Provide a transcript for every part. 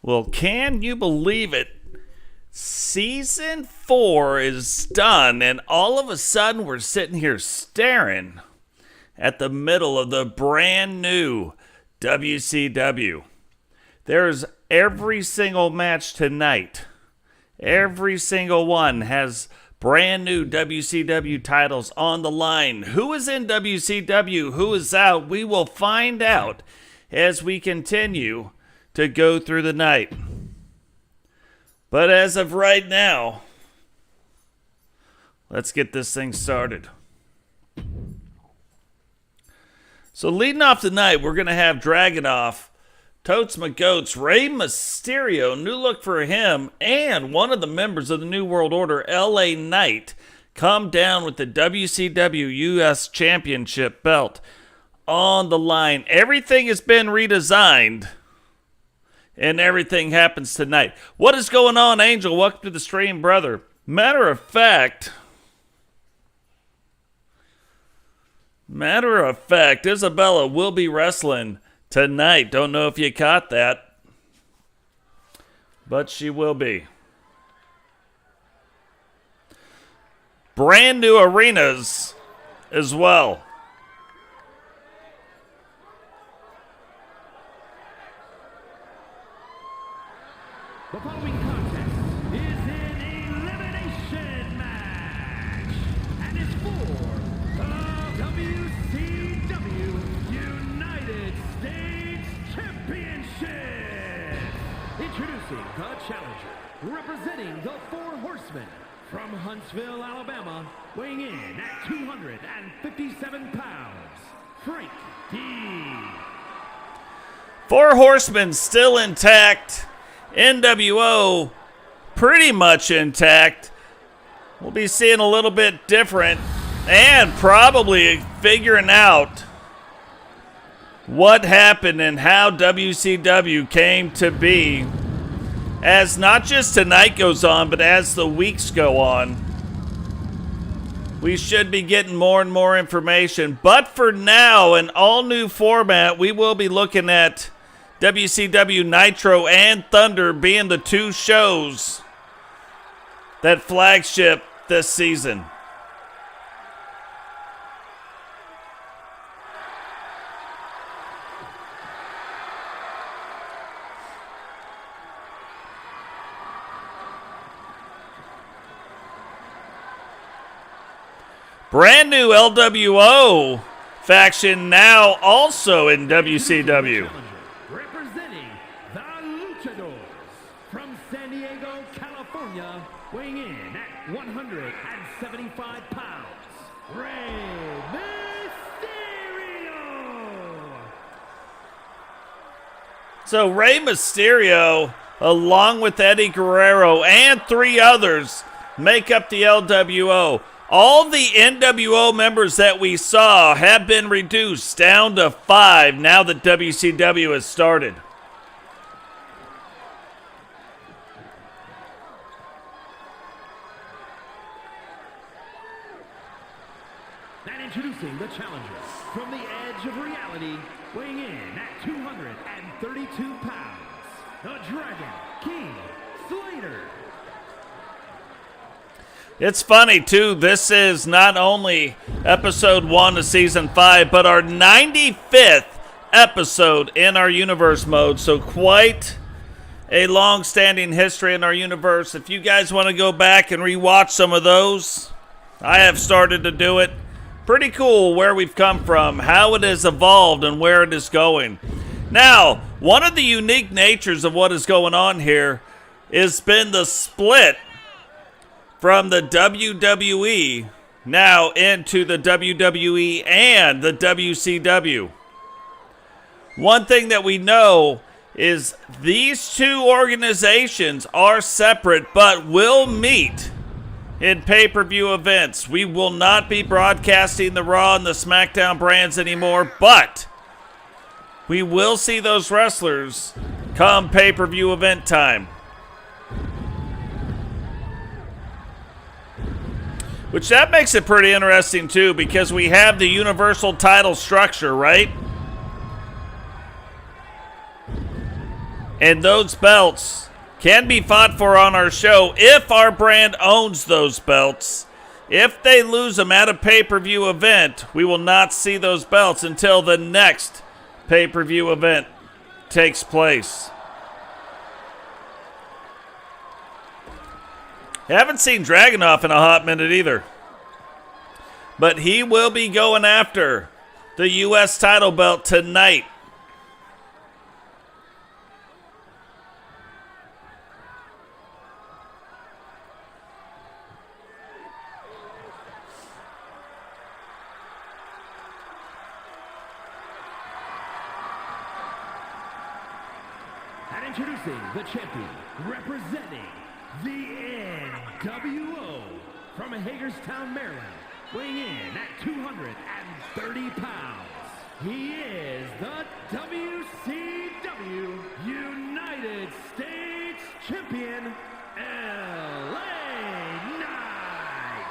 Well, can you believe it? Season 4 is done, and all of a sudden we're sitting here staring at the middle of the brand new WCW. There's every single match tonight. Every single one has brand new WCW titles on the line. Who is in WCW? Who is out? We will find out as we continue to go through the night. But as of right now, let's get this thing started. So leading off the night, we're going to have Dragonuv, Totes McGoats, Rey Mysterio, new look for him, and one of the members of the New World Order, LA Knight, come down with the WCW US Championship belt on the line. Everything has been redesigned, and everything happens tonight. What is going on, Angel? Welcome to the stream, brother. Matter of fact, Isabella will be wrestling tonight. Don't know if you caught that, but she will be. Brand new arenas as well. The following contest is an elimination match and is for the WCW United States Championship. Introducing the challenger, representing the Four Horsemen from Huntsville, Alabama, weighing in at 257 pounds, Frank D. Four Horsemen still intact. NWO pretty much intact. We'll be seeing a little bit different and probably figuring out what happened and how WCW came to be as not just tonight goes on, but as the weeks go on. We should be getting more and more information. But for now, an all-new format, we will be looking at WCW Nitro and Thunder being the two shows that flagship this season. Brand new LWO faction now also in WCW. From San Diego, California, weighing in at 175 pounds, Rey Mysterio. So Rey Mysterio, along with Eddie Guerrero and three others, make up the LWO. All the NWO members that we saw have been reduced down to 5 now that WCW has started. And introducing the challenger from the edge of reality, weighing in at 232 pounds, the Dragon King Slater. It's funny, too. This is not only episode 1 of season 5, but our 95th episode in our universe mode. So quite a long-standing history in our universe. If you guys want to go back and rewatch some of those, I have started to do it. Pretty cool where we've come from, how it has evolved, and where it is going. Now, one of the unique natures of what is going on here has been the split from the WWE now into the WWE and the WCW. One thing that we know is these two organizations are separate but will meet in pay-per-view events. We will not be broadcasting the Raw and the SmackDown brands anymore, but we will see those wrestlers come pay-per-view event time. Which that makes it pretty interesting too, because we have the universal title structure, right? And those belts can be fought for on our show if our brand owns those belts. If they lose them at a pay-per-view event, we will not see those belts until the next pay-per-view event takes place. Haven't seen Dragonuv in a hot minute either. But he will be going after the U.S. title belt tonight. And introducing the champion, representing the NWO from Hagerstown, Maryland, weighing in at 230 pounds. He is the WCW United States Champion, LA Knight.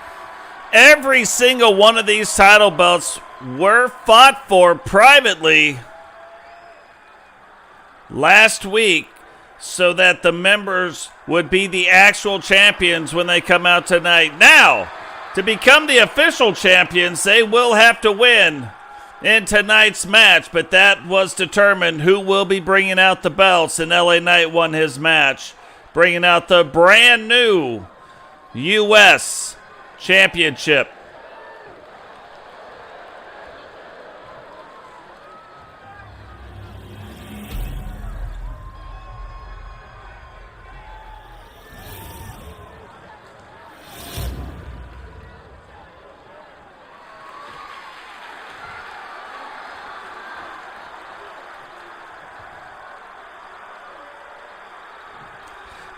Every single one of these title belts were fought for privately last week so that the members would be the actual champions when they come out tonight. Now, to become the official champions, they will have to win in tonight's match, but that was determined who will be bringing out the belts, and LA Knight won his match, bringing out the brand new U.S. Championship.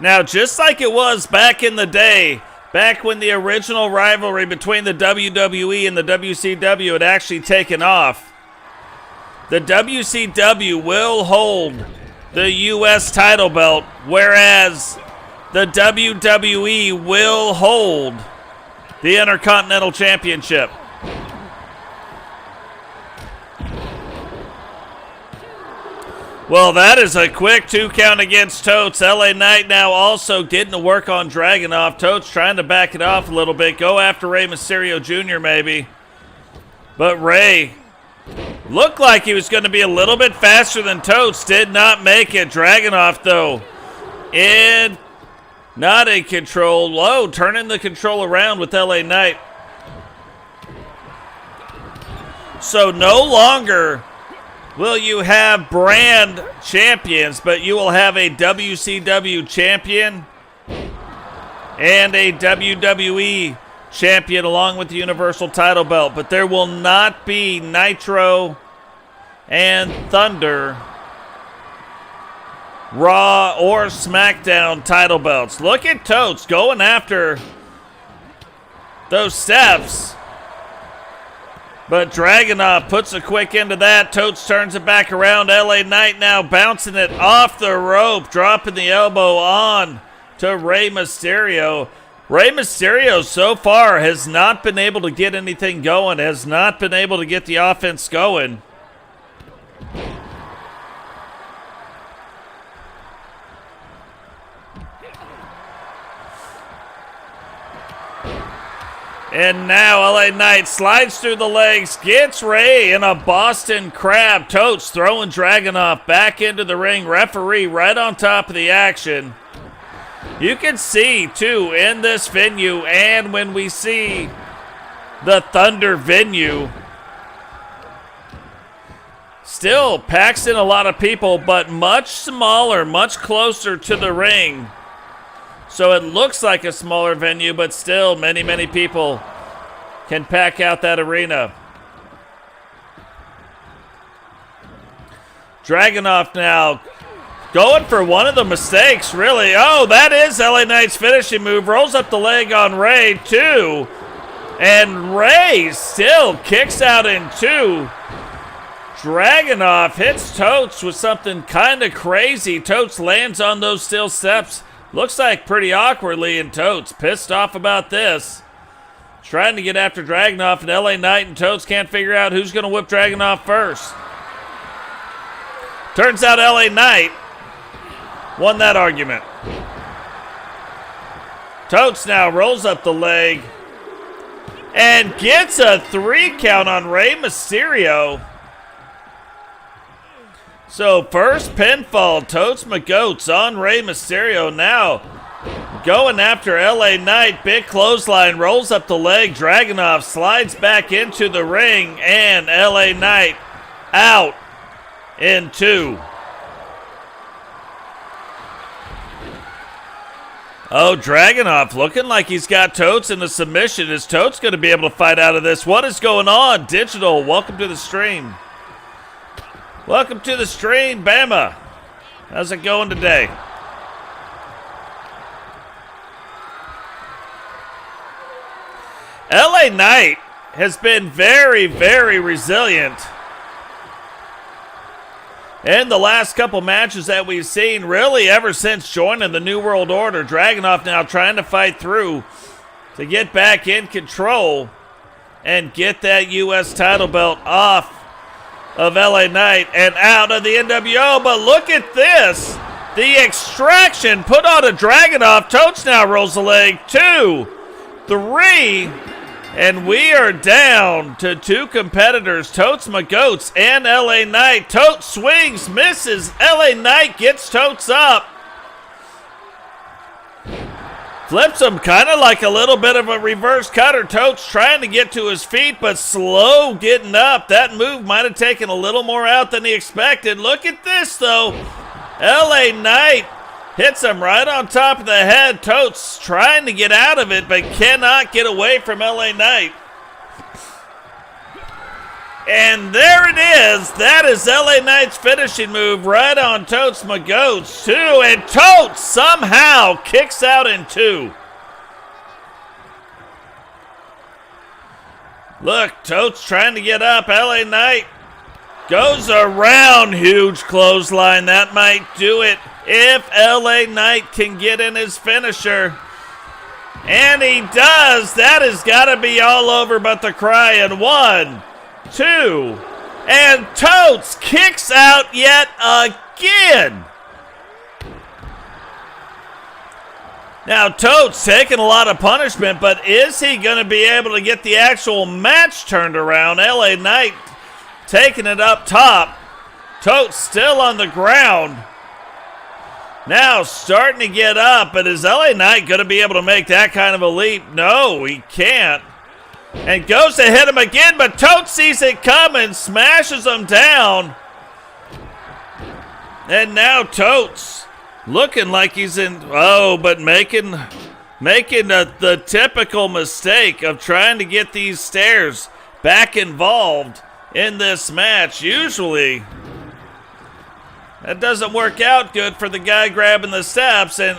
Now, just like it was back in the day, back when the original rivalry between the WWE and the WCW had actually taken off, the WCW will hold the U.S. title belt, whereas the WWE will hold the Intercontinental Championship. Well, that is a quick 2 count against Totes. LA Knight now also getting to work on Dragonuv. Totes trying to back it off a little bit. Go after Rey Mysterio Jr. maybe. But Rey looked like he was going to be a little bit faster than Totes. Did not make it. Dragonuv, though, not in control. Whoa, turning the control around with LA Knight. So no longer will you have brand champions, but you will have a WCW champion and a WWE champion along with the Universal title belt. But there will not be Nitro and Thunder, Raw or SmackDown title belts. Look at Totes going after those steps. But Dragonuv puts a quick into that. Totes turns it back around. LA Knight now bouncing it off the rope, dropping the elbow on to Rey Mysterio. Rey Mysterio so far has not been able to get anything going, has not been able to get the offense going. And now LA Knight slides through the legs, gets Rey in a Boston Crab. Totes throwing Dragonuv back into the ring. Referee right on top of the action. You can see, too, in this venue and when we see the Thunder venue, still packs in a lot of people, but much smaller, much closer to the ring. So it looks like a smaller venue, but still many, many people can pack out that arena. Dragonuv now going for one of the mistakes, really. Oh, that is LA Knight's finishing move. Rolls up the leg on Rey, too. And Rey still kicks out in two. Dragonuv hits Totes with something kind of crazy. Totes lands on those steel steps. Looks like pretty awkwardly, and Totes pissed off about this. Trying to get after Dragonuv, and LA Knight and Totes can't figure out who's going to whip Dragonuv first. Turns out LA Knight won that argument. Totes now rolls up the leg and gets a 3 count on Rey Mysterio. So first pinfall, Totes McGoats on Rey Mysterio. Now going after LA Knight, big clothesline, rolls up the leg. Dragonuv slides back into the ring, and LA Knight out in 2. Oh, Dragonuv looking like he's got Totes in a submission. Is Totes going to be able to fight out of this? What is going on? Digital, welcome to the stream. Welcome to the stream, Bama. How's it going today? LA Knight has been very, very resilient in the last couple matches that we've seen, really ever since joining the New World Order. Dragonuv now trying to fight through to get back in control and get that U.S. title belt off of LA Knight and out of the NWO. But look at this. The extraction put on a Dragonuv. Totes now rolls the leg. 2, 3, and we are down to 2 competitors, Totes McGoats and LA Knight. Totes swings, misses. LA Knight gets Totes up. Flips him kind of like a little bit of a reverse cutter. Totes trying to get to his feet, but slow getting up. That move might have taken a little more out than he expected. Look at this, though. LA Knight hits him right on top of the head. Totes trying to get out of it, but cannot get away from LA Knight. And there it is. That is LA Knight's finishing move right on Totes McGoats, 2. And Totes somehow kicks out in 2. Look, Totes trying to get up. LA Knight goes around. Huge clothesline. That might do it if LA Knight can get in his finisher. And he does. That has got to be all over but the crying. 1, 2, and Totes kicks out yet again. Now Totes taking a lot of punishment, but is he going to be able to get the actual match turned around? LA Knight taking it up top. Totes still on the ground. Now starting to get up, but is LA Knight going to be able to make that kind of a leap? No, he can't. And goes to hit him again, but Totes sees it coming, smashes him down. And now Totes looking like he's in, but making the typical mistake of trying to get these stairs back involved in this match. Usually, that doesn't work out good for the guy grabbing the steps, and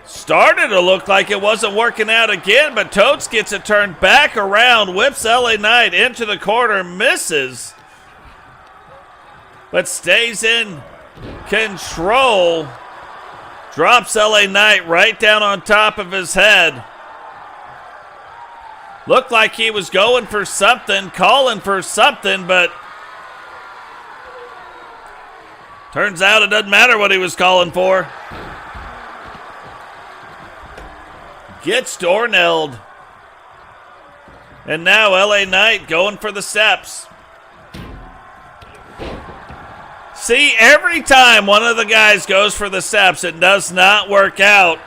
started to look like it wasn't working out again, but Totes gets it turned back around, whips LA Knight into the corner, misses, but stays in control. Drops LA Knight right down on top of his head. Looked like he was going for something, calling for something, but turns out it doesn't matter what he was calling for. Gets door-nailed. And now LA Knight going for the steps. See, every time one of the guys goes for the steps, it does not work out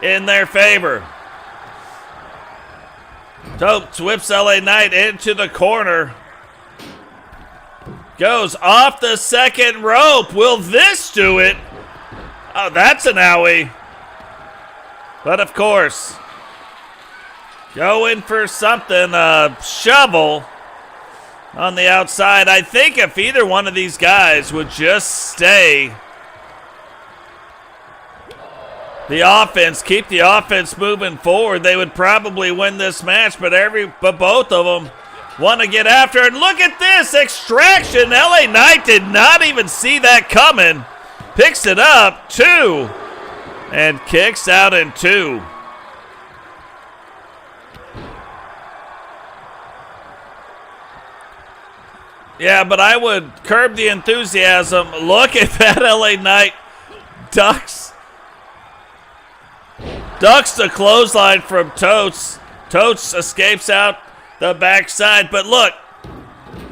in their favor. Totes whips LA Knight into the corner. Goes off the second rope. Will this do it? Oh, that's an owie. But of course, going for something, a shovel on the outside. I think if either one of these guys would just stay the offense, keep the offense moving forward, they would probably win this match, but both of them want to get after it. Look at this extraction. LA Knight did not even see that coming. Picks it up, 2. And kicks out in 2. Yeah, but I would curb the enthusiasm. Look at that LA Knight ducks the clothesline from Totes. Totes escapes out the backside. But look,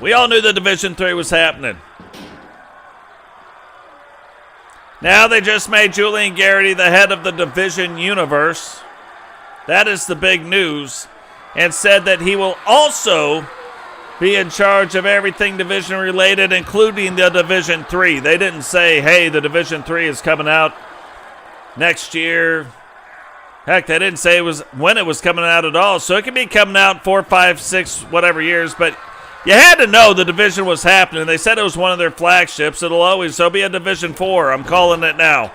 we all knew the Division 3 was happening. Now they just made Julian Garrity the head of the Division Universe. That is the big news. And said that he will also be in charge of everything division related, including the Division 3. They didn't say, hey, the Division 3 is coming out next year. Heck, they didn't say it was when it was coming out at all. So it could be coming out 4, 5, 6, whatever years. But you had to know the division was happening. They said it was one of their flagships. It'll be a Division 4. I'm calling it now.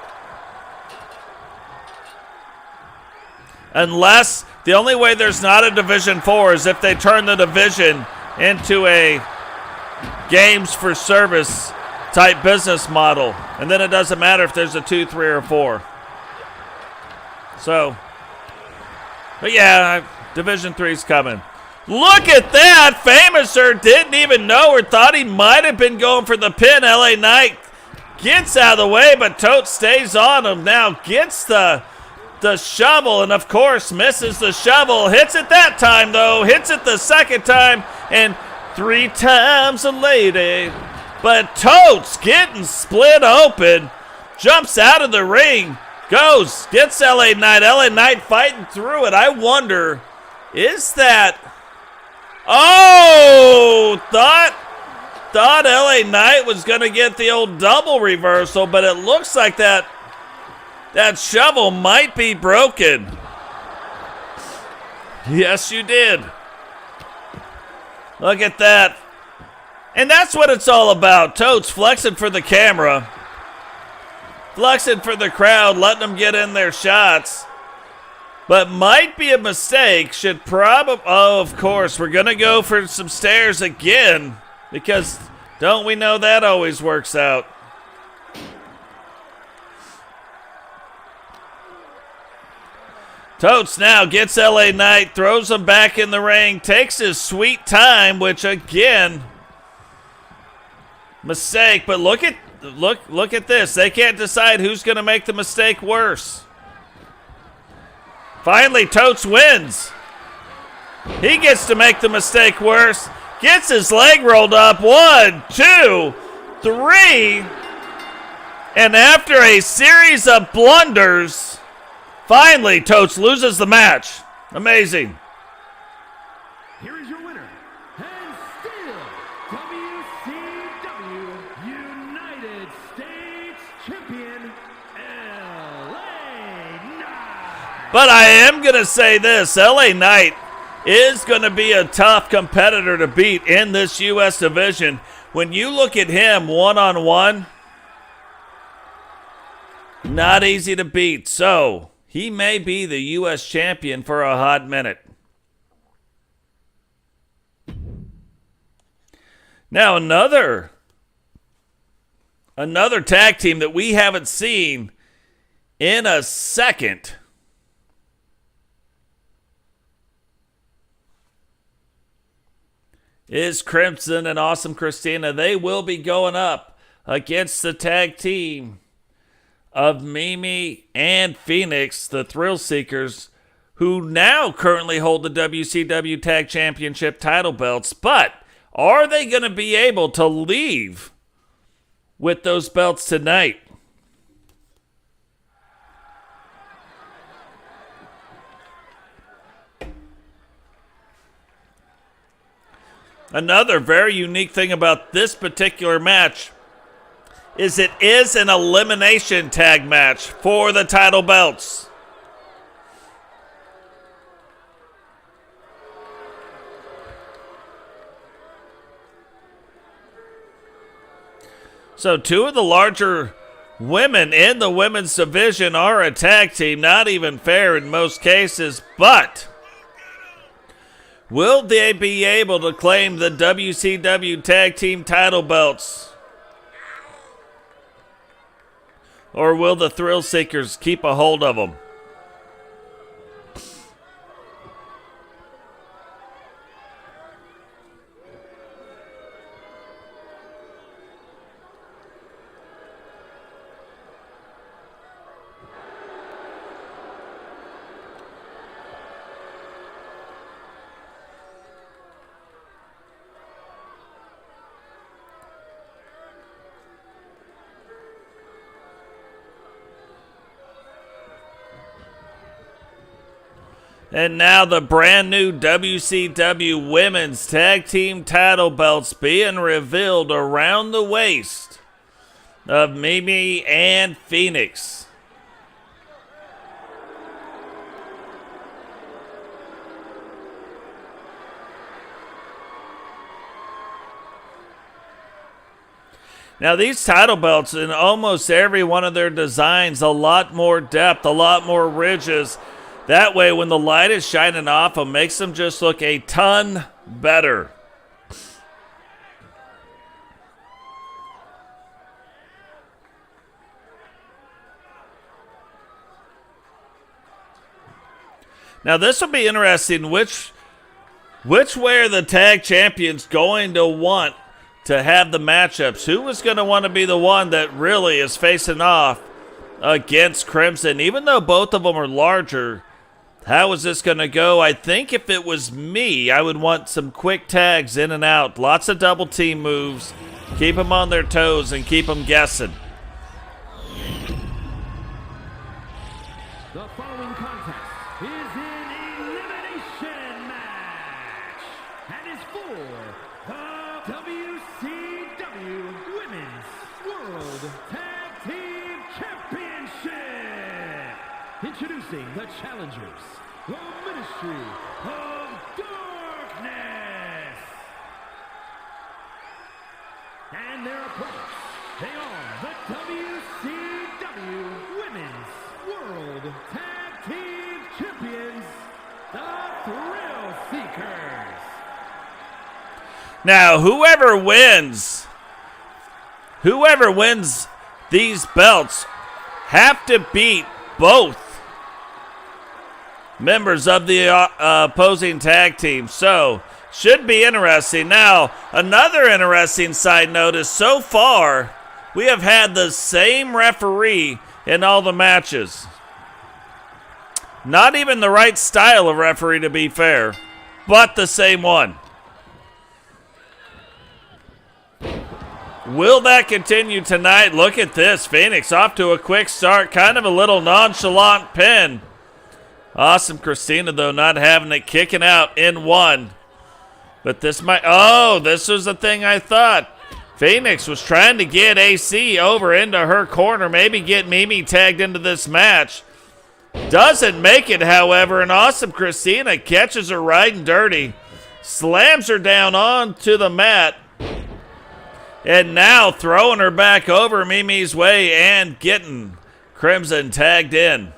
Unless the only way there's not a Division 4 is if they turn the division into a games for service type business model. And then it doesn't matter if there's a 2, 3, or 4. So, but yeah, Division 3's coming. Look at that! Famouser didn't even know or thought he might have been going for the pin. LA Knight gets out of the way, but Totes stays on him. Now gets the shovel, and of course misses the shovel. Hits it that time, though. Hits it the second time, and 3 times a lady. But Totes getting split open. Jumps out of the ring. Goes. Gets LA Knight. LA Knight fighting through it. I wonder, is that... Oh! Thought LA Knight was going to get the old double reversal, but it looks like that shovel might be broken. Yes, you did. Look at that. And that's what it's all about. Totes flexing for the camera. Flexing for the crowd, letting them get in their shots. But might be a mistake. Should probably... Oh, of course. We're going to go for some stairs again. Because don't we know that always works out. Totes now gets LA Knight, throws him back in the ring, takes his sweet time, which again, mistake. But look at this. They can't decide who's going to make the mistake worse. Finally, Totes wins. He gets to make the mistake worse. Gets his leg rolled up. 1, 2, 3. And after a series of blunders, finally, Totes loses the match. Amazing. Here is your winner, and still WCW United States Champion, LA Knight. But I am going to say this. LA Knight is going to be a tough competitor to beat in this U.S. division. When you look at him one-on-one, not easy to beat. So he may be the U.S. champion for a hot minute. Now another tag team that we haven't seen in a second is Crimson and Awesome Christina. They will be going up against the tag team of Mimi and Phoenix, the Thrill Seekers, who now currently hold the WCW Tag Championship title belts. But are they going to be able to leave with those belts tonight? Another very unique thing about this particular match is it is an elimination tag match for the title belts. So 2 of the larger women in the women's division are a tag team. Not even fair in most cases, but will they be able to claim the WCW tag team title belts? Or will the Thrill Seekers keep a hold of them? And now the brand new WCW Women's Tag Team title belts being revealed around the waist of Mimi and Phoenix. Now these title belts, in almost every one of their designs, a lot more depth, a lot more ridges. That way, when the light is shining off, it makes them just look a ton better. Now, this will be interesting. Which way are the tag champions going to want to have the matchups? Who is going to want to be the one that really is facing off against Crimson? Even though both of them are larger, how is this going to go? I think if it was me, I would want some quick tags in and out. Lots of double team moves. Keep them on their toes and keep them guessing. The following contest is an elimination match and is for the WCW Women's World Tag Team Championship. Introducing the challengers, the Ministry of Darkness. And their opponents, they are the WCW Women's World Tag Team Champions, the Thrill Seekers. Now, whoever wins these belts have to beat both members of the opposing tag team. So, should be interesting. Now, another interesting side note is so far, we have had the same referee in all the matches. Not even the right style of referee, to be fair, but the same one. Will that continue tonight? Look at this. Phoenix off to a quick start. Kind of a little nonchalant pin. Awesome Christina, though, not having it, kicking out in one. But this might... Oh, this was the thing I thought. Phoenix was trying to get AC over into her corner, maybe get Mimi tagged into this match. Doesn't make it, however, and Awesome Christina catches her riding dirty. Slams her down onto the mat. And now throwing her back over Mimi's way and getting Crimson tagged in.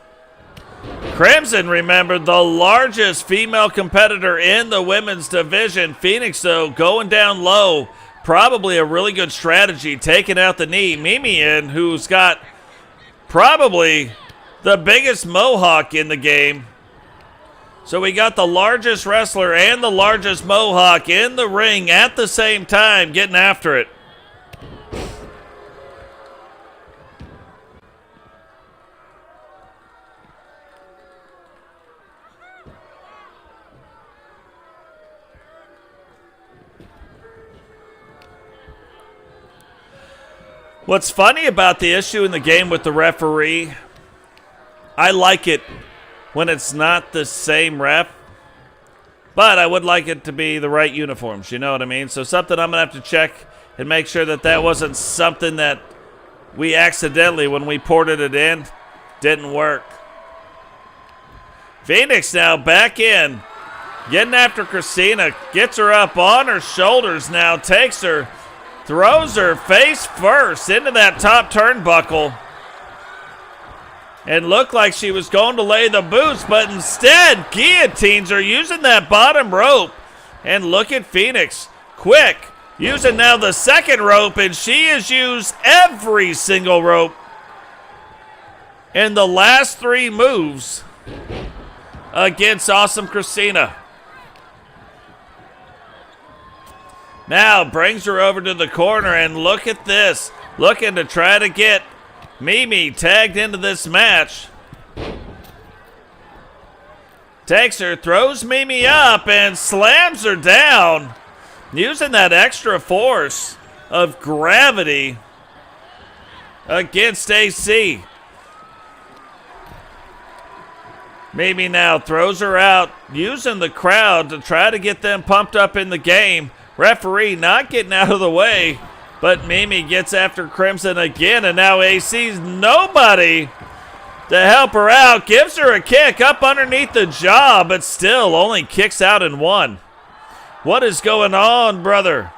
Crimson, remember, the largest female competitor in the women's division. Phoenix, though, going down low. Probably a really good strategy, taking out the knee. Mimi in, who's got probably the biggest mohawk in the game. So we got the largest wrestler and the largest mohawk in the ring at the same time, getting after it. What's funny about the issue in the game with the referee, I like it when it's not the same ref, but I would like it to be the right uniforms, you know what I mean? So something I'm going to have to check and make sure that that wasn't something that we accidentally, when we ported it in, didn't work. Phoenix now back in, getting after Christina, gets her up on her shoulders now, takes her, throws her face first into that top turnbuckle. And looked like she was going to lay the boots, but instead guillotines her using that bottom rope. And look at Phoenix, quick, using now the second rope, and she has used every single rope in the last three moves against Awesome Christina. Now brings her over to the corner, and look at this. Looking to try to get Mimi tagged into this match. Takes her, throws Mimi up, and slams her down. Using that extra force of gravity against AC. Mimi now throws her out, using the crowd to try to get them pumped up in the game. Referee not getting out of the way, but Mimi gets after Crimson again, and now AC's nobody to help her out. Gives her a kick up underneath the jaw, but still only kicks out in one. What is going on, brother?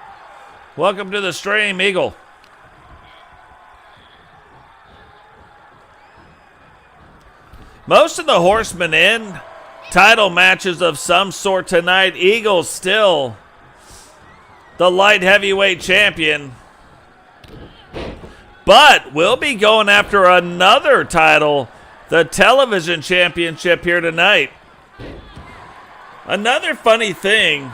Welcome to the stream, Eagle. Most of the Horsemen in title matches of some sort tonight. Eagle still the light heavyweight champion, but we'll be going after another title, the television championship here tonight. Another funny thing,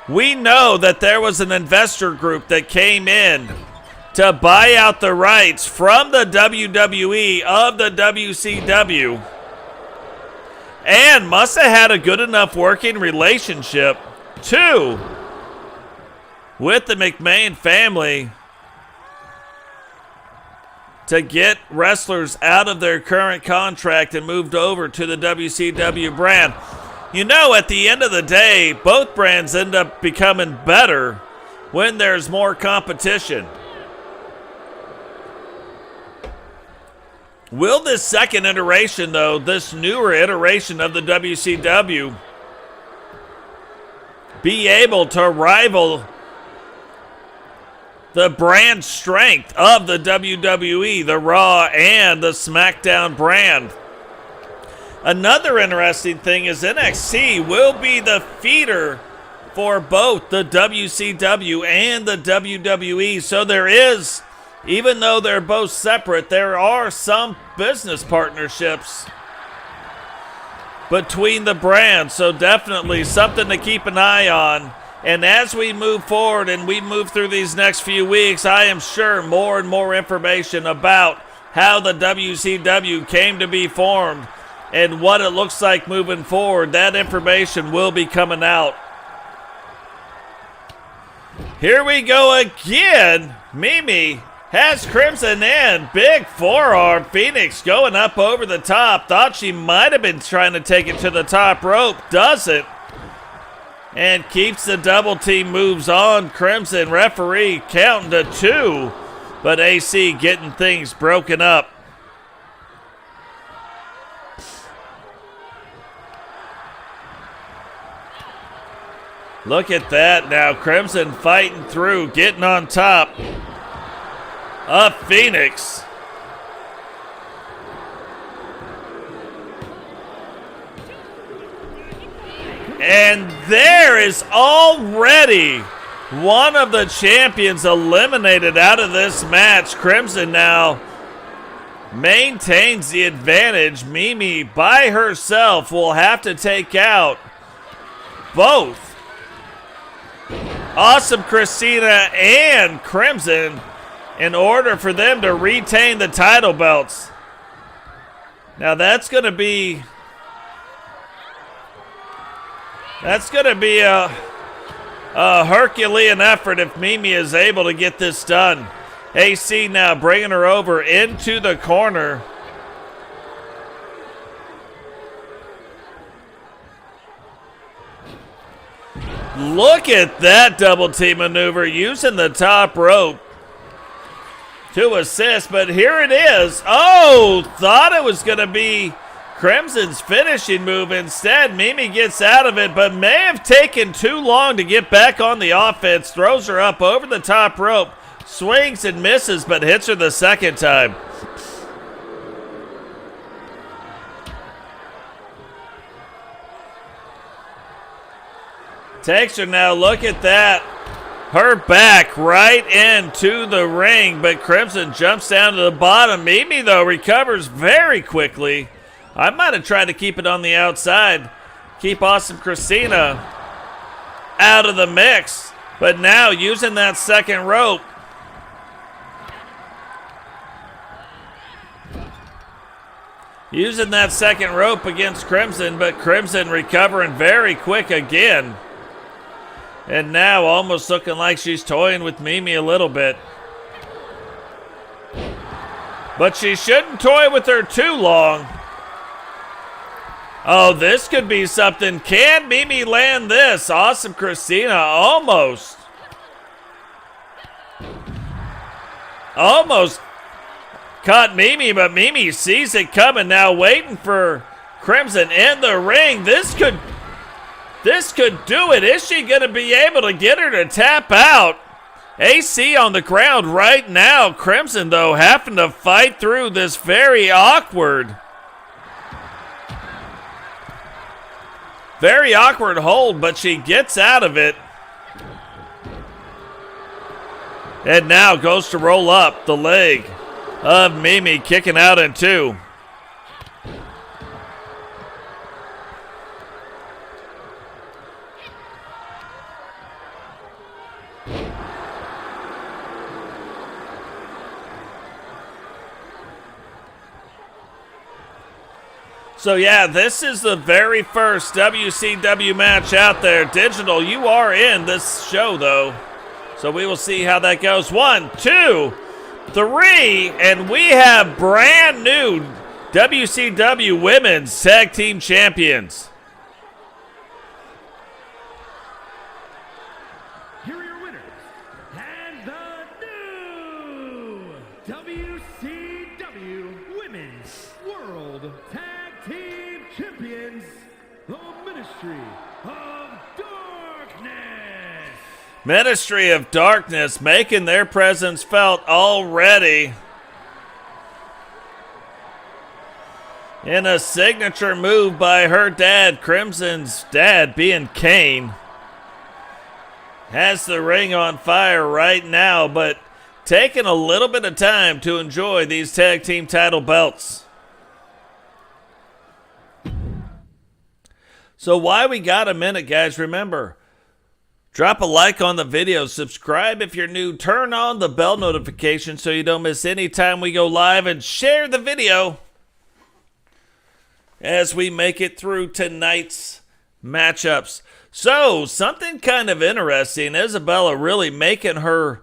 we know that there was an investor group that came in to buy out the rights from the WWE of the WCW, and must have had a good enough working relationship too with the McWayne family to get wrestlers out of their current contract and moved over to the WCW brand. You know, at the end of the day, both brands end up becoming better when there's more competition. Will this second iteration, though, this newer iteration of the WCW, be able to rival the brand strength of the WWE, the Raw and the SmackDown brand? Another interesting thing is NXT will be the feeder for both the WCW and the WWE. So there is, even though they're both separate, there are some business partnerships between the brands. So definitely something to keep an eye on. And as we move forward and we move through these next few weeks, I am sure more and more information about how the WCW came to be formed and what it looks like moving forward, that information will be coming out. Here we go again. Mimi has Crimson in. Big forearm. Phoenix going up over the top. Thought she might have been trying to take it to the top rope. Doesn't. And keeps the double team, moves on. Crimson referee counting to 2. But AC getting things broken up. Look at that now. Crimson fighting through, getting on top of Phoenix. And there is already one of the champions eliminated out of this match. Crimson now maintains the advantage. Mimi by herself will have to take out both Awesome Christina and Crimson in order for them to retain the title belts. Now that's going to be a Herculean effort if Mimi is able to get this done. AC now bringing her over into the corner. Look at that double team maneuver using the top rope to assist, but here it is. Oh, thought it was going to be Crimson's finishing move. Instead, Mimi gets out of it, but may have taken too long to get back on the offense. Throws her up over the top rope, swings and misses, but hits her the second time. Takes her now, look at that. Her back right into the ring, but Crimson jumps down to the bottom. Mimi, though, recovers very quickly. I might have tried to keep it on the outside. Keep Awesome Christina out of the mix. But now using that second rope. Using that second rope against Crimson, but Crimson recovering very quick again. And now almost looking like she's toying with Mimi a little bit. But she shouldn't toy with her too long. Oh, this could be something. Can Mimi land this? Awesome Christina, almost caught Mimi, but Mimi sees it coming now, waiting for Crimson in the ring. This could do it. Is she going to be able to get her to tap out? AC on the ground right now. Crimson, though, having to fight through this very awkward hold, but she gets out of it. And now goes to roll up the leg of Mimi, kicking out in two. So yeah, this is the very first WCW match out there. Digital, you are in this show though. So we will see how that goes. 1, 2, 3, and we have brand new WCW Women's Tag Team Champions. Here are your winners, and the new WCW Women's World Tag Team Champions, the Ministry of Darkness. Ministry of Darkness making their presence felt already. In a signature move by her dad, Crimson's dad being Kane. Has the ring on fire right now, but taking a little bit of time to enjoy these tag team title belts. So while we got a minute, guys, remember, drop a like on the video, subscribe if you're new, turn on the bell notification so you don't miss any time we go live, and share the video as we make it through tonight's matchups. So, something kind of interesting, Isabella really making her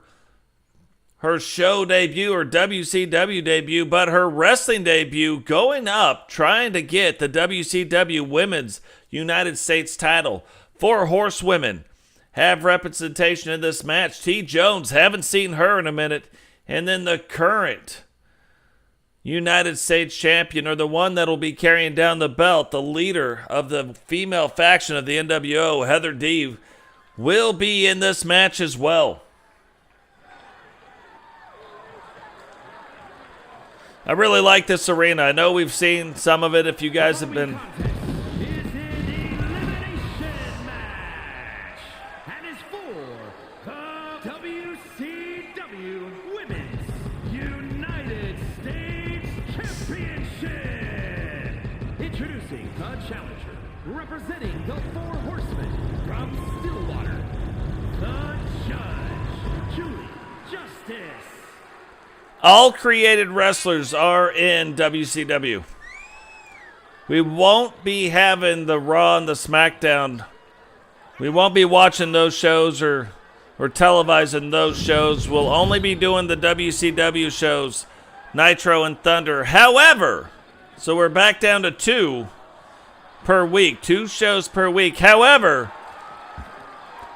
show debut or WCW debut, but her wrestling debut going up, trying to get the WCW Women's United States title. 4 horsewomen have representation in this match. TJones, haven't seen her in a minute. And then the current United States champion, or the one that will be carrying down the belt, the leader of the female faction of the NWO, Heather D, will be in this match as well. I really like this arena. I know we've seen some of it if you guys have been... Representing the 4 horsemen from Stillwater, the Judge, Julie Justice. All created wrestlers are in WCW. We won't be having the Raw and the SmackDown. We won't be watching those shows or televising those shows. We'll only be doing the WCW shows, Nitro and Thunder. However, so we're back down to 2 per week, 2 shows per week. However,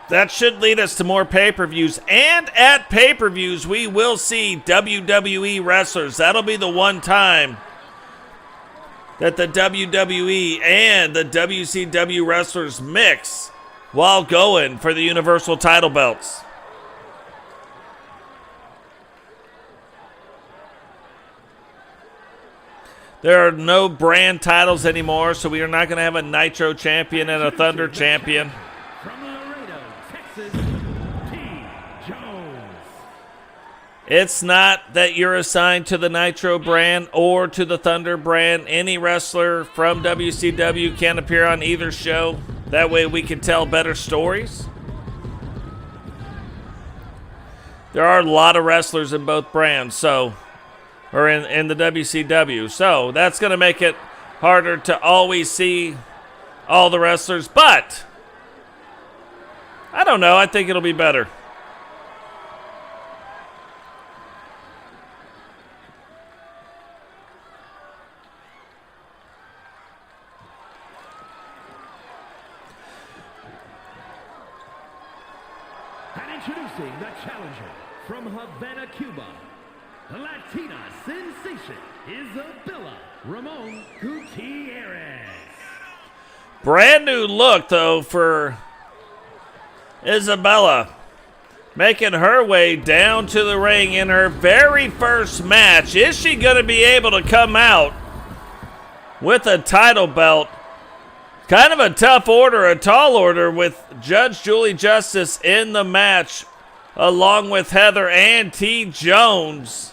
that should lead us to more pay-per-views, and at pay-per-views we will see WWE wrestlers. That'll be the one time that the WWE and the WCW wrestlers mix while going for the Universal title belts. There are no brand titles anymore, so we are not going to have a Nitro champion and a Thunder champion. From Laredo, Texas, TJones. It's not that you're assigned to the Nitro brand or to the Thunder brand. Any wrestler from WCW can appear on either show. That way we can tell better stories. There are a lot of wrestlers in both brands, or in the WCW. So that's going to make it harder to always see all the wrestlers. But I don't know. I think it'll be better. Introducing the challenger from Havana, Cuba, the Latina sensation, Isabella Ramon Gutierrez. Brand new look, though, for Isabella. Making her way down to the ring in her very first match. Is she going to be able to come out with a title belt? Kind of a tough order, a tall order, with Judge Julie Justice in the match, along with Heather and TJones,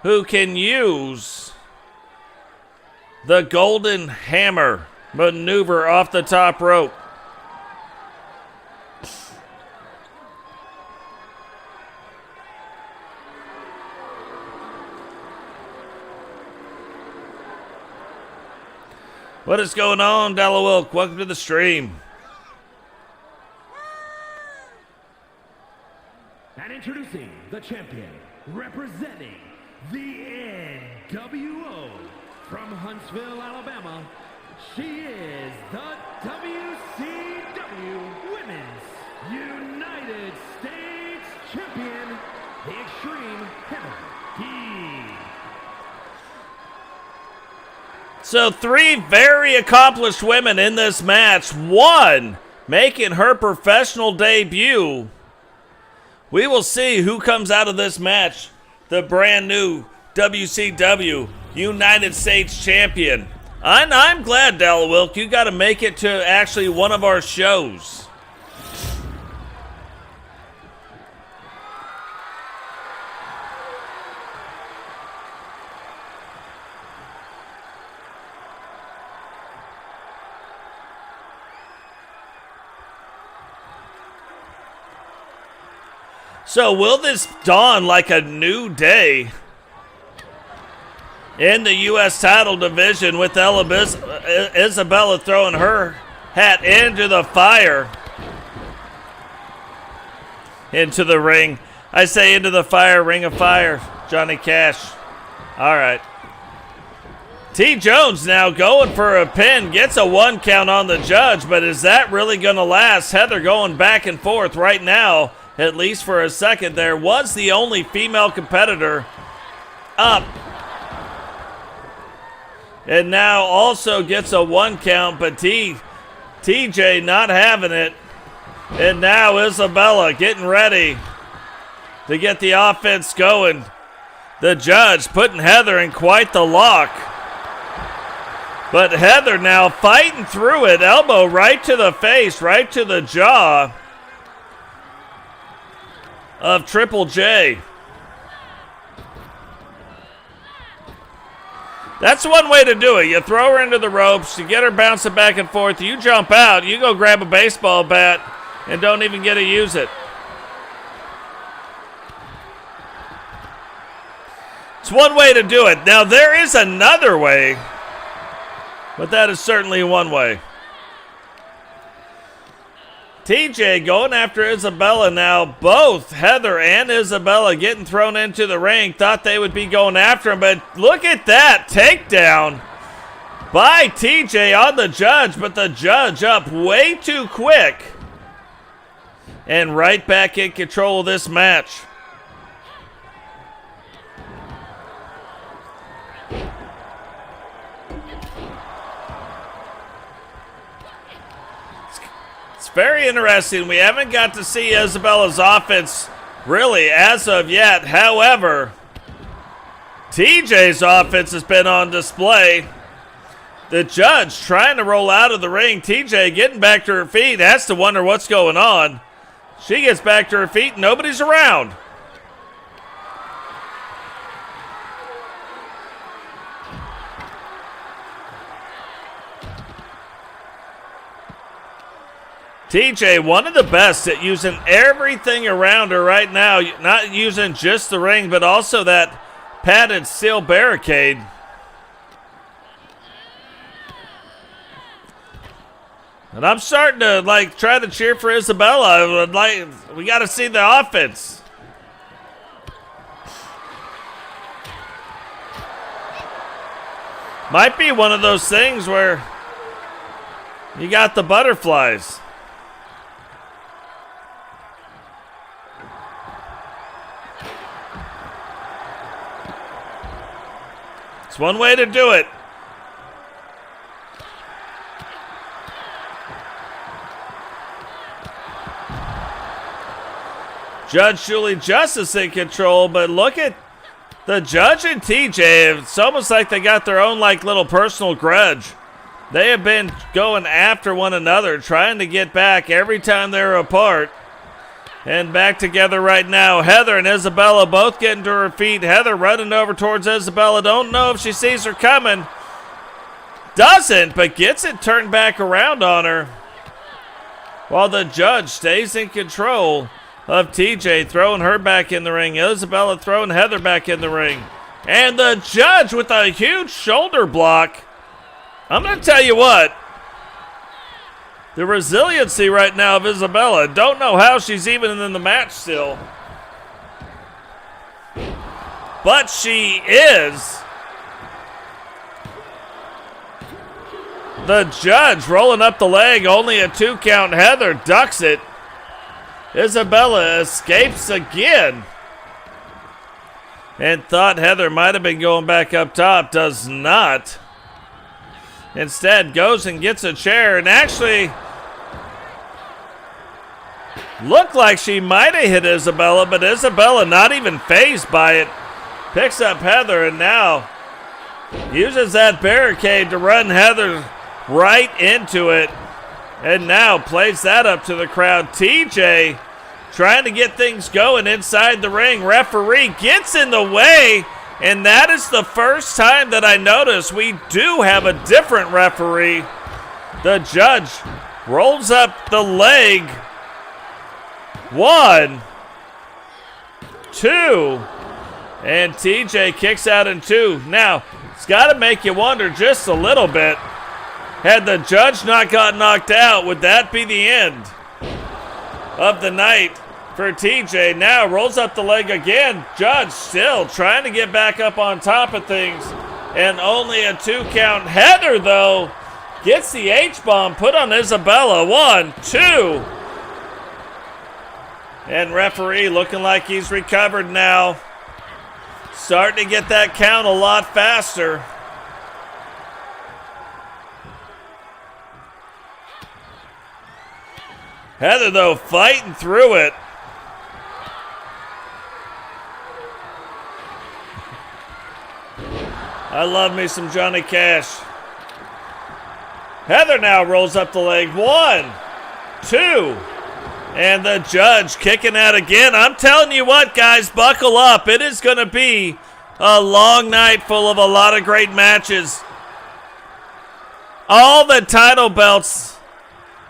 who can use the Golden Hammer maneuver off the top rope. What is going on, Della Wilk? Welcome to the stream. And introducing the champion, representing the NWO from Huntsville, Alabama, she is the WCW Women's United States Champion, the Extreme Heather D. So 3 very accomplished women in this match. One making her professional debut. We will see who comes out of this match the brand new WCW United States Champion. I'm glad, Della Wilk, you got to make it to actually one of our shows. So will this dawn like a new day in the U.S. title division with Isabella throwing her hat into the fire? Into the ring. I say into the fire, ring of fire. Johnny Cash. All right. TJones now going for a pin. Gets a 1 count on the judge, but is that really going to last? Heather going back and forth right now. At least for a second there, was the only female competitor up. And now also gets a 1 count, but TJ not having it. And now Isabella getting ready to get the offense going. The judge putting Heather in quite the lock. But Heather now fighting through it, elbow right to the face, right to the jaw of Triple J. That's one way to do it. You throw her into the ropes, you get her bouncing back and forth, you jump out, you go grab a baseball bat, and don't even get to use it. It's one way to do it. Now, there is another way, but that is certainly one way. TJ going after Isabella now. Both Heather and Isabella getting thrown into the ring. Thought they would be going after him, but look at that takedown by TJ on the judge, but the judge up way too quick. And right back in control of this match. Very interesting. We haven't got to see Isabella's offense really as of yet. However, TJ's offense has been on display. The judge trying to roll out of the ring. TJ getting back to her feet. Has to wonder what's going on. She gets back to her feet and nobody's around. TJ, one of the best at using everything around her right now. Not using just the ring, but also that padded steel barricade. And I'm starting to try to cheer for Isabella. We got to see the offense. Might be one of those things where you got the butterflies. It's one way to do it. Judge Julie Justice in control, but look at the Judge and TJ. It's almost like they got their own like little personal grudge. They have been going after one another, trying to get back every time they're apart. And back together right now. Heather and Isabella both getting to her feet. Heather running over towards Isabella. Don't know if she sees her coming. Doesn't, but gets it turned back around on her. While the Judge stays in control of TJ, throwing her back in the ring. Isabella throwing Heather back in the ring. And the Judge with a huge shoulder block. I'm going to tell you what. The resiliency right now of Isabella. Don't know how she's even in the match still. But she is. The Judge rolling up the leg. Only a 2 count. Heather ducks it. Isabella escapes again. And thought Heather might have been going back up top. Does not. Instead goes and gets a chair and actually looked like she might have hit Isabella, but Isabella not even fazed by it. Picks up Heather and now uses that barricade to run Heather right into it. And now plays that up to the crowd. TJ trying to get things going inside the ring. Referee gets in the way. And that is the first time that I notice we do have a different referee. The Judge rolls up the leg. 1, 2, and TJ kicks out in 2. Now, it's got to make you wonder just a little bit. Had the Judge not got knocked out, would that be the end of the night for TJ? Now rolls up the leg again. Judge still trying to get back up on top of things. And only a 2 count. Heather, though, gets the H-bomb put on Isabella. 1, 2. And referee looking like he's recovered now. Starting to get that count a lot faster. Heather, though, fighting through it. I love me some Johnny Cash. Heather now rolls up the leg. 1, 2. And the Judge kicking out again. I'm telling you what, guys, buckle up. It is going to be a long night full of a lot of great matches. All the title belts.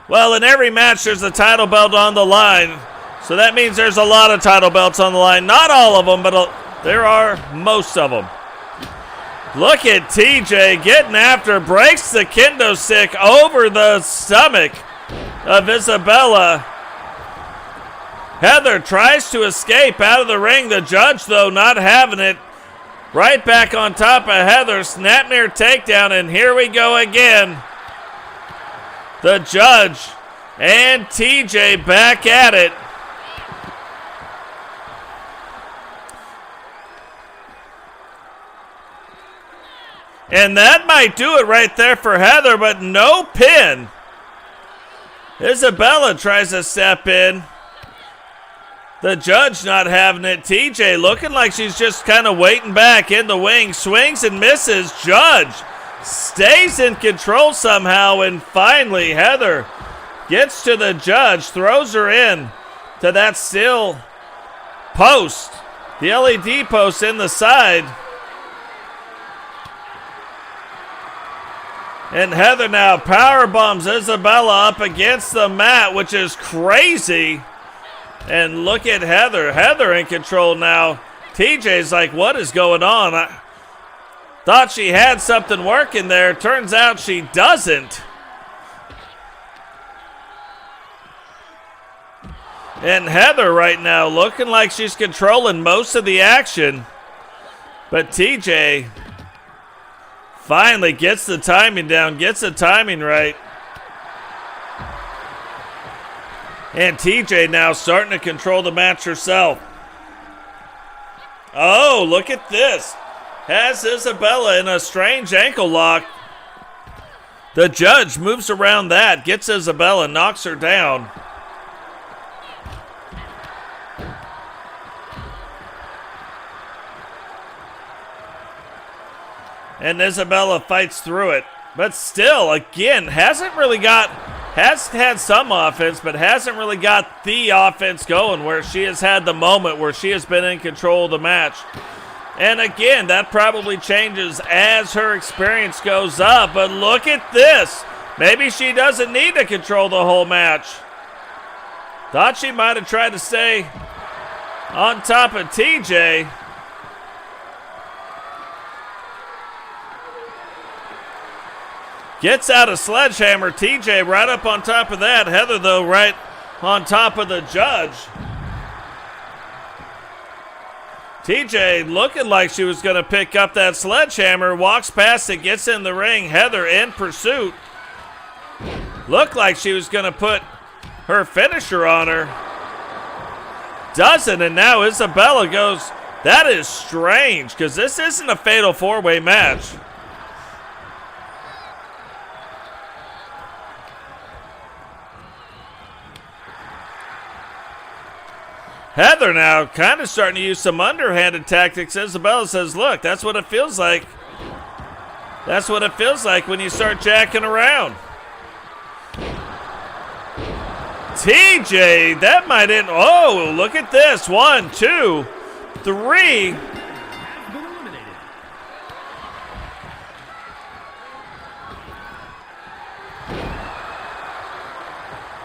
Well, in every match, there's a title belt on the line. So that means there's a lot of title belts on the line. Not all of them, but there are most of them. Look at TJ getting after. Breaks the kendo stick over the stomach of Isabella. Heather tries to escape out of the ring. The Judge, though, not having it. Right back on top of Heather. Snapmare takedown, and here we go again. The Judge and TJ back at it. And that might do it right there for Heather, but no pin. Isabella tries to step in. The Judge not having it. TJ looking like she's just kind of waiting back in the wing. Swings and misses. Judge stays in control somehow. And finally, Heather gets to the Judge. Throws her in to that steel post. The LED post in the side. And Heather now power bombs Isabella up against the mat, which is crazy. And look at Heather. Heather in control now. TJ's like, what is going on? I thought she had something working there. Turns out she doesn't. And Heather right now looking like she's controlling most of the action. But TJ finally gets the timing down, gets the timing right. And TJ now starting to control the match herself. Oh, look at this. has Isabella in a strange ankle lock. The judge moves around that, gets Isabella, knocks her down. And Isabella fights through it. But still, again, has had some offense, but hasn't really got the offense going where she has had the moment where she has been in control of the match. And again, that probably changes as her experience goes up. But look at this. Maybe she doesn't need to control the whole match. Thought she might have tried to stay on top of TJ. Gets out a sledgehammer. TJ right up on top of that. Heather, though, right on top of the judge. TJ looking like she was going to pick up that sledgehammer. Walks past it, gets in the ring. Heather in pursuit. Looked like she was going to put her finisher on her. Doesn't, and now Isabella goes. That is strange, because this isn't a fatal four-way match. Heather now kind of starting to use some underhanded tactics. Isabella says, look, that's what it feels like. That's what it feels like when you start jacking around. TJ, that might end. Oh, look at this. 1, 2, 3.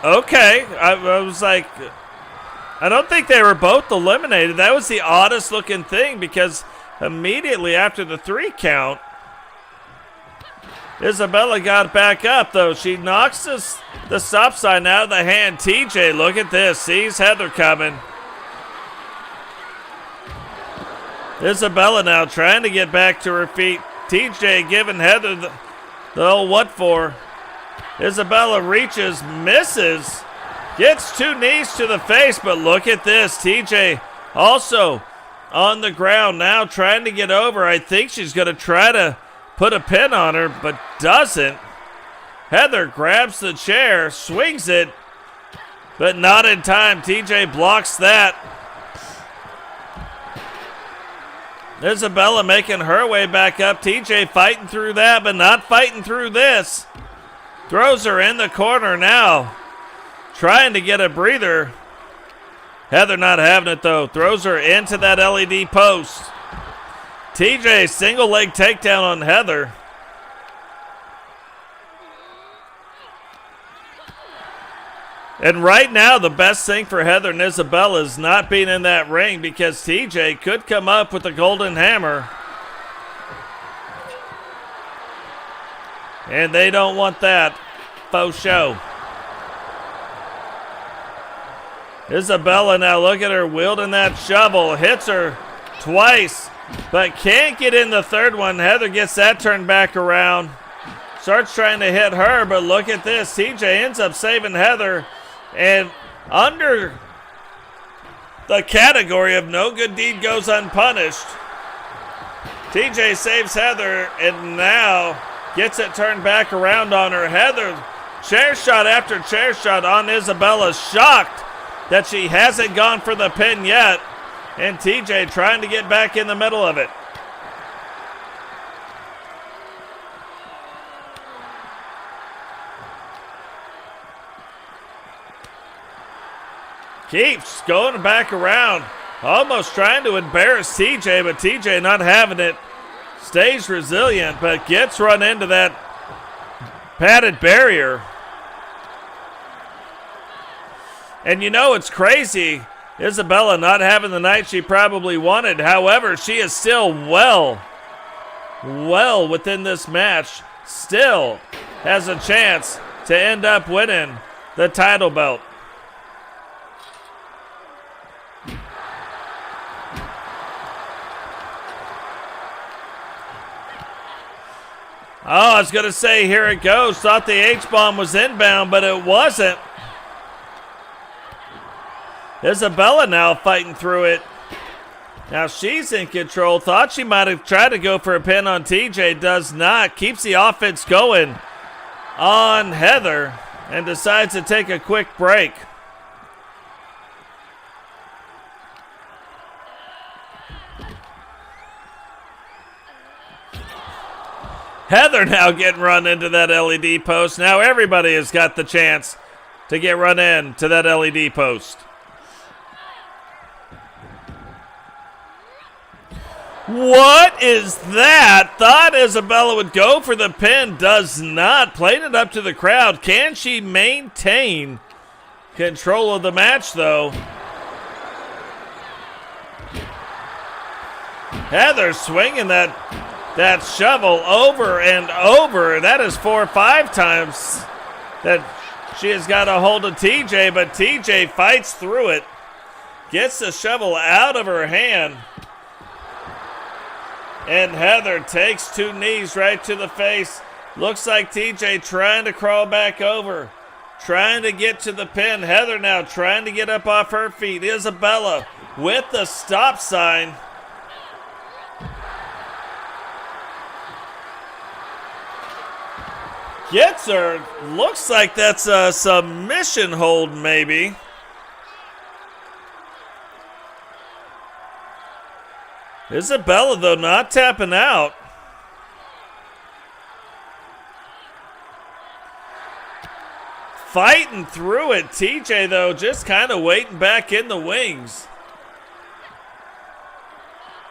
Okay, I was like, I don't think they were both eliminated. That was the oddest looking thing because immediately after the 3 count, Isabella got back up, though. She knocks the stop sign out of the hand. TJ, look at this, sees Heather coming. Isabella now trying to get back to her feet. TJ giving Heather the old what for. Isabella reaches, misses. Gets 2 knees to the face, but look at this. TJ also on the ground now trying to get over. I think she's going to try to put a pin on her, but doesn't. Heather grabs the chair, swings it, but not in time. TJ blocks that. Isabella making her way back up. TJ fighting through that, but not fighting through this. Throws her in the corner now. Trying to get a breather. Heather not having it, though. Throws her into that LED post. TJ single leg takedown on Heather. And right now, the best thing for Heather and Isabella is not being in that ring because TJ could come up with a golden hammer. And they don't want that. Faux show. Isabella now, look at her wielding that shovel. Hits her twice, but can't get in the third one. Heather gets that turned back around. Starts trying to hit her, but look at this. TJ ends up saving Heather. And under the category of no good deed goes unpunished, TJ saves Heather and now gets it turned back around on her. Heather, chair shot after chair shot on Isabella. Shocked that she hasn't gone for the pin yet. And TJ trying to get back in the middle of it. Keeps going back around. Almost trying to embarrass TJ, but TJ not having it. Stays resilient, but gets run into that padded barrier. And you know, it's crazy. Isabella not having the night she probably wanted. However, she is still well within this match. Still has a chance to end up winning the title belt. Oh, I was going to say, here it goes. Thought the H-bomb was inbound, but it wasn't. Isabella now fighting through it. Now she's in control. Thought she might have tried to go for a pin on TJ. Does not. Keeps the offense going on Heather and decides to take a quick break. Heather now getting run into that LED post. Now everybody has got the chance to get run in to that LED post. What is that? Thought Isabella would go for the pin. Does not. Played it up to the crowd. Can she maintain control of the match, though? Heather swinging that shovel over and over. That is 4 or 5 times that she has got a hold of TJ, but TJ fights through it. Gets the shovel out of her hand. And Heather takes 2 knees right to the face. Looks like TJ trying to crawl back over. Trying to get to the pin. Heather now trying to get up off her feet. Isabella with the stop sign. Gets her. Looks like that's a submission hold maybe. Isabella, though, not tapping out. Fighting through it. TJ, though, just kind of waiting back in the wings.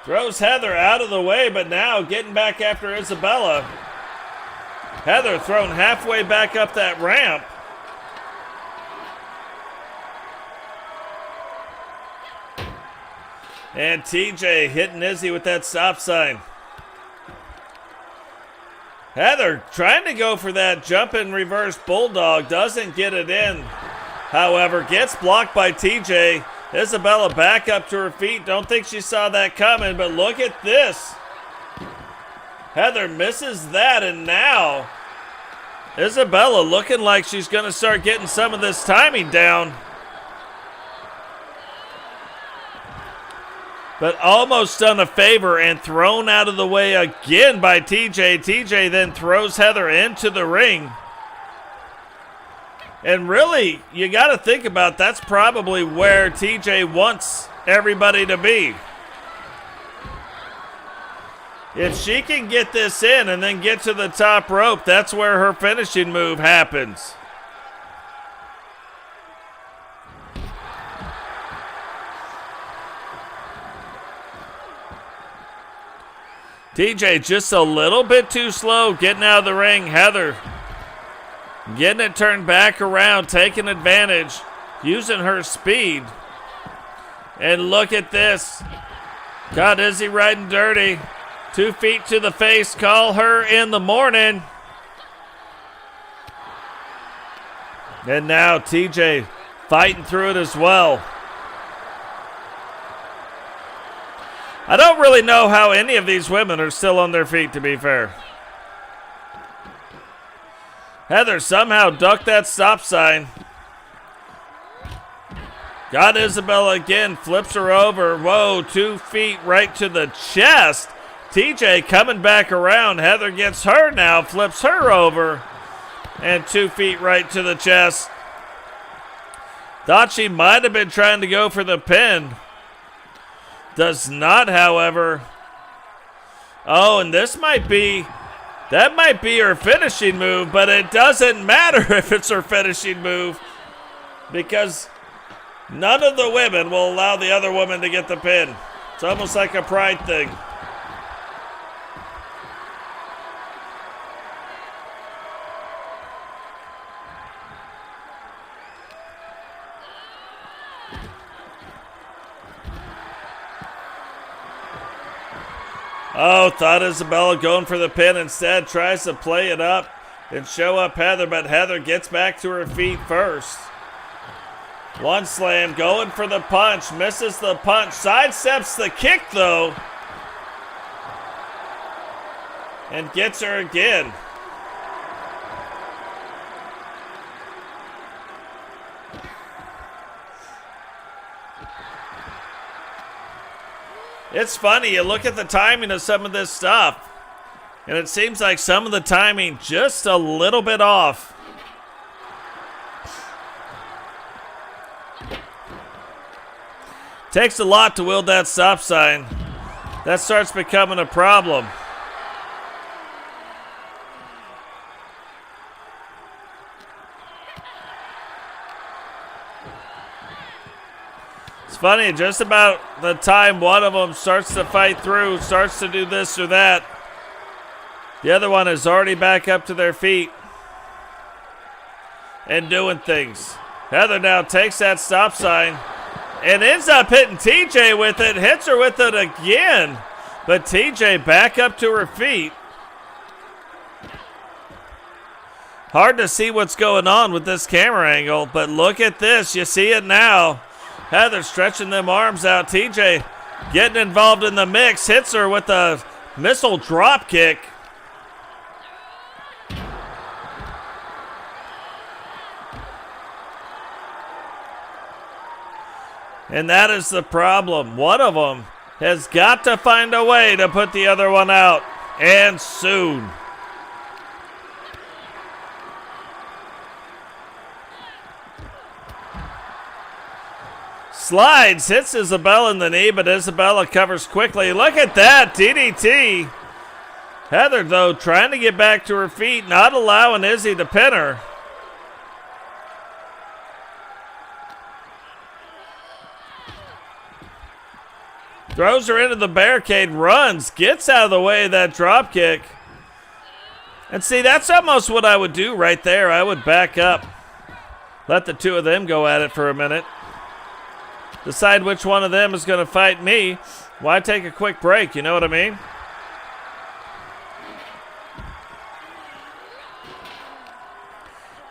Throws Heather out of the way, but now getting back after Isabella. Heather thrown halfway back up that ramp. And TJ hitting Izzy with that stop sign. Heather trying to go for that jumping reverse bulldog. Doesn't get it in. However, gets blocked by TJ. Isabella back up to her feet. Don't think she saw that coming, but look at this. Heather misses that, and now Isabella looking like she's going to start getting some of this timing down. But almost done a favor and thrown out of the way again by TJ. TJ then throws Heather into the ring. And really, you got to think about that's probably where TJ wants everybody to be. If she can get this in and then get to the top rope, that's where her finishing move happens. TJ just a little bit too slow getting out of the ring. Heather getting it turned back around, taking advantage, using her speed. And look at this. Got Izzy riding dirty. 2 feet to the face. Call her in the morning. And now TJ fighting through it as well. I don't really know how any of these women are still on their feet, to be fair. Heather somehow ducked that stop sign. Got Isabella again, flips her over. Whoa, 2 feet right to the chest. TJ coming back around. Heather gets her now, flips her over. And 2 feet right to the chest. Thought she might have been trying to go for the pin. Does not, however. Oh, and that might be her finishing move, but it doesn't matter if it's her finishing move because none of the women will allow the other woman to get the pin. It's almost like a pride thing. Oh, thought Isabella going for the pin. Instead, tries to play it up and show up Heather, but Heather gets back to her feet first. One slam, going for the punch, misses the punch, sidesteps the kick though, and gets her again. It's funny, you look at the timing of some of this stuff, and it seems like some of the timing just a little bit off. Takes a lot to wield that stop sign. That starts becoming a problem. It's funny, just about the time one of them starts to fight through, starts to do this or that, the other one is already back up to their feet and doing things. Heather now takes that stop sign and ends up hitting TJ with it, hits her with it again. But TJ back up to her feet. Hard to see what's going on with this camera angle, but look at this. You see it now. Heather stretching them arms out. TJ getting involved in the mix, hits her with a missile drop kick. And that is the problem. One of them has got to find a way to put the other one out, and soon. Slides, hits Isabella in the knee, but Isabella covers quickly. Look at that, DDT. Heather, though, trying to get back to her feet, not allowing Izzy to pin her. Throws her into the barricade, runs, gets out of the way of that drop kick. And see, that's almost what I would do right there. I would back up. Let the two of them go at it for a minute. Decide which one of them is going to fight me. Why take a quick break, you know what I mean?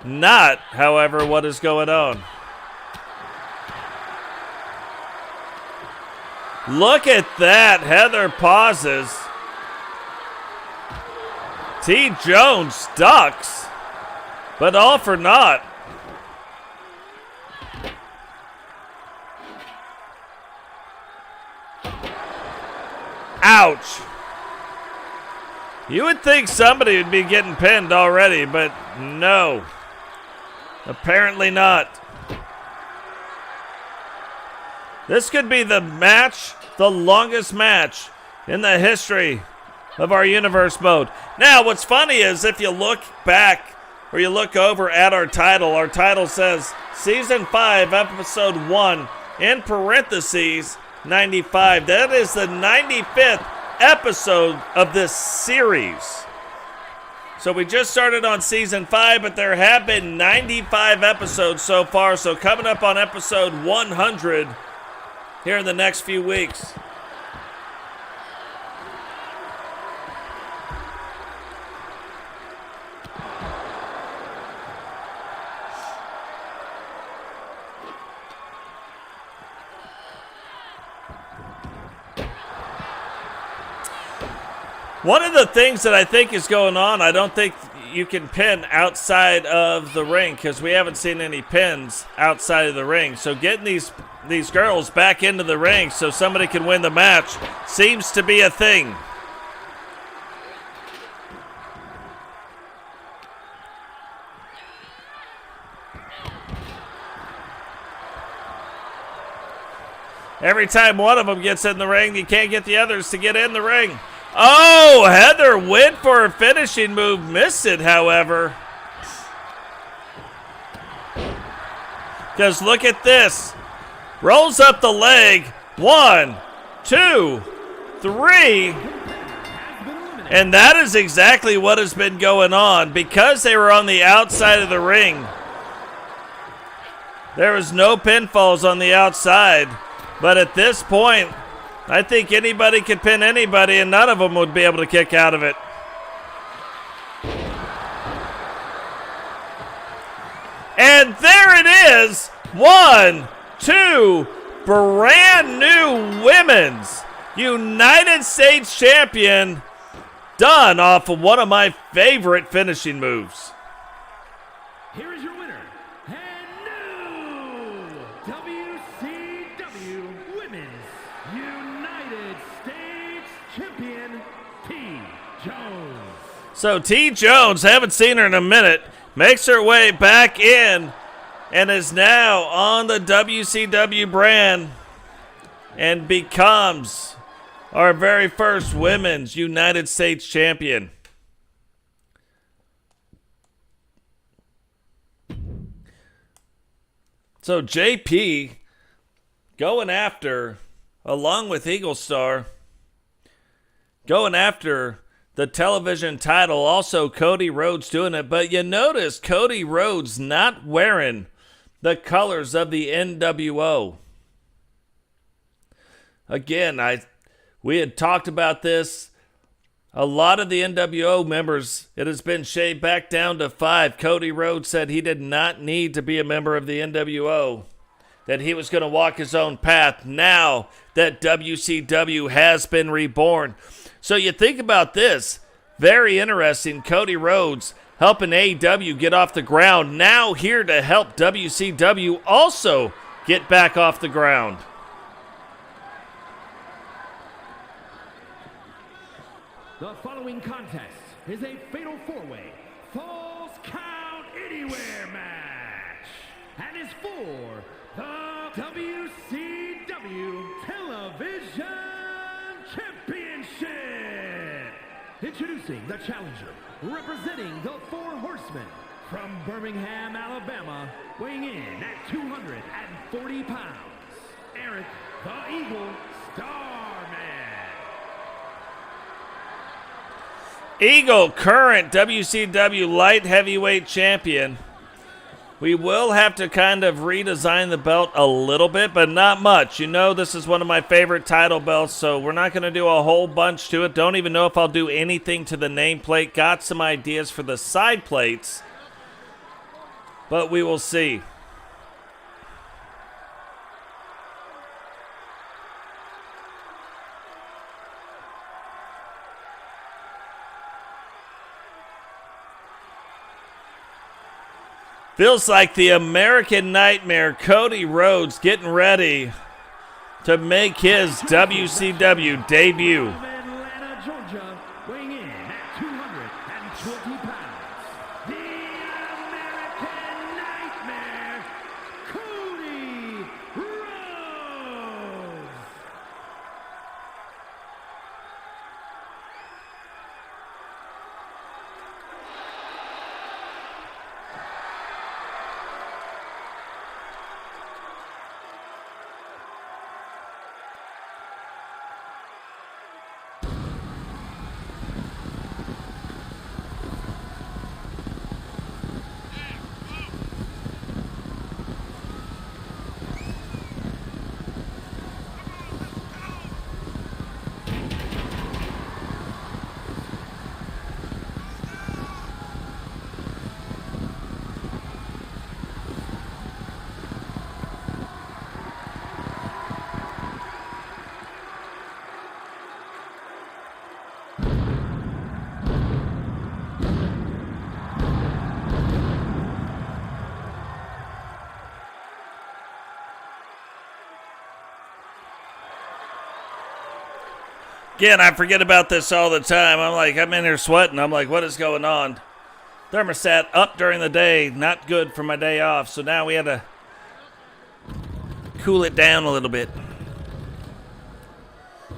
Not, however, what is going on. Look at that. Heather pauses. TJones ducks, but all for naught. Ouch. You would think somebody would be getting pinned already, but no. Apparently not. This could be the match, the longest match in the history of our universe mode. Now, what's funny is if you look back or you look over at our title says Season 5, Episode 1, in parentheses, 95. That is the 95th episode of this series. So we just started on Season 5, but there have been 95 episodes so far. So coming up on Episode 100 here in the next few weeks. One of the things that I think is going on, I don't think you can pin outside of the ring because we haven't seen any pins outside of the ring. So getting these girls back into the ring so somebody can win the match seems to be a thing. Every time one of them gets in the ring, you can't get the others to get in the ring. Oh, Heather went for a finishing move, missed it, however. Because look at this. Rolls up the leg. 1, 2, 3. And that is exactly what has been going on. Because they were on the outside of the ring, there was no pinfalls on the outside. But at this point, I think anybody could pin anybody, and none of them would be able to kick out of it. And there it is. 1, 2, brand new Women's United States Champion, done off of one of my favorite finishing moves. Here is your winner, and new WCW Women's United So TJones, haven't seen her in a minute, makes her way back in and is now on the WCW brand and becomes our very first Women's United States Champion. So JP going after, along with Eagle Star, going after the television title. Also Cody Rhodes doing it. But you notice Cody Rhodes not wearing the colors of the NWO. Again, we had talked about this. A lot of the NWO members, it has been shaved back down to 5. Cody Rhodes said he did not need to be a member of the NWO, that he was going to walk his own path now that WCW has been reborn. So you think about this, very interesting. Cody Rhodes helping AEW get off the ground, now here to help WCW also get back off the ground. The following contest is a fatal 4-way Falls Count Anywhere match and is for the WCW Television Championship. Introducing the challenger, representing the Four Horsemen from Birmingham, Alabama, weighing in at 240 pounds, Eric the Eagle Starman. Eagle, current WCW light heavyweight champion. We will have to kind of redesign the belt a little bit, but not much. You know, this is one of my favorite title belts, so we're not going to do a whole bunch to it. Don't even know if I'll do anything to the nameplate. Got some ideas for the side plates, but we will see. Feels like the American Nightmare, Cody Rhodes, getting ready to make his WCW debut. Atlanta, Georgia, weighing in at 220 pounds, the American Nightmare, Cody Rhodes. Again, I forget about this all the time. I'm in here sweating. I'm like, what is going on? Thermostat up during the day, not good for my day off. So now we had to cool it down a little bit.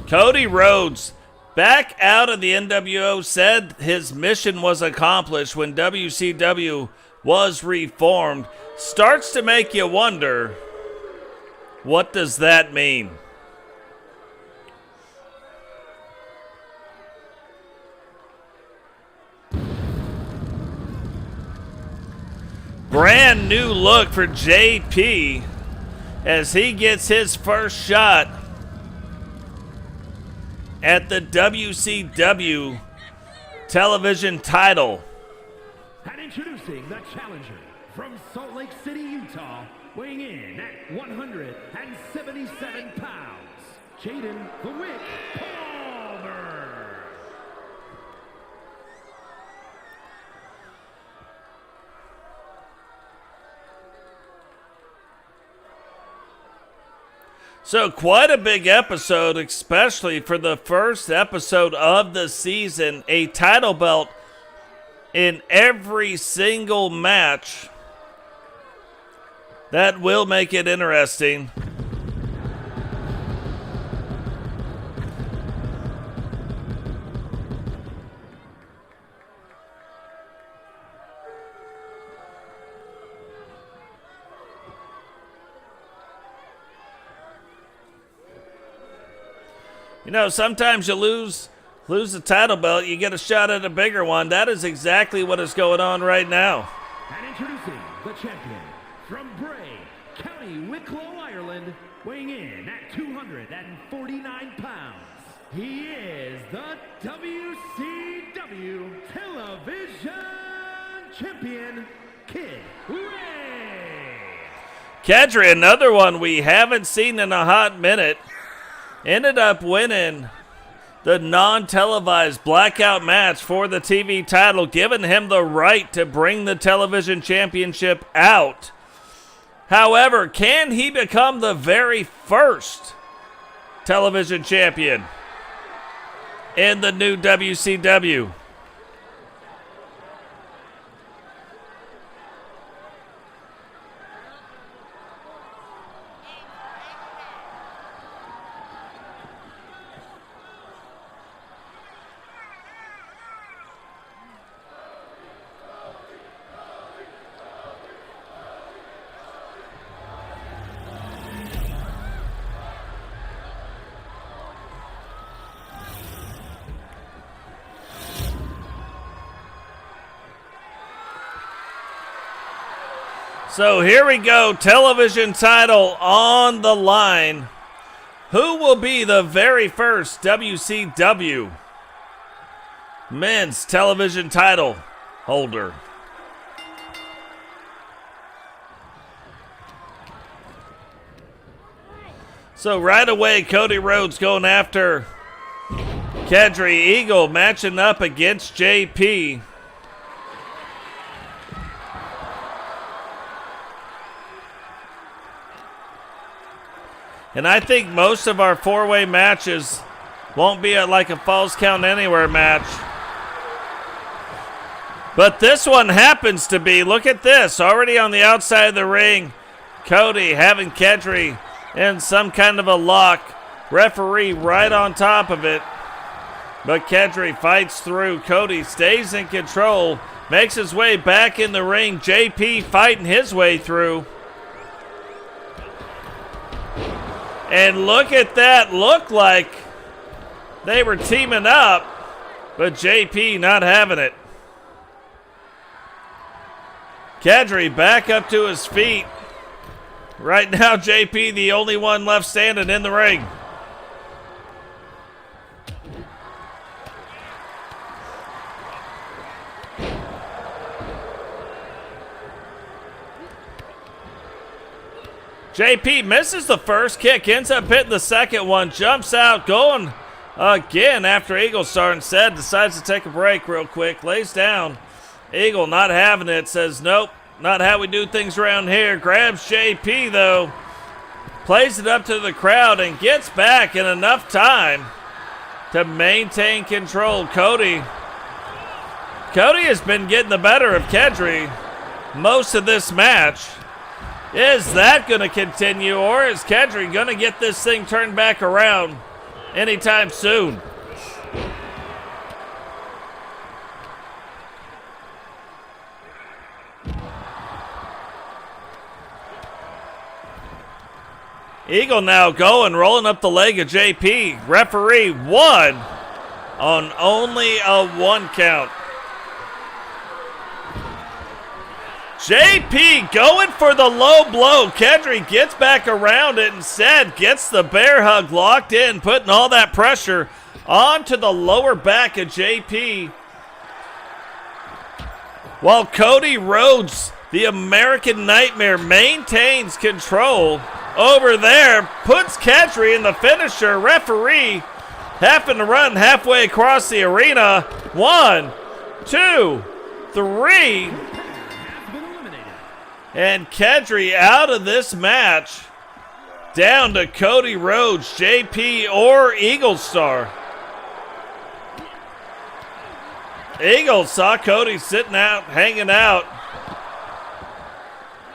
Cody Rhodes, back out of the NWO, said his mission was accomplished when WCW was reformed. Starts to make you wonder, what does that mean? Brand new look for JP as he gets his first shot at the WCW television title. And introducing the challenger from Salt Lake City, Utah, weighing in at 177 pounds, Jaden the Wick Palmer. So quite a big episode, especially for the first episode of the season. A title belt in every single match. That will make it interesting. You know, sometimes you lose the title belt, you get a shot at a bigger one. That is exactly what is going on right now. And introducing the champion from Bray, County Wicklow, Ireland, weighing in at 249 pounds. He is the WCW Television Champion, Kedri. Kedri, another one we haven't seen in a hot minute, ended up winning the non-televised blackout match for the TV title, giving him the right to bring the television championship out. However, can he become the very first television champion in the new WCW? So here we go, television title on the line. Who will be the very first WCW men's television title holder? So right away, Cody Rhodes going after Kedri. Eagle matching up against JP. And I think most of our four-way matches won't be like a Falls Count Anywhere match. But this one happens to be. Look at this. Already on the outside of the ring. Cody having Kedri in some kind of a lock. Referee right on top of it. But Kedri fights through. Cody stays in control. Makes his way back in the ring. JP fighting his way through. And look at that. Looked like they were teaming up, but JP not having it. Kedri back up to his feet. Right now, JP the only one left standing in the ring. JP misses the first kick, ends up hitting the second one, jumps out, going again after Eagle Star instead, decides to take a break real quick, lays down. Eagle not having it, says nope, not how we do things around here. Grabs JP though, plays it up to the crowd and gets back in enough time to maintain control. Cody has been getting the better of Kedri most of this match. Is that going to continue, or is Kedri going to get this thing turned back around anytime soon? Eagle now going, rolling up the leg of JP. Referee one on only a 1 count. JP going for the low blow. Kedri gets back around it, instead gets the bear hug locked in, putting all that pressure onto the lower back of JP. While Cody Rhodes, the American Nightmare, maintains control over there, puts Kedri in the finisher. Referee having to run halfway across the arena. 1, 2, 3. And Kedri out of this match. Down to Cody Rhodes, JP, or Eagle Star. Eagle saw Cody sitting out, hanging out.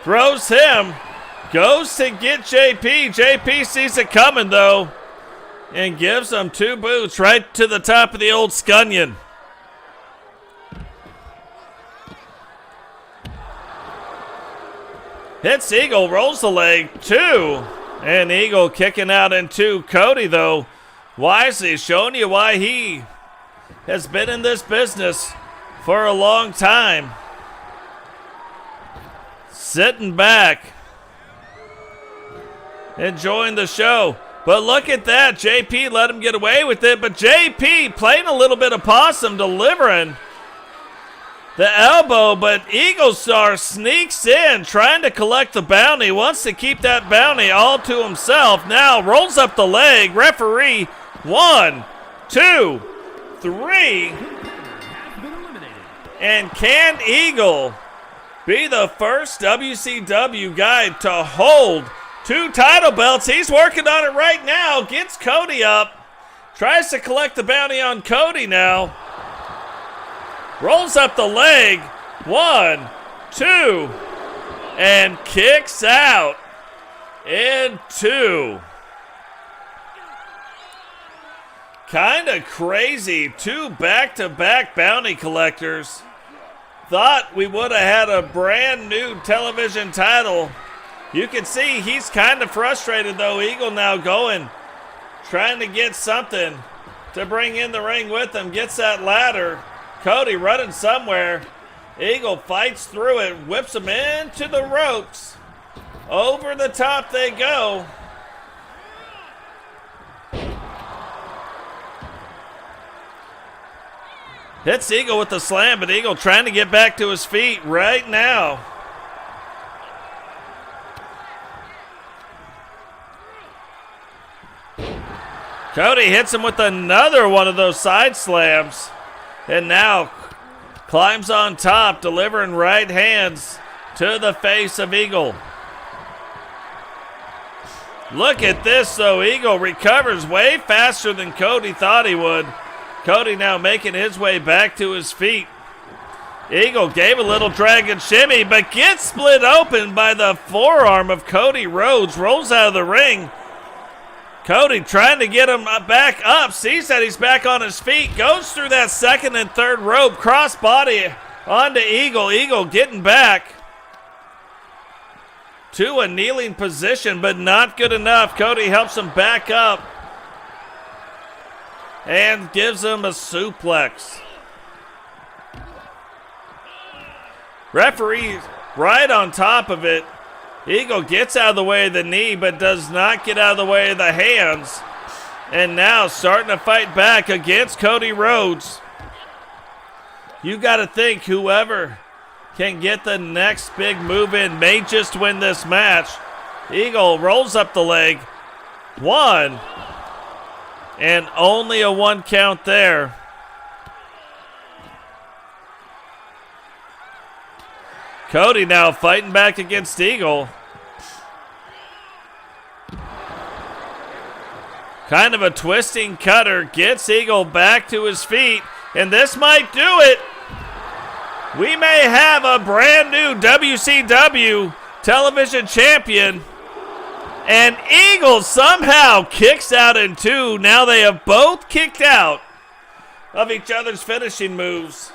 Throws him. Goes to get JP. JP sees it coming, though. And gives him 2 boots right to the top of the old scunion. Hits Eagle, rolls the leg, 2. And Eagle kicking out in 2. Cody, though, wisely showing you why he has been in this business for a long time. Sitting back, enjoying the show. But look at that, JP let him get away with it, but JP playing a little bit of possum, delivering the elbow, but Eagle Star sneaks in, trying to collect the bounty, wants to keep that bounty all to himself. Now rolls up the leg, referee, 1, 2, 3. And can Eagle be the first WCW guy to hold 2 title belts? He's working on it right now. Gets Cody up. Tries to collect the bounty on Cody now. Rolls up the leg. 1, 2. And kicks out in 2. Kind of crazy. 2 back-to-back bounty collectors. Thought we would have had a brand new television title. You can see he's kind of frustrated, though. Eagle now going, trying to get something to bring in the ring with him. Gets that ladder. Cody running somewhere. Eagle fights through it, whips him into the ropes. Over the top they go. Hits Eagle with the slam, but Eagle trying to get back to his feet right now. Cody hits him with another one of those side slams. And now climbs on top, delivering right hands to the face of Eagle. Look at this, though. Eagle recovers way faster than Cody thought he would. Cody now making his way back to his feet. Eagle gave a little dragon shimmy, but gets split open by the forearm of Cody Rhodes. Rolls out of the ring. Cody trying to get him back up. Sees that he's back on his feet. Goes through that second and third rope. Cross body onto Eagle. Eagle getting back to a kneeling position, but not good enough. Cody helps him back up and gives him a suplex. Referee right on top of it. Eagle gets out of the way of the knee, but does not get out of the way of the hands. And now starting to fight back against Cody Rhodes. You got to think whoever can get the next big move in may just win this match. Eagle rolls up the leg. 1. And only a 1 count there. Cody now fighting back against Eagle. Kind of a twisting cutter. Gets Eagle back to his feet. And this might do it. We may have a brand new WCW television champion. And Eagle somehow kicks out in 2. Now they have both kicked out of each other's finishing moves.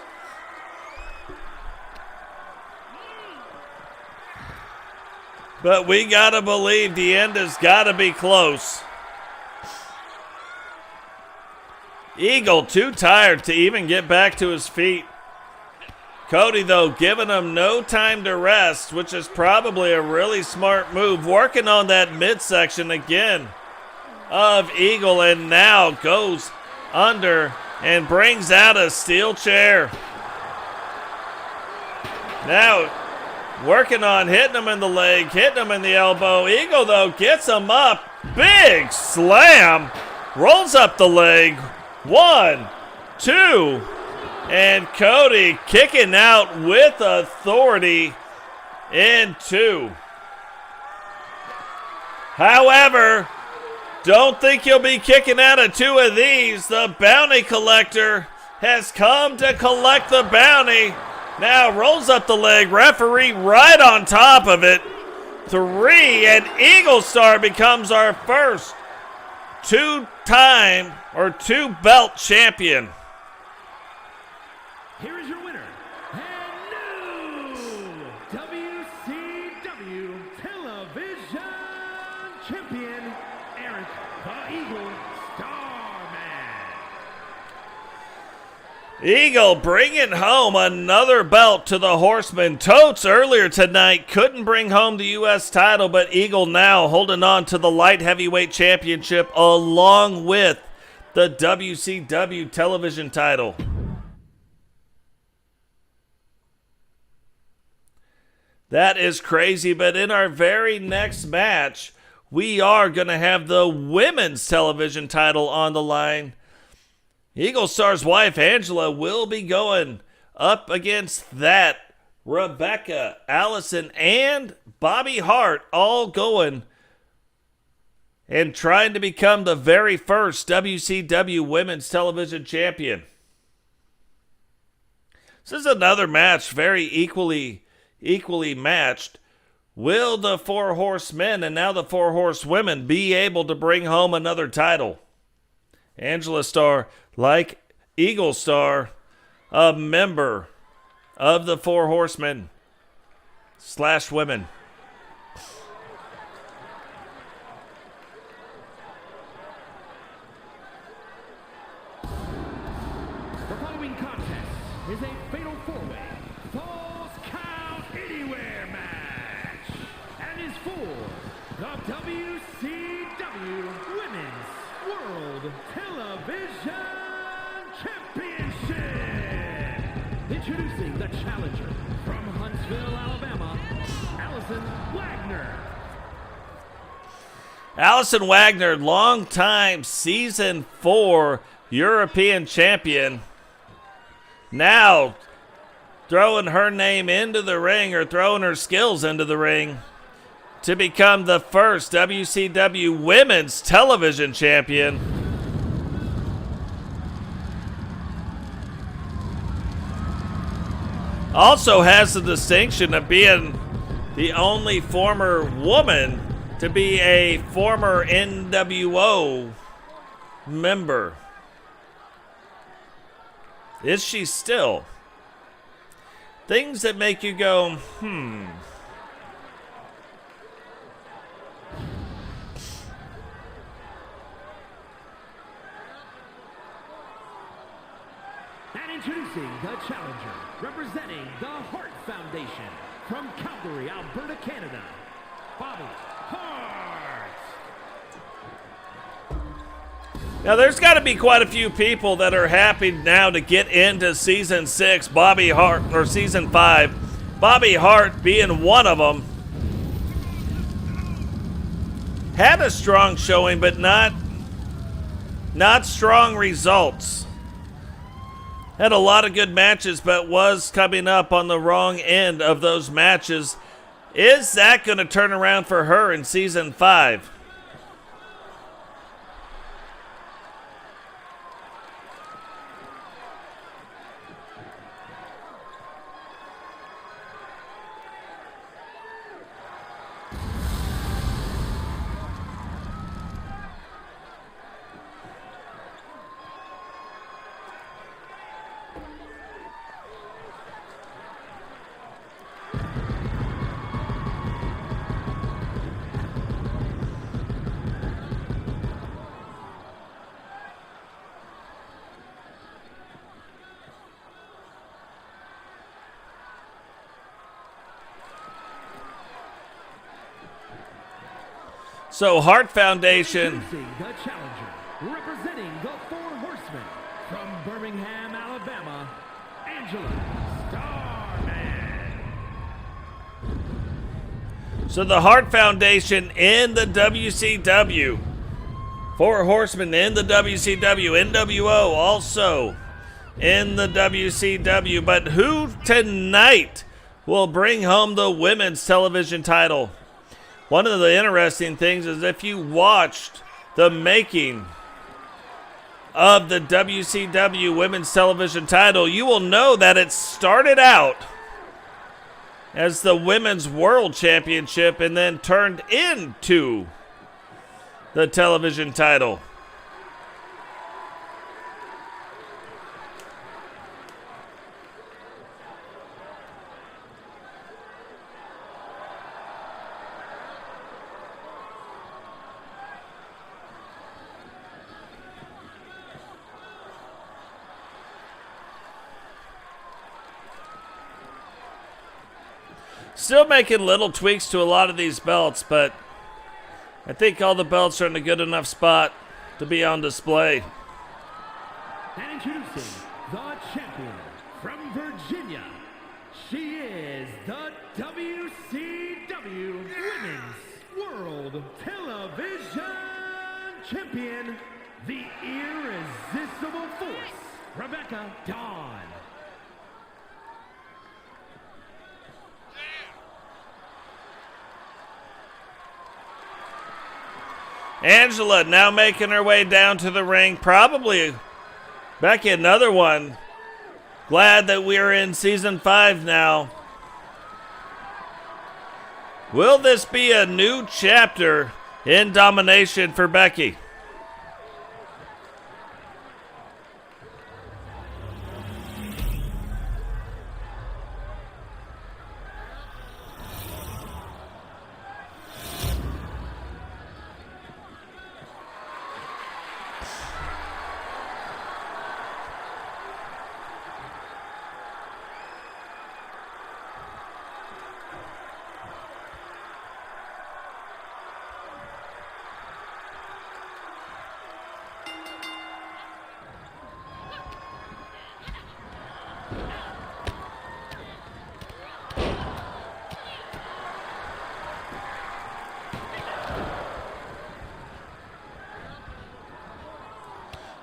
But we got to believe the end has got to be close. Eagle too tired to even get back to his feet. Cody, though, giving him no time to rest, which is probably a really smart move. Working on that midsection again of Eagle, and now goes under and brings out a steel chair. Now working on hitting him in the leg, hitting him in the elbow. Eagle, though, gets him up. Big slam. Rolls up the leg. 1, 2. And Cody kicking out with authority in 2. However, don't think he'll be kicking out of 2 of these. The bounty collector has come to collect the bounty. Now rolls up the leg, referee right on top of it. 3, and Eagle Star becomes our first two-time or two-belt champion. Here is your winner, and new WCW Television Champion, Eric the Eagle Starman. Eagle bringing home another belt to the Horsemen. Totes earlier tonight couldn't bring home the U.S. title, but Eagle now holding on to the light heavyweight championship along with the WCW television title. That is crazy, but in our very next match, we are going to have the women's television title on the line. Eagle Star's wife, Angela, will be going up against that. Rebecca, Allison, and Bobbi Hart all going and trying to become the very first WCW Women's Television Champion. This is another match, very equally matched. Will the Four Horsemen and now the Four Horsewomen be able to bring home another title? Angela Star, like Eagle Star, a member of the Four Horsemen / women. The following contest is a fatal four-way Falls Count Anywhere match and is for the WCW Women's World Television Championship. Introducing the challenger from Huntsville, Alabama, Allison Wagner. Allison Wagner, longtime Season 4 European champion. Now throwing her name into the ring, or throwing her skills into the ring, to become the first WCW Women's Television Champion. Also has the distinction of being the only former woman to be a former NWO member. Is she still? Things that make you go, And introducing the challenger, representing the Hart Foundation from Calgary, Alberta, Canada, Bobbi Hart. Now there's got to be quite a few people that are happy now to get into Season 6, Bobbi Hart, or Season 5. Bobbi Hart being one of them. Had a strong showing, but not strong results. Had a lot of good matches, but was coming up on the wrong end of those matches. Is that going to turn around for her in Season 5? So Hart Foundation. Introducing the challenger, representing the Four Horsemen from Birmingham, Alabama, Angela Starman. So the Hart Foundation in the WCW. Four Horsemen in the WCW. NWO also in the WCW. But who tonight will bring home the women's television title? One of the interesting things is if you watched the making of the WCW Women's Television title, you will know that it started out as the Women's World Championship and then turned into the television title. Still making little tweaks to a lot of these belts, but I think all the belts are in a good enough spot to be on display. And introducing the champion from Virginia. She is the WCW Women's World Television Champion, the irresistible force, Rebecca Dawn. Angela now making her way down to the ring. Probably Becky, another one. Glad that we're in season 5 now. Will this be a new chapter in domination for Becky?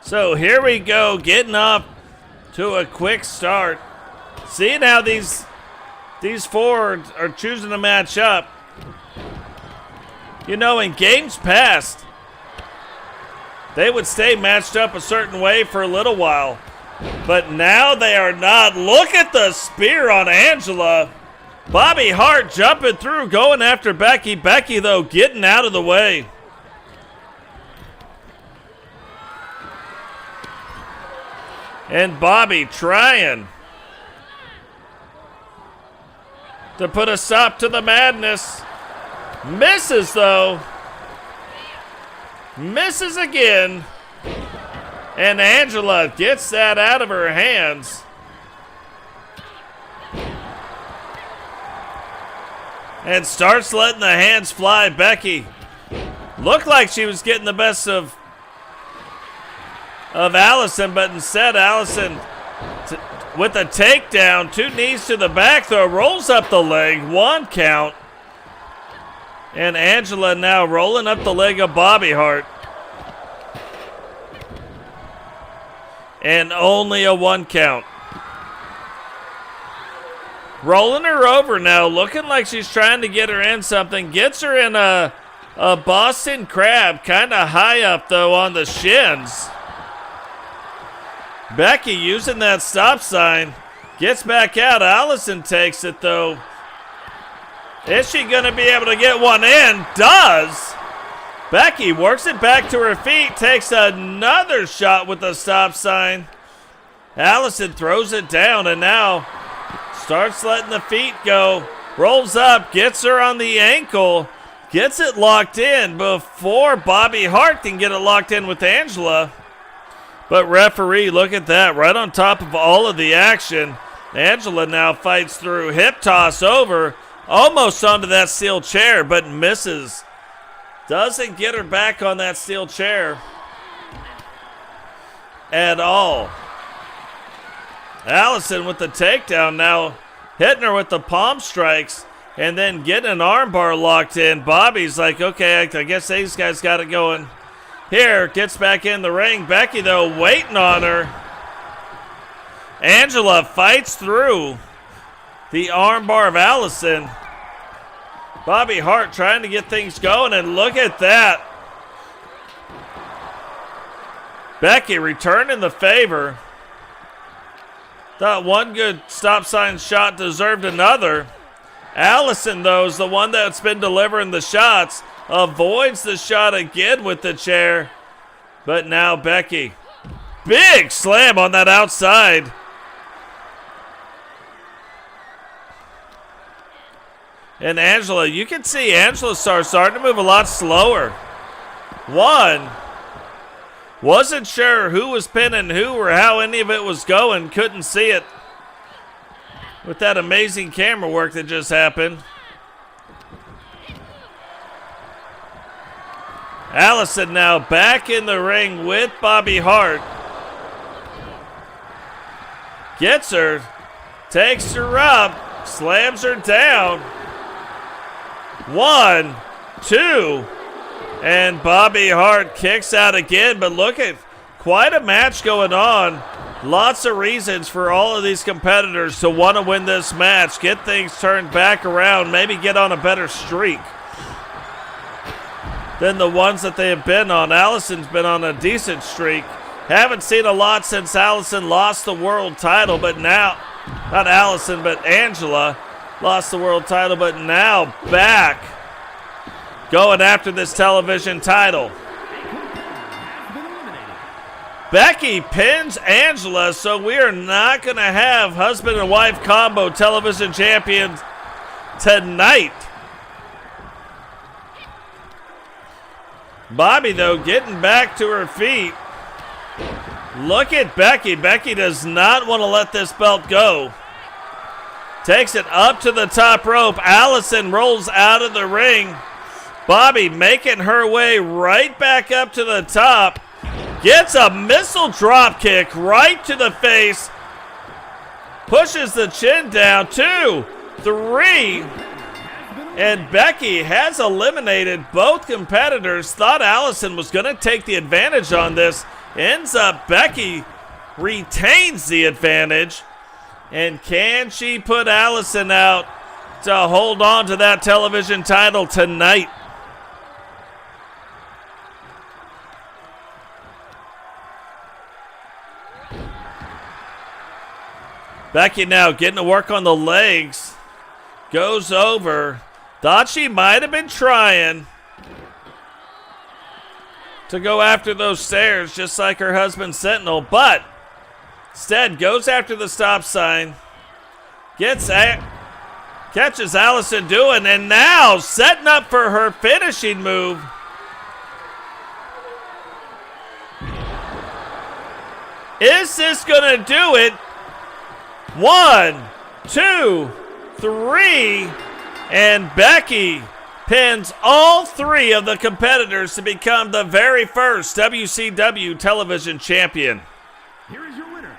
So here we go, getting up to a quick start. Seeing how these four are choosing to match up. You know, in games past, they would stay matched up a certain way for a little while. But now they are not. Look at the spear on Angela. Bobbi Hart jumping through, going after Becky. Becky, though, getting out of the way. And Bobbi trying to put a stop to the madness. Misses, though. Misses again. And Angela gets that out of her hands. And starts letting the hands fly. Becky looked like she was getting the best of Allison, but instead Allison with a takedown, 2 knees to the back throw, rolls up the leg, 1 count. And Angela now rolling up the leg of Bobbi Hart. And only a 1 count. Rolling her over now, looking like she's trying to get her in something. Gets her in a Boston Crab, kind of high up though on the shins. Becky using that stop sign. Gets back out. Allison takes it, though. Is she going to be able to get one in? Does. Becky works it back to her feet. Takes another shot with the stop sign. Allison throws it down and now starts letting the feet go. Rolls up. Gets her on the ankle. Gets it locked in before Bobbi Hart can get it locked in with Angela. But referee, look at that, right on top of all of the action. Angela now fights through, hip toss over, almost onto that steel chair, but misses. Doesn't get her back on that steel chair at all. Allison with the takedown now, hitting her with the palm strikes, and then getting an armbar locked in. Bobby's like, okay, I guess these guys got it going. Here, gets back in the ring. Becky, though, waiting on her. Angela fights through the armbar of Allison. Bobbi Hart trying to get things going, and look at that. Becky returning the favor. Thought one good stop sign shot deserved another. Allison, though, is the one that's been delivering the shots. Avoids the shot again with the chair. But now Becky. Big slam on that outside. And Angela, you can see Angela starting to move a lot slower. One. Wasn't sure who was pinning who or how any of it was going. Couldn't see it with that amazing camera work that just happened. Allison now back in the ring with Bobbi Hart. Gets her, takes her up, slams her down. 1, 2, and Bobbi Hart kicks out again, but look at quite a match going on. Lots of reasons for all of these competitors to want to win this match, get things turned back around, maybe get on a better streak than the ones that they have been on. Allison's been on a decent streak. Haven't seen a lot since Allison lost the world title, but now, not Allison, but Angela lost the world title, but now back going after this television title. Becky pins Angela, so we are not going to have husband and wife combo television champions tonight. Bobbi, though, getting back to her feet. Look at Becky. Becky does not want to let this belt go. Takes it up to the top rope. Allison rolls out of the ring. Bobbi making her way right back up to the top. Gets a missile drop kick right to the face. Pushes the chin down. 2, 3. And Becky has eliminated both competitors. Thought Allison was going to take the advantage on this. Ends up Becky retains the advantage. And can she put Allison out to hold on to that television title tonight? Becky now getting to work on the legs. Goes over. Thought she might have been trying to go after those stairs just like her husband Sentinel, but instead goes after the stop sign. Catches Allison doing, and now setting up for her finishing move. Is this gonna do it? 1, 2, 3, and Becky pins all 3 of the competitors to become the very first WCW television champion. Here is your winner,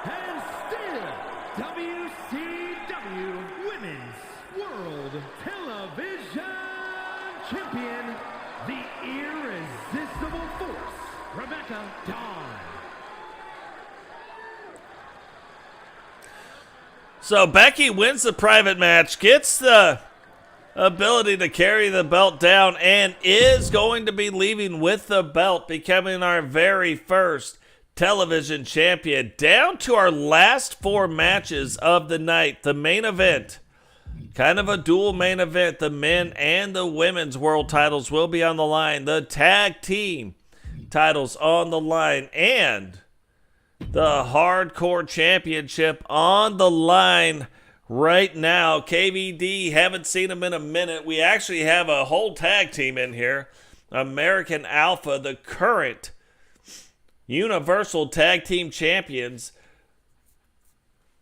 and still WCW Women's World Television Champion, the Irresistible Force, Rebecca Dawn. So Becky wins the private match, gets the ability to carry the belt down, and is going to be leaving with the belt, becoming our very first television champion. Down to our last 4 matches of the night. The main event, kind of a dual main event. The men and the women's world titles will be on the line. The tag team titles on the line, and the hardcore championship on the line right now. KVD, haven't seen him in a minute. We actually have a whole tag team in here. American Alpha, the current Universal Tag Team Champions.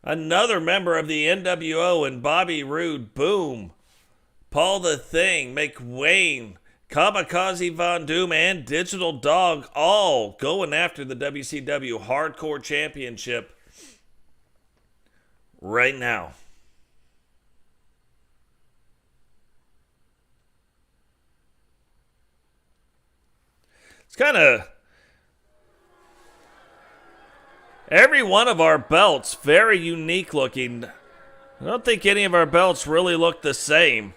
Another member of the NWO and Bobby Roode. Boom. Paul the Thing, McWayne, Kamikaze Von Doom, and Digital Dog, all going after the WCW Hardcore Championship right now. It's kind of every one of our belts very unique looking. I don't think any of our belts really look the same.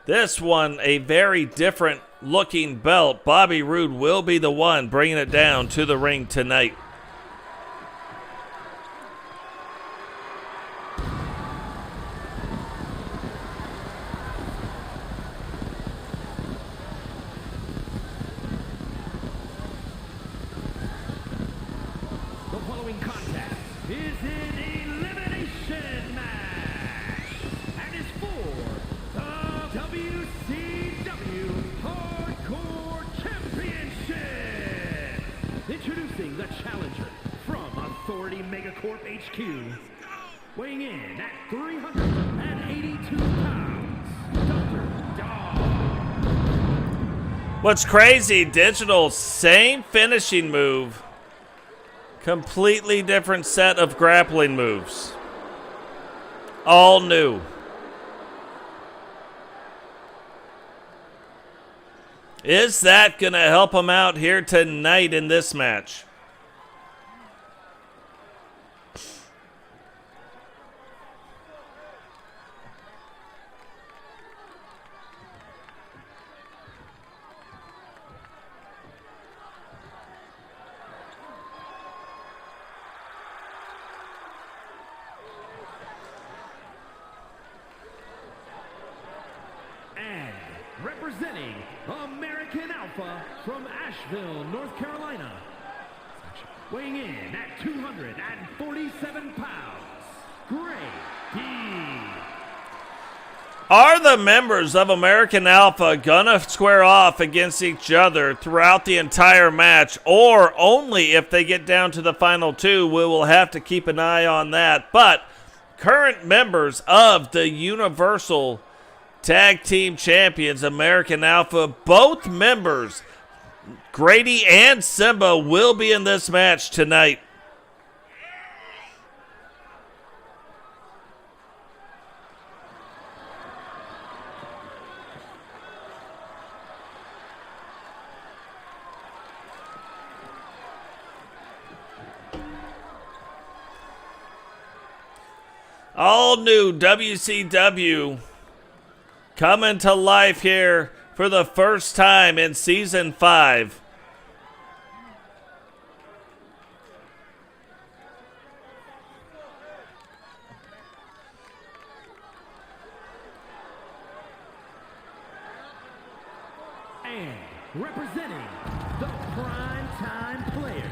This one, a very different looking belt, Bobby Roode will be the one bringing it down to the ring tonight. The following contest is an elimination match and is for the WCW Hardcore Championship. Introducing the challenger from Authority Megacorp HQ, weighing in at 382 pounds, Dr. Dog. What's crazy, Digital, same finishing move, completely different set of grappling moves. All new. Is that going to help him out here tonight in this match? And representing American Alpha from Asheville, North Carolina, weighing in at 247 pounds, Grady. Are the members of American Alpha gonna square off against each other throughout the entire match, or only if they get down to the final two? We will have to keep an eye on that. But current members of the Universal Tag Team Champions, American Alpha, both members, Grady and Simba, will be in this match tonight. All new WCW coming to life here for the first time in Season 5. And representing the Primetime Players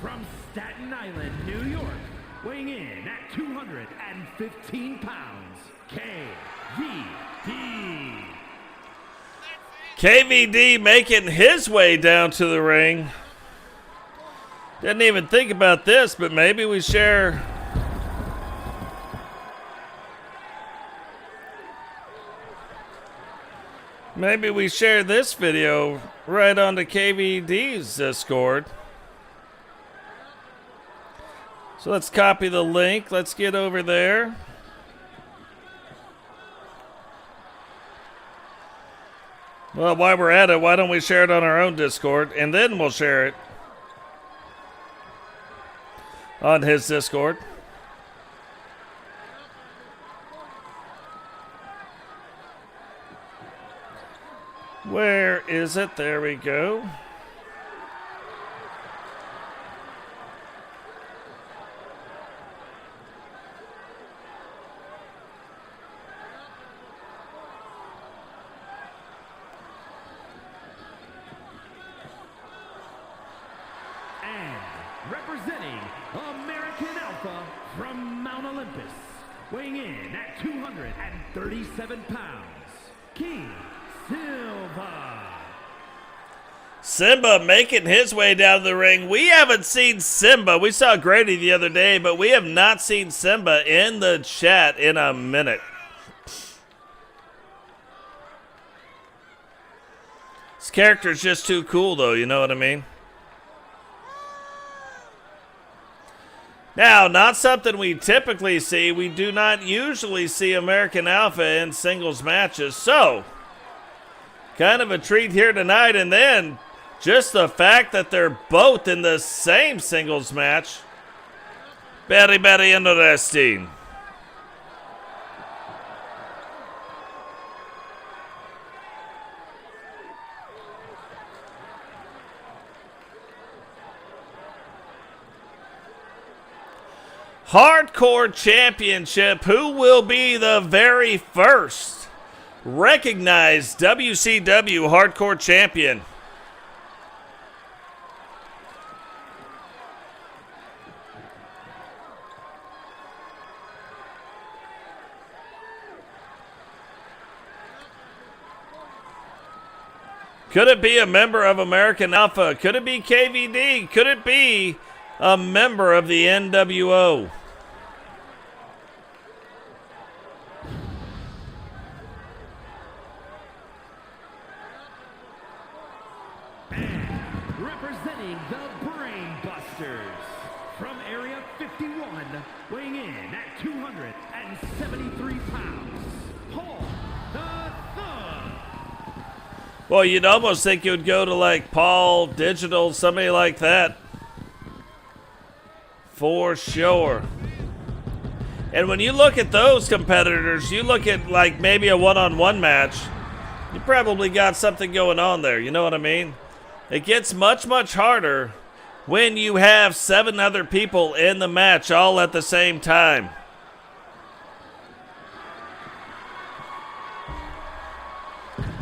from Staten Island, New York, weighing in at 215 pounds, KVD. KVD making his way down to the ring. Didn't even think about this, but maybe we share. Maybe we share this video right onto KVD's Discord. So let's copy the link. Let's get over there. Well, while we're at it, why don't we share it on our own Discord, and then we'll share it on his Discord. Where is it? There we go. Representing American Alpha from Mount Olympus, weighing in at 237 pounds, King Silva. Simba making his way down to the ring. We haven't seen Simba. We saw Grady the other day, but we have not seen Simba in the chat in a minute. This character's just too cool, though, you know what I mean? Now, not something we typically see. We do not usually see American Alpha in singles matches. So, kind of a treat here tonight. And then, just the fact that they're both in the same singles match. Very, very interesting. Hardcore Championship. Who will be the very first recognized WCW Hardcore Champion? Could it be a member of American Alpha? Could it be KVD? Could it be a member of the NWO? And representing the Brainbusters from Area 51, weighing in at 273 pounds, Paul the Thug. Well, you'd almost think you would go to like Paul Digital, somebody like that. For sure. And when you look at those competitors, you look at like maybe a one-on-one match, you probably got something going on there. You know what I mean? It gets much, much harder when you have 7 other people in the match all at the same time.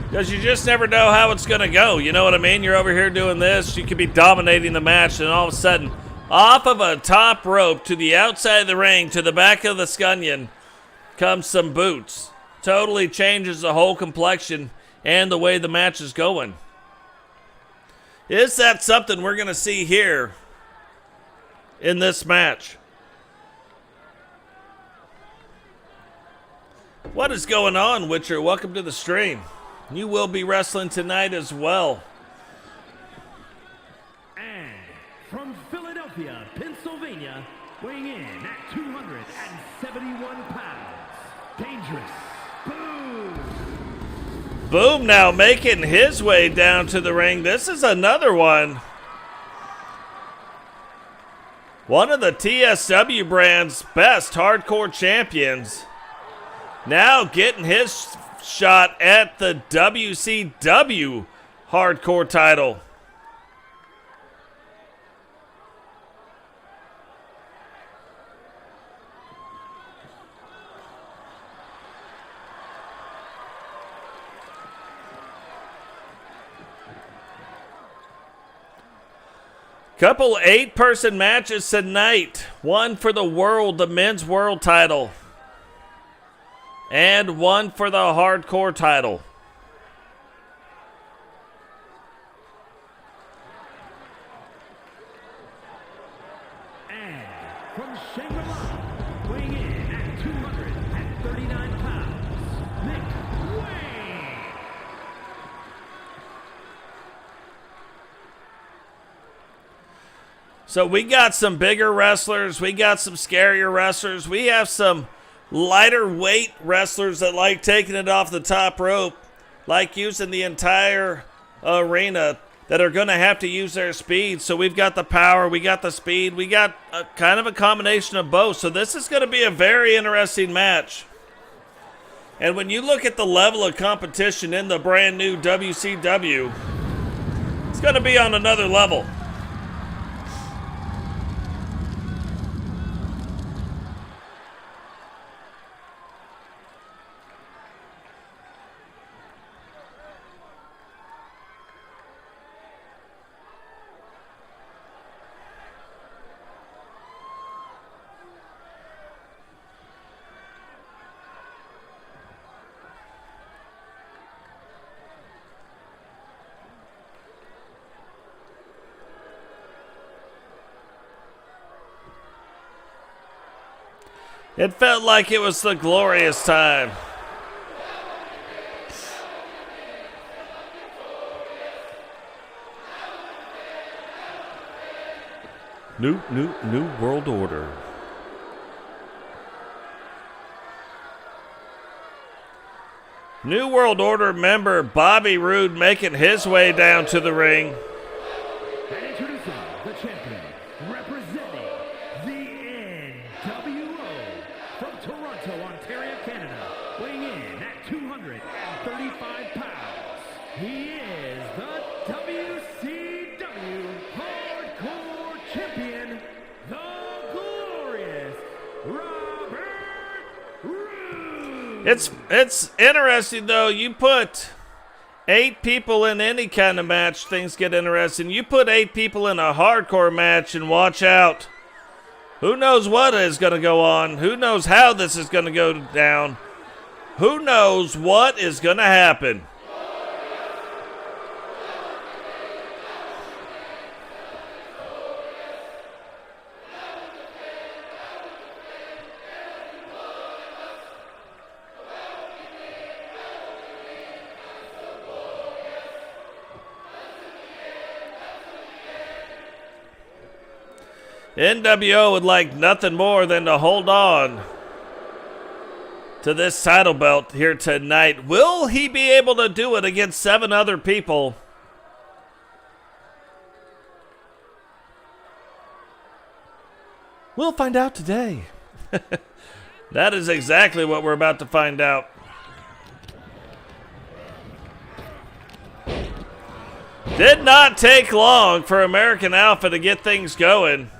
Because you just never know how it's going to go. You know what I mean? You're over here doing this. You could be dominating the match, and all of a sudden, off of a top rope to the outside of the ring, to the back of the scunion, comes some boots. Totally changes the whole complexion and the way the match is going. Is that something we're going to see here in this match? What is going on, Witcher? Welcome to the stream. You will be wrestling tonight as well. And from Philadelphia, Pennsylvania, weighing in at 271 pounds, Dangerous Boom. Boom now making his way down to the ring. This is another one. One of the TSW brand's best hardcore champions. Now getting his shot at the WCW hardcore title. Couple 8-person matches tonight. One for the world, the men's world title. And one for the hardcore title. And from Shangri-La, weighing in at 239 pounds, McWayne. So we got some bigger wrestlers. We got some scarier wrestlers. We have some lighter weight wrestlers that like taking it off the top rope, like using the entire arena, that are going to have to use their speed. So we've got the power, we got the speed, we got a kind of a combination of both. So this is going to be a very interesting match. And when you look at the level of competition in the brand new WCW, it's going to be on another level. It felt like it was the glorious time. New world order. New World Order member Bobby Roode making his way down to the ring. And introducing the champion, representing the NWO from Toronto, Ontario, Canada, weighing in at 235 pounds. He is the WCW Hardcore Champion, the Glorious It's interesting though. You put 8 people in any kind of match, things get interesting. You put 8 people in a hardcore match and watch out. Who knows what is going to go on? Who knows how this is going to go down? Who knows what is going to happen? NWO would like nothing more than to hold on to this title belt here tonight. Will he be able to do it against 7 other people? We'll find out today. That is exactly what we're about to find out. Did not take long for American Alpha to get things going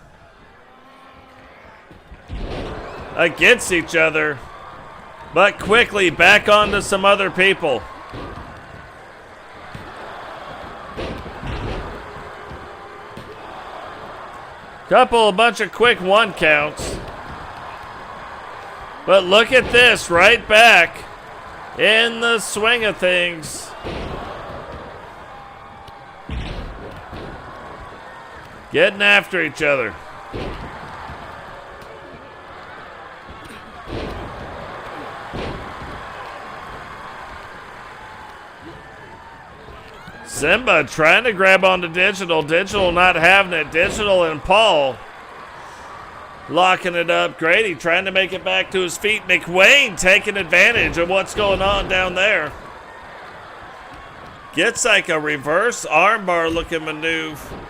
against each other, but quickly back onto some other people. A bunch of quick 1 counts. But look at this, right back in the swing of things. Getting after each other. Simba trying to grab onto Digital. Digital not having it. Digital and Paul locking it up. Grady trying to make it back to his feet. McWayne taking advantage of what's going on down there. Gets like a reverse armbar looking maneuver.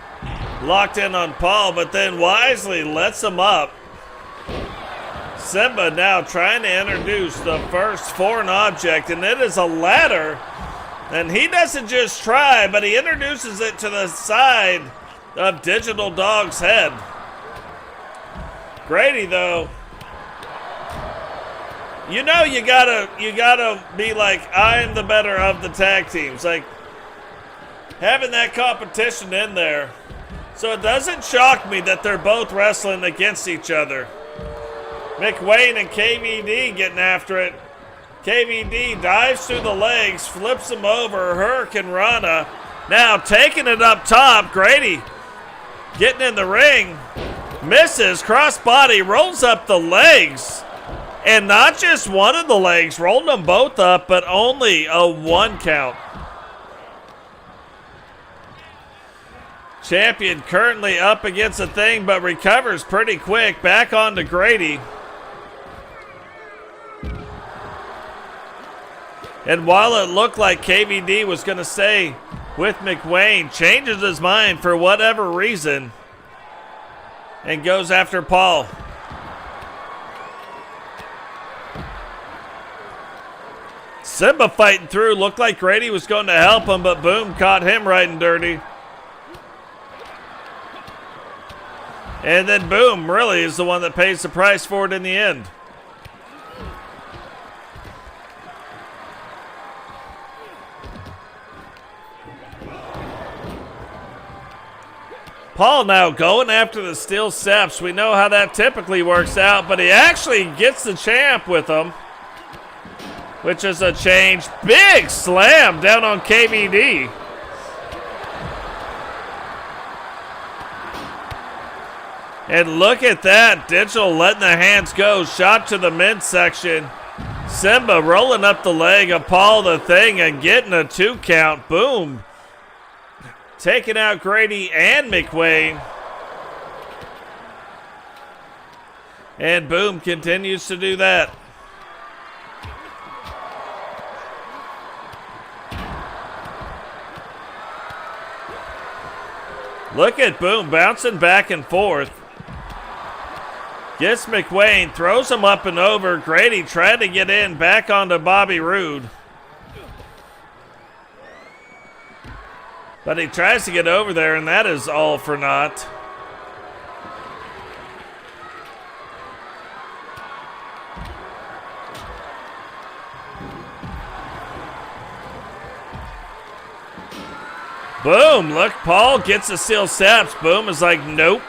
Locked in on Paul, but then wisely lets him up. Simba now trying to introduce the first foreign object, and it is a ladder. And he doesn't just try, but he introduces it to the side of Digital Dog's head. Grady, though, you know you gotta be like, I'm the better of the tag teams. Like, having that competition in there. So it doesn't shock me that they're both wrestling against each other. McWayne and KVD getting after it. KVD dives through the legs, flips him over, Hurricane Rana. Now taking it up top, Grady getting in the ring, misses, crossbody, rolls up the legs. And not just one of the legs, rolled them both up, but only a 1 count. Champion currently up against the thing, but recovers pretty quick. Back on to Grady. And while it looked like KVD was going to stay with McWayne, changes his mind for whatever reason and goes after Paul. Simba fighting through. Looked like Grady was going to help him, but boom, caught him right and dirty. And then boom, really is the one that pays the price for it in the end. Paul now going after the steel steps. We know how that typically works out, but he actually gets the champ with him, which is a change. Big slam down on KVD. And look at that, Digital letting the hands go. Shot to the midsection. Simba rolling up the leg of Paul the Thing and getting a 2 count. Boom. Taking out Grady and McWayne. And boom, continues to do that. Look at Boom bouncing back and forth. Gets McWayne, throws him up and over. Grady tried to get in, back onto Bobby Roode. But he tries to get over there, and that is all for naught. Boom, look, Paul gets the steel steps. Boom is like, nope.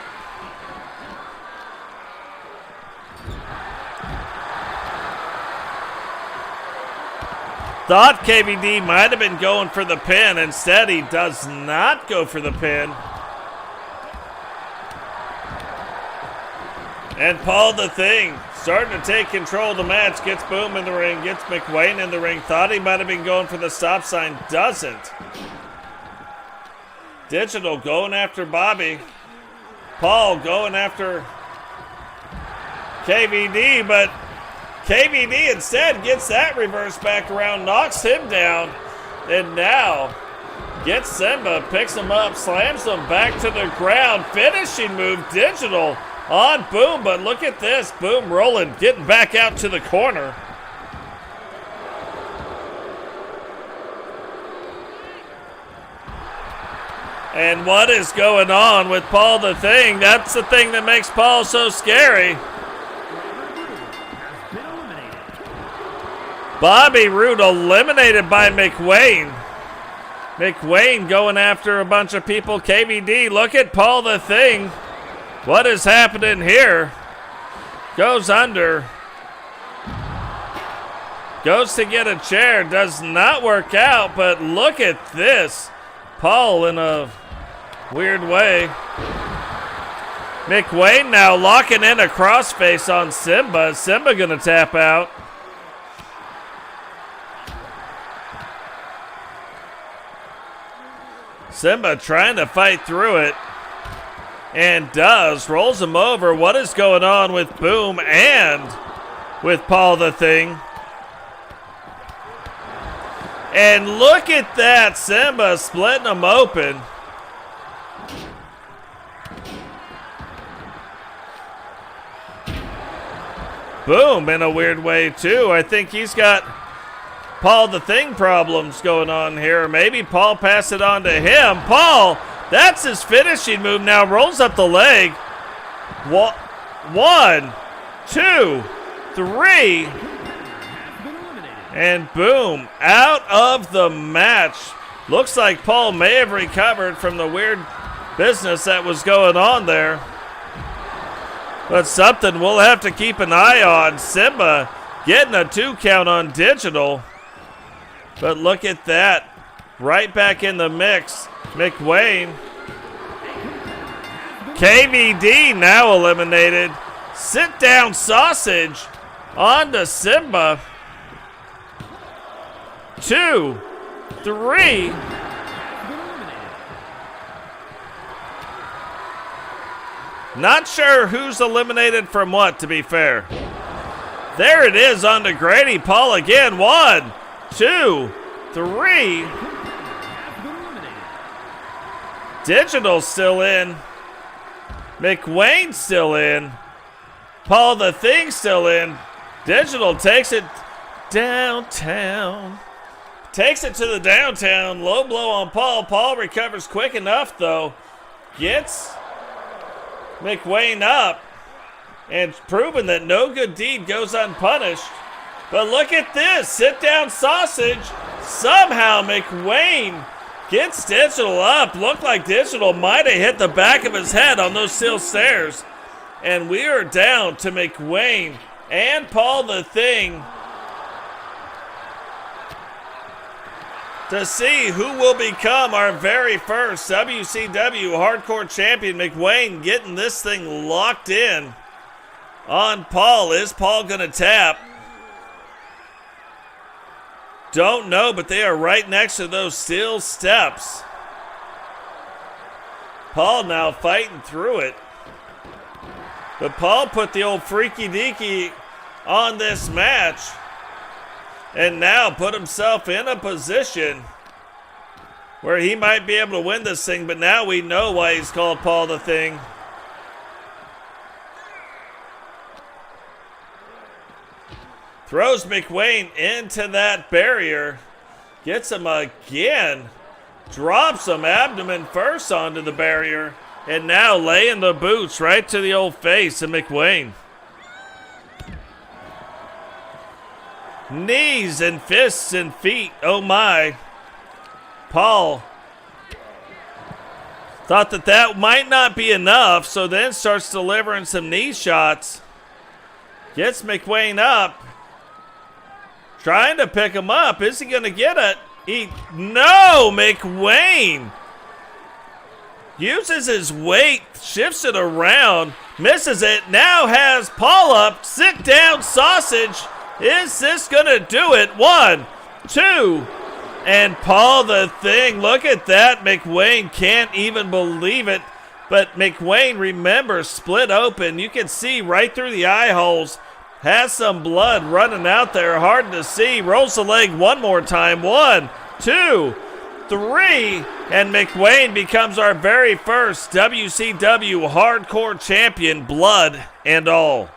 Thought KVD might have been going for the pin. Instead, he does not go for the pin. And Paul the Thing starting to take control of the match. Gets Boom in the ring. Gets McWayne in the ring. Thought he might have been going for the stop sign. Doesn't. Digital going after Bobbi. Paul going after KVD, but KVD instead gets that reverse back around, knocks him down, and now gets Simba, picks him up, slams him back to the ground. Finishing move, Digital on Boom, but look at this. Boom rolling, getting back out to the corner. And what is going on with Paul the Thing? That's the thing that makes Paul so scary. Bobby Roode eliminated by McWayne. McWayne going after a bunch of people. KVD, look at Paul the Thing. What is happening here? Goes under. Goes to get a chair. Does not work out, but look at this. Paul in a weird way. McWayne now locking in a crossface on Simba. Simba gonna tap out. Simba trying to fight through it. And does. Rolls him over. What is going on with Boom and with Paul the Thing? And look at that. Simba splitting them open. Boom in a weird way too. I think he's got Paul the Thing problems going on here. Maybe Paul passed it on to him. Paul, that's his finishing move now. Rolls up the leg. 1, 2, 3. And boom, out of the match. Looks like Paul may have recovered from the weird business that was going on there. But something we'll have to keep an eye on. Simba getting a 2 count on Digital. But look at that. Right back in the mix. McWayne. KVD now eliminated. Sit down sausage on to Simba. 2, 3. Not sure who's eliminated from what, to be fair. There it is on to Grady. Paul again. 1, 2, 3. Digital still in. McWayne still in. Paul the Thing still in. Digital takes it downtown. Takes it to the downtown. Low blow on Paul. Paul recovers quick enough, though. Gets McWayne up. And proving that no good deed goes unpunished. But look at this. Sit down sausage. Somehow McWayne gets Digital up. Looked like Digital might have hit the back of his head on those steel stairs. And we are down to McWayne and Paul the Thing to see who will become our very first WCW Hardcore Champion. McWayne getting this thing locked in on Paul. Is Paul going to tap? Don't know, but they are right next to those steel steps. Paul now fighting through it. But Paul put the old freaky deaky on this match. And now put himself in a position where he might be able to win this thing. But now we know why he's called Paul the Thing. Throws McWayne into that barrier. Gets him again. Drops him abdomen first onto the barrier. And now laying the boots right to the old face of McWayne. Knees and fists and feet. Oh my. Paul Thought that might not be enough, so then starts delivering some knee shots. Gets McWayne up. Trying to pick him up. Is he going to get it? No, McWayne uses his weight, shifts it around, misses it, now has Paul up, sit down sausage. Is this going to do it? 1, 2, and Paul the thing. Look at that. McWayne can't even believe it. But McWayne, remember, split open. You can see right through the eye holes. Has some blood running out there. Hard to see. Rolls the leg one more time. 1, 2, 3. And McWayne becomes our very first WCW Hardcore Champion, blood and all.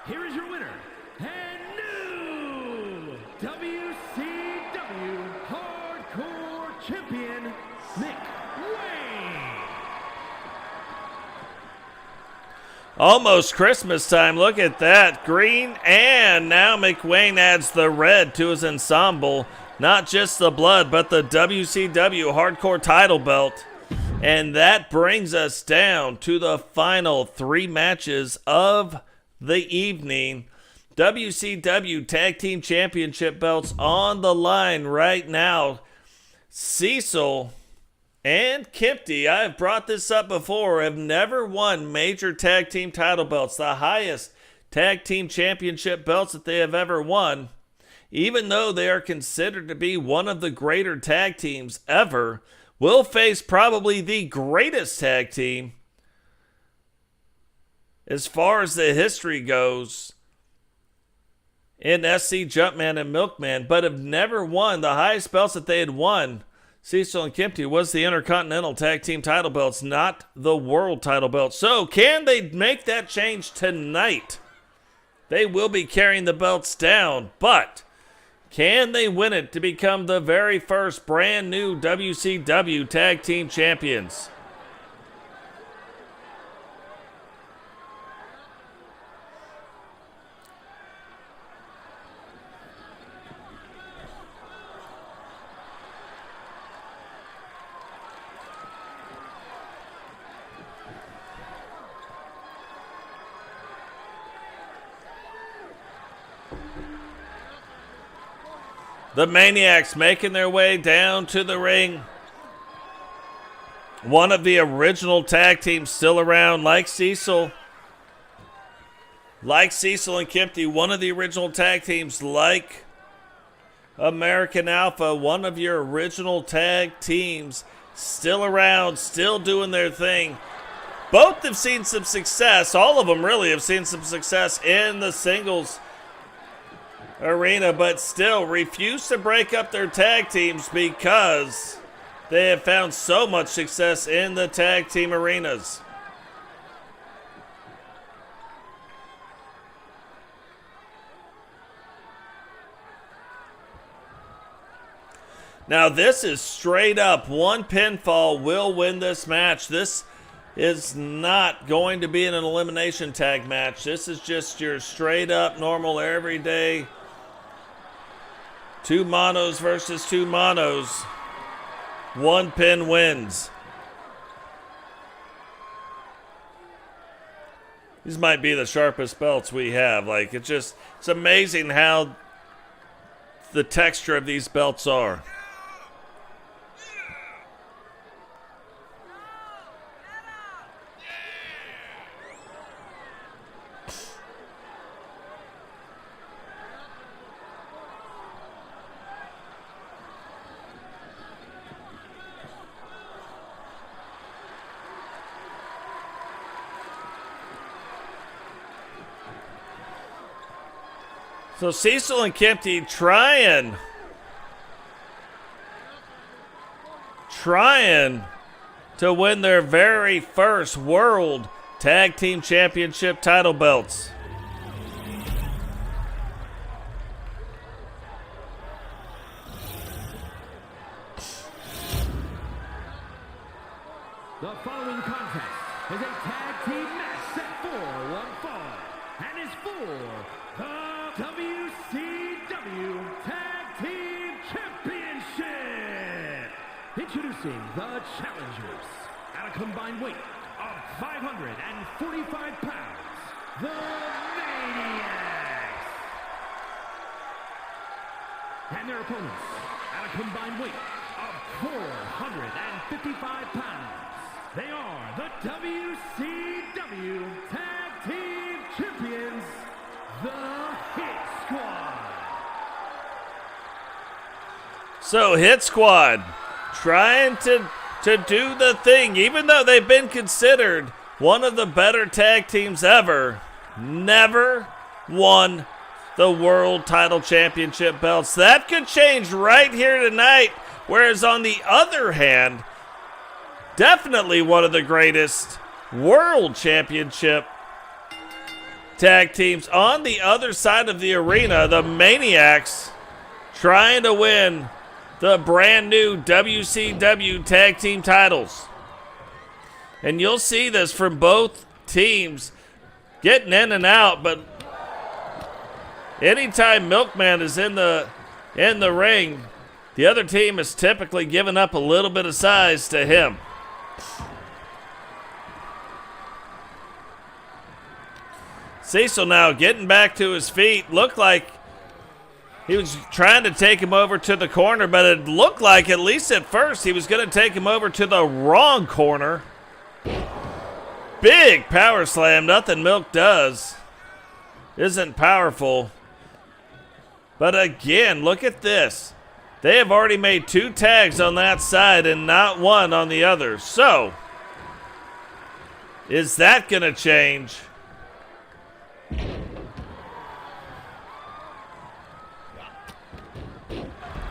Here is your winner, and new WCW Hardcore Champion, McWayne. Almost Christmas time. Look at that. Green, and now McWayne adds the red to his ensemble. Not just the blood, but the WCW Hardcore title belt. And that brings us down to the final 3 matches of the evening. WCW Tag Team Championship belts on the line right now. Cecil and Kempty, I've brought this up before, have never won major tag team title belts, the highest tag team championship belts that they have ever won. Even though they are considered to be one of the greater tag teams ever, will face probably the greatest tag team as far as the history goes in SC Jumpman and Milkman, but have never won. The highest belts that they had won, Cecil and Kempty, was the Intercontinental Tag Team title belts, not the World title belts. So can they make that change tonight? They will be carrying the belts down, but can they win it to become the very first brand new WCW Tag Team Champions? The Maniacs making their way down to the ring. One of the original tag teams still around, like Cecil. Like Cecil and Kempty, one of the original tag teams, like American Alpha, one of your original tag teams, still around, still doing their thing. Both have seen some success. All of them really have seen some success in the singles arena, but still refuse to break up their tag teams because they have found so much success in the tag team arenas. Now this is straight up. One pinfall will win this match. This is not going to be an elimination tag match. This is just your straight up normal everyday 2 monos versus 2 monos. 1 pin wins. These might be the sharpest belts we have. Like, it's amazing how the texture of these belts are. So Cecil and Kempty trying to win their very first World Tag Team Championship title belts. The following contest is a tag team match set for one fall and is for the WCW Tag Team Championship. Introducing Introducing the challengers at a combined weight of 545 pounds, the Maniacs. And their opponents at a combined weight of 455 pounds. They are the WCW Tag Team Champions, the Hit Squad. So Hit Squad trying to do the thing, even though they've been considered one of the better tag teams ever, never won the World Title Championship belts. That could change right here tonight. Whereas on the other hand, definitely one of the greatest World Championship tag teams on the other side of the arena, the Maniacs, trying to win the brand new WCW tag team titles. And you'll see this from both teams getting in and out, but anytime Milkman is in the ring, the other team is typically giving up a little bit of size to him. Cecil now getting back to his feet. Looked like he was trying to take him over to the corner, but it looked like, at least at first, he was going to take him over to the wrong corner. Big power slam. Nothing Milk does isn't powerful. But again, look at this. They have already made 2 tags on that side and not one on the other. So, is that going to change?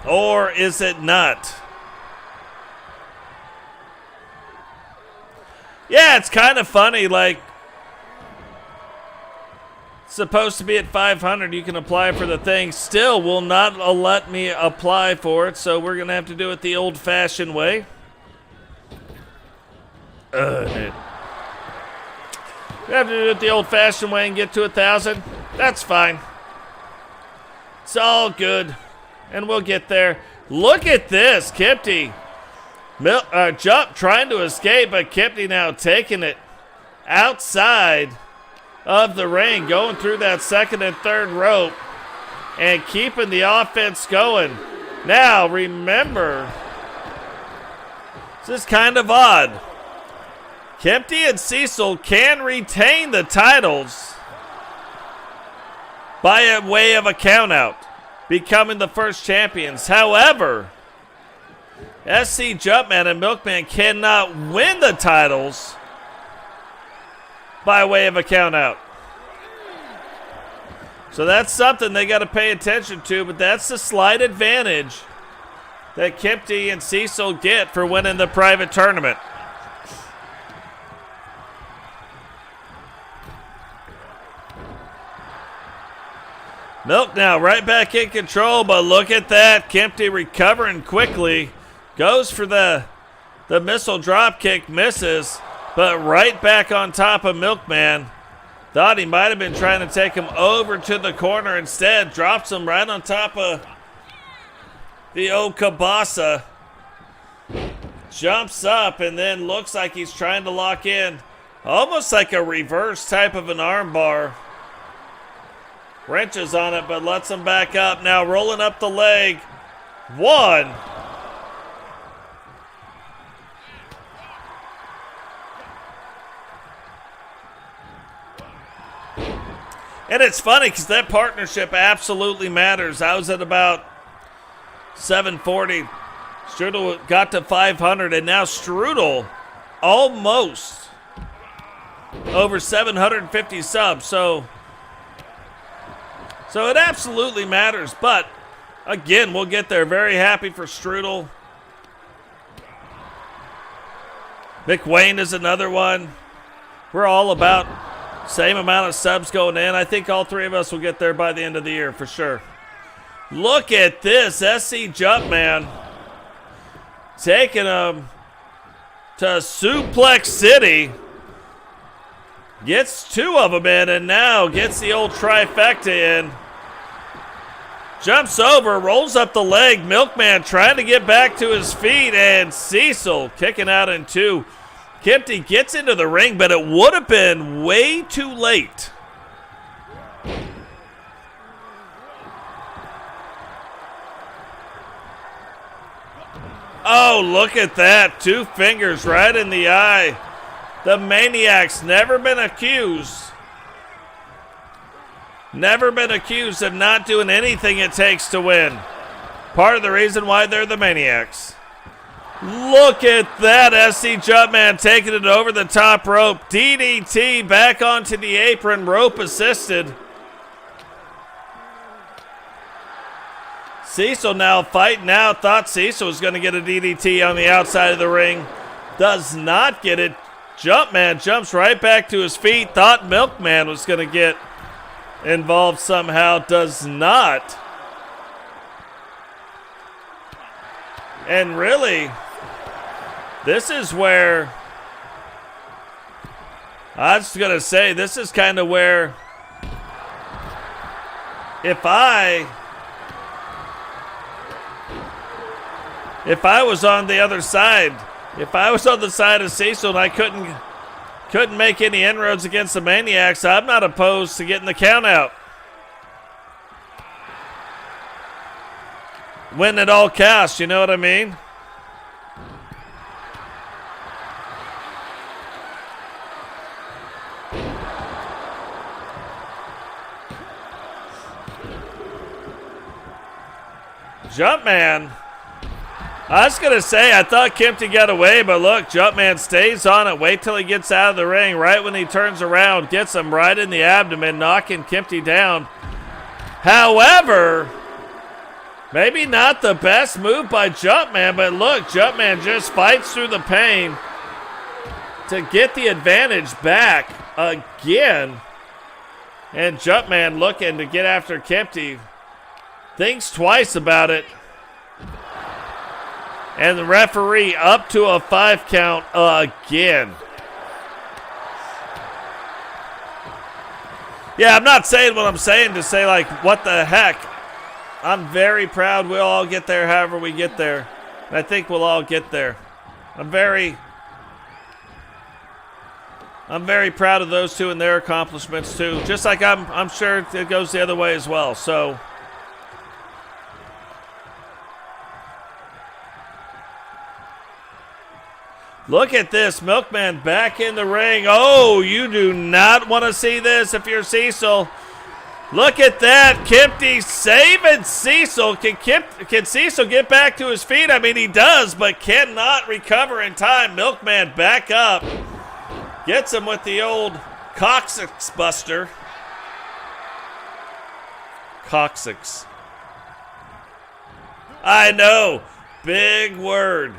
Or is it not? Yeah, it's kind of funny. Like, supposed to be at 500. You can apply for the thing. Still will not let me apply for it, so we're going to have to do it the old-fashioned way. We have to do it the old-fashioned way and get to 1,000. That's fine. It's all good. And we'll get there. Look at this. Kipty. Jump trying to escape, but Kipty now taking it outside of the ring, going through that second and third rope and keeping the offense going. Now, remember, this is kind of odd. Kipty and Cecil can retain the titles by a way of a countout, becoming the first champions. However, SC Jumpman and Milkman cannot win the titles by way of a countout. So that's something they got to pay attention to, but that's the slight advantage that Kipty and Cecil get for winning the private tournament. Milk now right back in control, but look at that. Kipty recovering quickly. Goes for the missile drop kick, misses, but right back on top of Milkman. Thought he might have been trying to take him over to the corner. Instead, drops him right on top of the old Kabasa. Jumps up and then looks like he's trying to lock in. Almost like a reverse type of an armbar. Wrenches on it, but lets him back up. Now rolling up the leg. 1. And it's funny because that partnership absolutely matters. I was at about 740. Strudel got to 500, and now Strudel almost over 750 subs. So it absolutely matters. But, again, we'll get there. Very happy for Strudel. McWayne is another one. We're all about same amount of subs going in. I think all 3 of us will get there by the end of the year for sure. Look at this. SC Jumpman taking him to Suplex City. Gets 2 of them in and now gets the old trifecta in. Jumps over, rolls up the leg. Milkman trying to get back to his feet, and Cecil kicking out in 2. Kempty gets into the ring, but it would have been way too late. Oh, look at that. 2 fingers right in the eye. The Maniacs never been accused of not doing anything it takes to win. Part of the reason why they're the Maniacs. Look at that. SC Jumpman taking it over the top rope. DDT back onto the apron, rope assisted. Cecil now fighting out. Thought Cecil was going to get a DDT on the outside of the ring. Does not get it. Jumpman jumps right back to his feet. Thought Milkman was going to get involved somehow. Does not. And really, this is where, I was going to say, this is kind of where, if I was on the other side, if I was on the side of Cecil and I couldn't make any inroads against the Maniacs, I'm not opposed to getting the count out. Win at all costs, you know what I mean? Jumpman. I was going to say, I thought Kempty got away, but look, Jumpman stays on it. Wait till he gets out of the ring. Right when he turns around, gets him right in the abdomen, knocking Kempty down. However, maybe not the best move by Jumpman, but look, Jumpman just fights through the pain to get the advantage back again. And Jumpman looking to get after Kempty. Thinks twice about it. And the referee up to a 5 count again. Yeah, I'm not saying what I'm saying to say, like, what the heck. I'm very proud we'll all get there however we get there. And I think we'll all get there. I'm very proud of those two and their accomplishments too. Just like I'm sure it goes the other way as well. So look at this. Milkman back in the ring. Oh, you do not want to see this if you're Cecil. Look at that. Kempty saving Cecil. Can Cecil get back to his feet? I mean, he does, but cannot recover in time. Milkman back up. Gets him with the old coccyx buster. Coccyx. I know. Big word.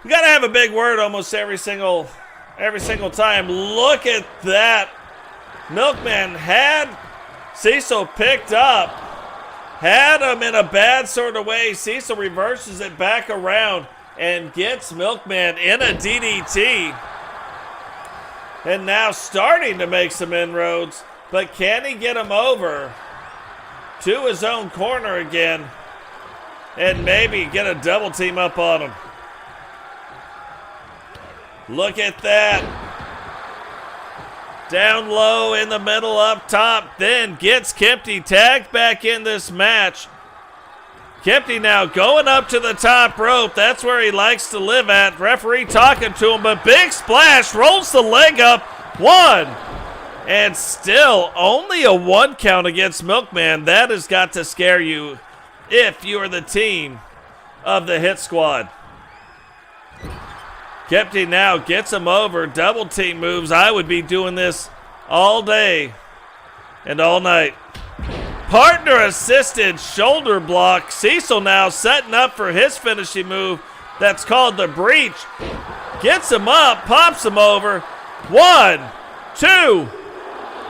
We got to have a big word almost every single time. Look at that. Milkman had Cecil picked up. Had him in a bad sort of way. Cecil reverses it back around and gets Milkman in a DDT. And now starting to make some inroads. But can he get him over to his own corner again? And maybe get a double team up on him. Look at that. Down low in the middle, up top. Then gets Kempty tagged back in this match. Kempty now going up to the top rope. That's where he likes to live at. Referee talking to him, but big splash. Rolls the leg up. 1. And still only a 1 count against Milkman. That has got to scare you if you are the team of the Hit Squad. Kempty now gets him over. Double team moves. I would be doing this all day and all night. Partner assisted shoulder block. Cecil now setting up for his finishing move. That's called the breach. Gets him up, pops him over. 1, 2,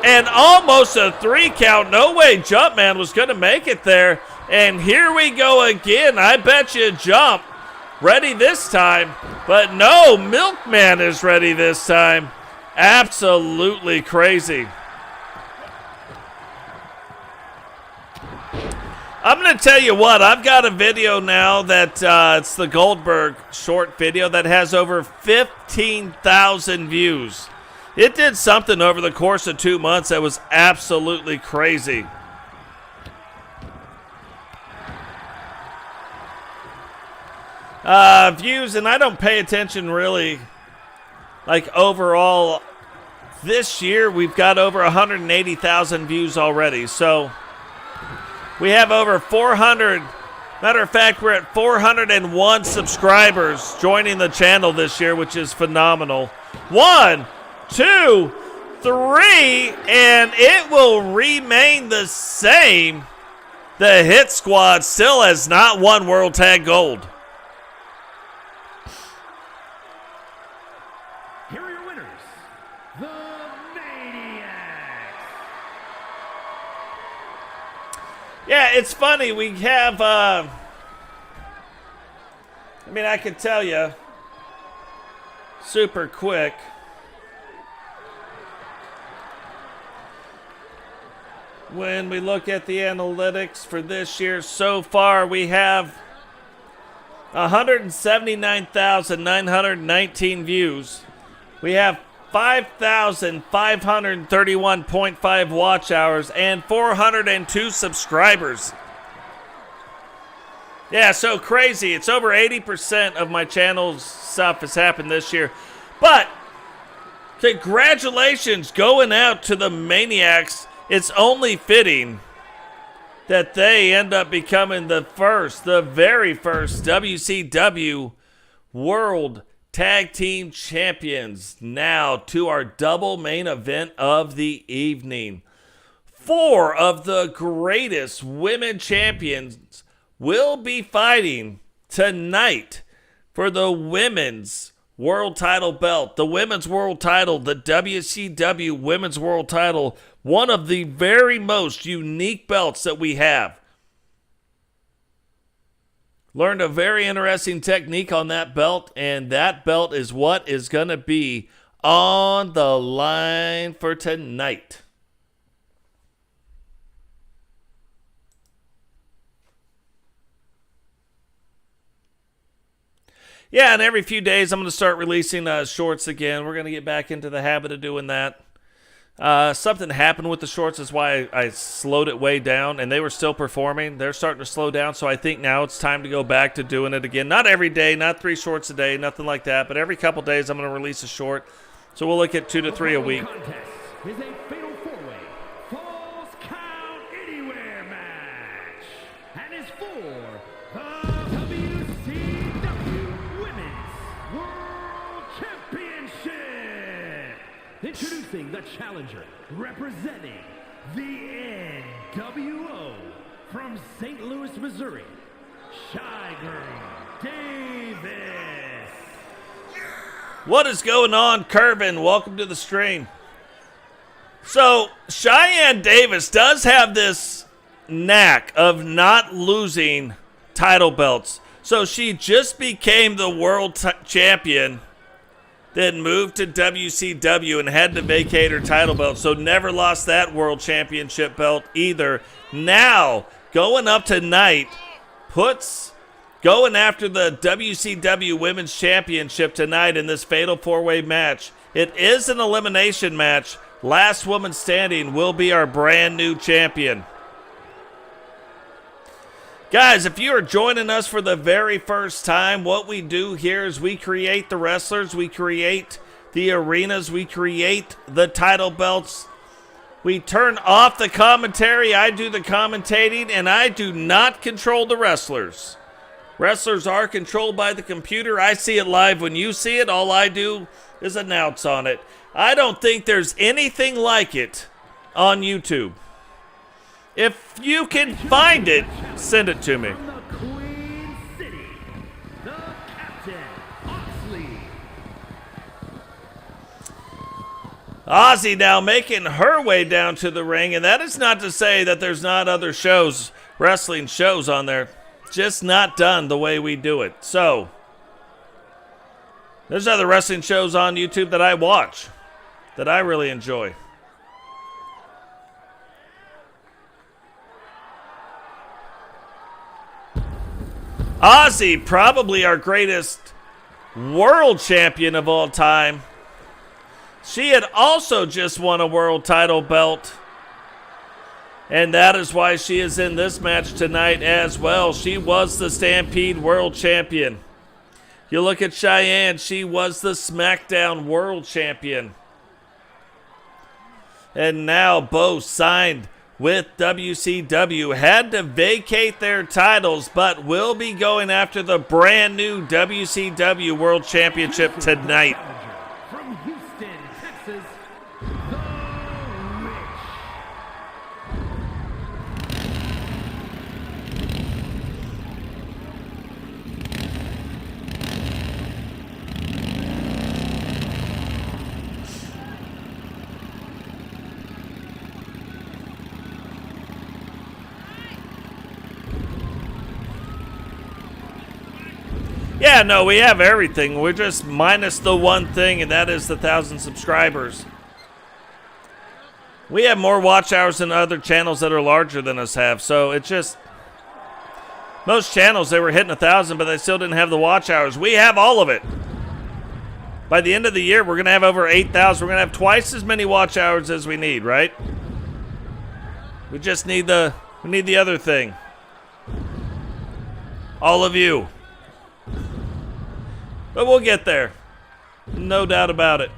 and almost a 3 count. No way Jumpman was going to make it there. And here we go again. I bet you Jump ready this time. But no, Milkman is ready this time. Absolutely crazy. I'm going to tell you what, I've got a video now that it's the Goldberg short video that has over 15,000 views. It did something over the course of 2 months that was absolutely crazy. Views, and I don't pay attention really, like overall. This year, we've got over 180,000 views already, so we have over 400. Matter of fact, we're at 401 subscribers joining the channel this year, which is phenomenal. 1, 2, 3, and it will remain the same. The Hit Squad still has not won World Tag Gold. Here are your winners, the Maniacs. Yeah, it's funny. We have, I mean, I can tell you super quick. When we look at the analytics for this year, so far we have 179,919 views. We have 5,531.5 watch hours and 402 subscribers. Yeah, so crazy. It's over 80% of my channel's stuff has happened this year. But congratulations going out to the Maniacs. It's only fitting that they end up becoming the very first WCW World Tag Team Champions. Now to our double main event of the evening. 4 of the greatest women champions will be fighting tonight for the women's world title belt. The women's world title, the WCW women's world title, one of the very most unique belts that we have. Learned a very interesting technique on that belt, and that belt is what is going to be on the line for tonight. Yeah, and every few days I'm going to start releasing shorts again. We're going to get back into the habit of doing that. Something happened with the shorts. That's why I slowed it way down, and they were still performing. They're starting to slow down, so I think now it's time to go back to doing it again. Not every day, not 3 shorts a day, nothing like that, but every couple days I'm going to release a short. So we'll look at 2 to 3 a week. Is a fatal 4-way Falls Count Anywhere match, and is for the WCW Women's World Championship. Introducing the challenger, representing the NWO from St. Louis, Missouri, Shy Girl Davis. What is going on, Curvin? Welcome to the stream. So, Cheyenne Davis does have this knack of not losing title belts. So she just became the world champion, then moved to WCW and had to vacate her title belt. So never lost that world championship belt either. Now, going up tonight, going after the WCW Women's Championship tonight in this fatal 4-way match. It is an elimination match. Last woman standing will be our brand new champion. Guys, if you are joining us for the very first time, what we do here is we create the wrestlers, we create the arenas, we create the title belts. We turn off the commentary, I do the commentating, and I do not control the wrestlers. Wrestlers are controlled by the computer. I see it live when you see it. All I do is announce on it. I don't think there's anything like it on YouTube. If you can find it, send it to me. From the Queen City, the Captain, Ozzy now making her way down to the ring, and that is not to say that there's not other shows, wrestling shows on there. Just not done the way we do it. So, there's other wrestling shows on YouTube that I watch, that I really enjoy. Ozzy, probably our greatest world champion of all time. She had also just won a world title belt. And that is why she is in this match tonight as well. She was the Stampede World Champion. You look at Shyanne, she was the SmackDown World Champion. And now both signed with WCW. Had to vacate their titles, but will be going after the brand new WCW World Championship tonight. From Houston, Texas, Yeah, no, we have everything. We're just minus the one thing, and that is the 1,000 subscribers. We have more watch hours than other channels that are larger than us have, so it's just... Most channels, they were hitting 1,000, but they still didn't have the watch hours. We have all of it. By the end of the year, we're going to have over 8,000. We're going to have twice as many watch hours as we need, right? We just need the other thing. All of you. But we'll get there. No doubt about it.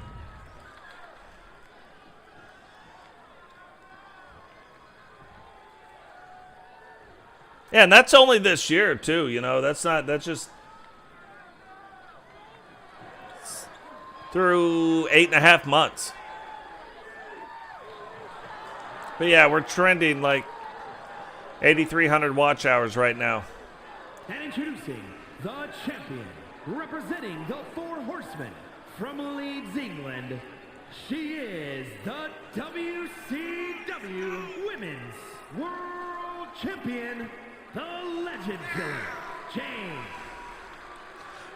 Yeah, and that's only this year, too. You know, that's just through 8.5 months. But yeah, we're trending like 8,300 watch hours right now. and introducing the champion, representing the Four Horsemen from Leeds, England, she is the WCW Women's World Champion, the Legend Killer, Jane.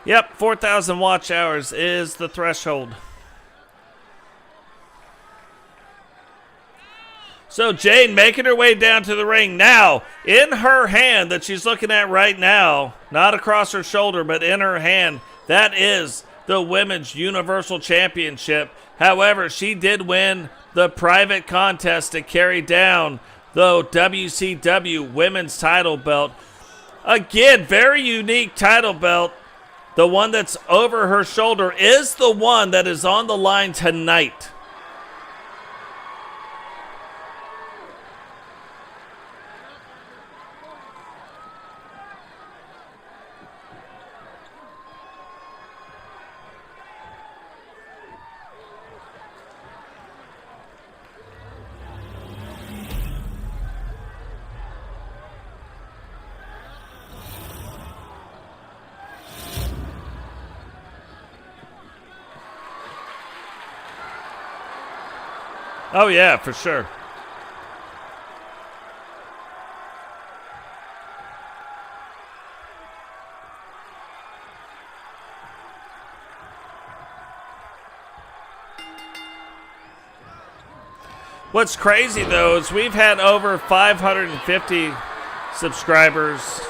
Yep, 4,000 watch hours is the threshold. So Jane making her way down to the ring now. In her hand that she's looking at right now, not across her shoulder, but in her hand, that is the Women's Universal Championship. However, she did win the private contest to carry down the WCW Women's title belt. Again, very unique title belt. The one that's over her shoulder is the one that is on the line tonight. Oh, yeah, for sure. What's crazy, though, is we've had over 550 subscribers,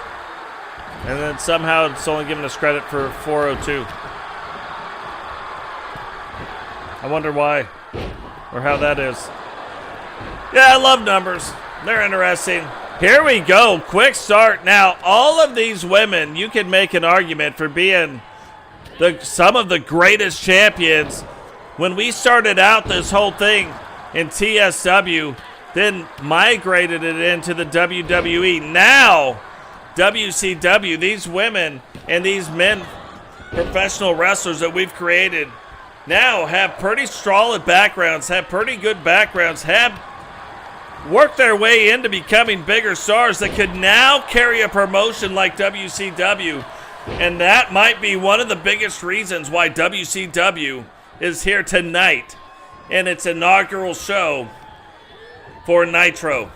and then somehow it's only giving us credit for 402. I wonder why. Or how that is. Yeah, I love numbers. They're interesting. Here we go. Quick start. Now, all of these women, you can make an argument for being some of the greatest champions. When we started out this whole thing in TSW, then migrated it into the WWE. Now, WCW, these women and these men, professional wrestlers that we've created, now have pretty solid backgrounds, have pretty good backgrounds, have worked their way into becoming bigger stars that could now carry a promotion like WCW. And that might be one of the biggest reasons why WCW is here tonight in its inaugural show for Nitro.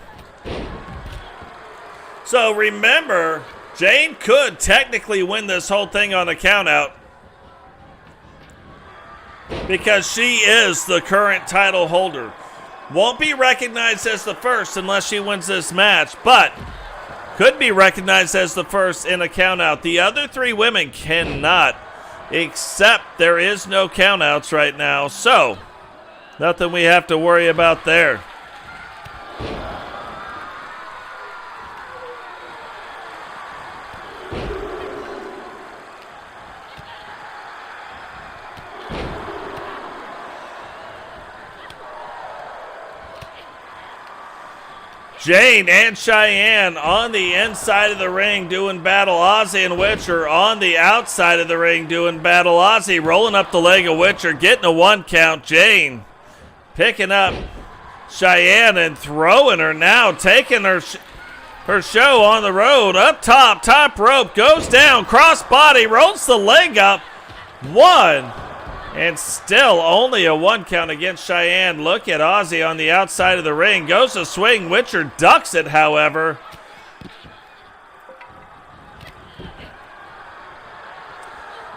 So remember, Jane could technically win this whole thing on a countout, because she is the current title holder. Won't be recognized as the first unless she wins this match, but could be recognized as the first in a countout. The other 3 women cannot, except there is no countouts right now. So, nothing we have to worry about there. Jane and Shyanne on the inside of the ring doing battle. Ozzy and Witcher on the outside of the ring doing battle. Ozzy rolling up the leg of Witcher, getting a 1 count. Jane picking up Shyanne and throwing her now, taking her show on the road. Up top rope, goes down, cross body, rolls the leg up. 1. And still only a 1 count against Shyanne. Look at Ozzy on the outside of the ring. Goes to swing. Witcher ducks it, however.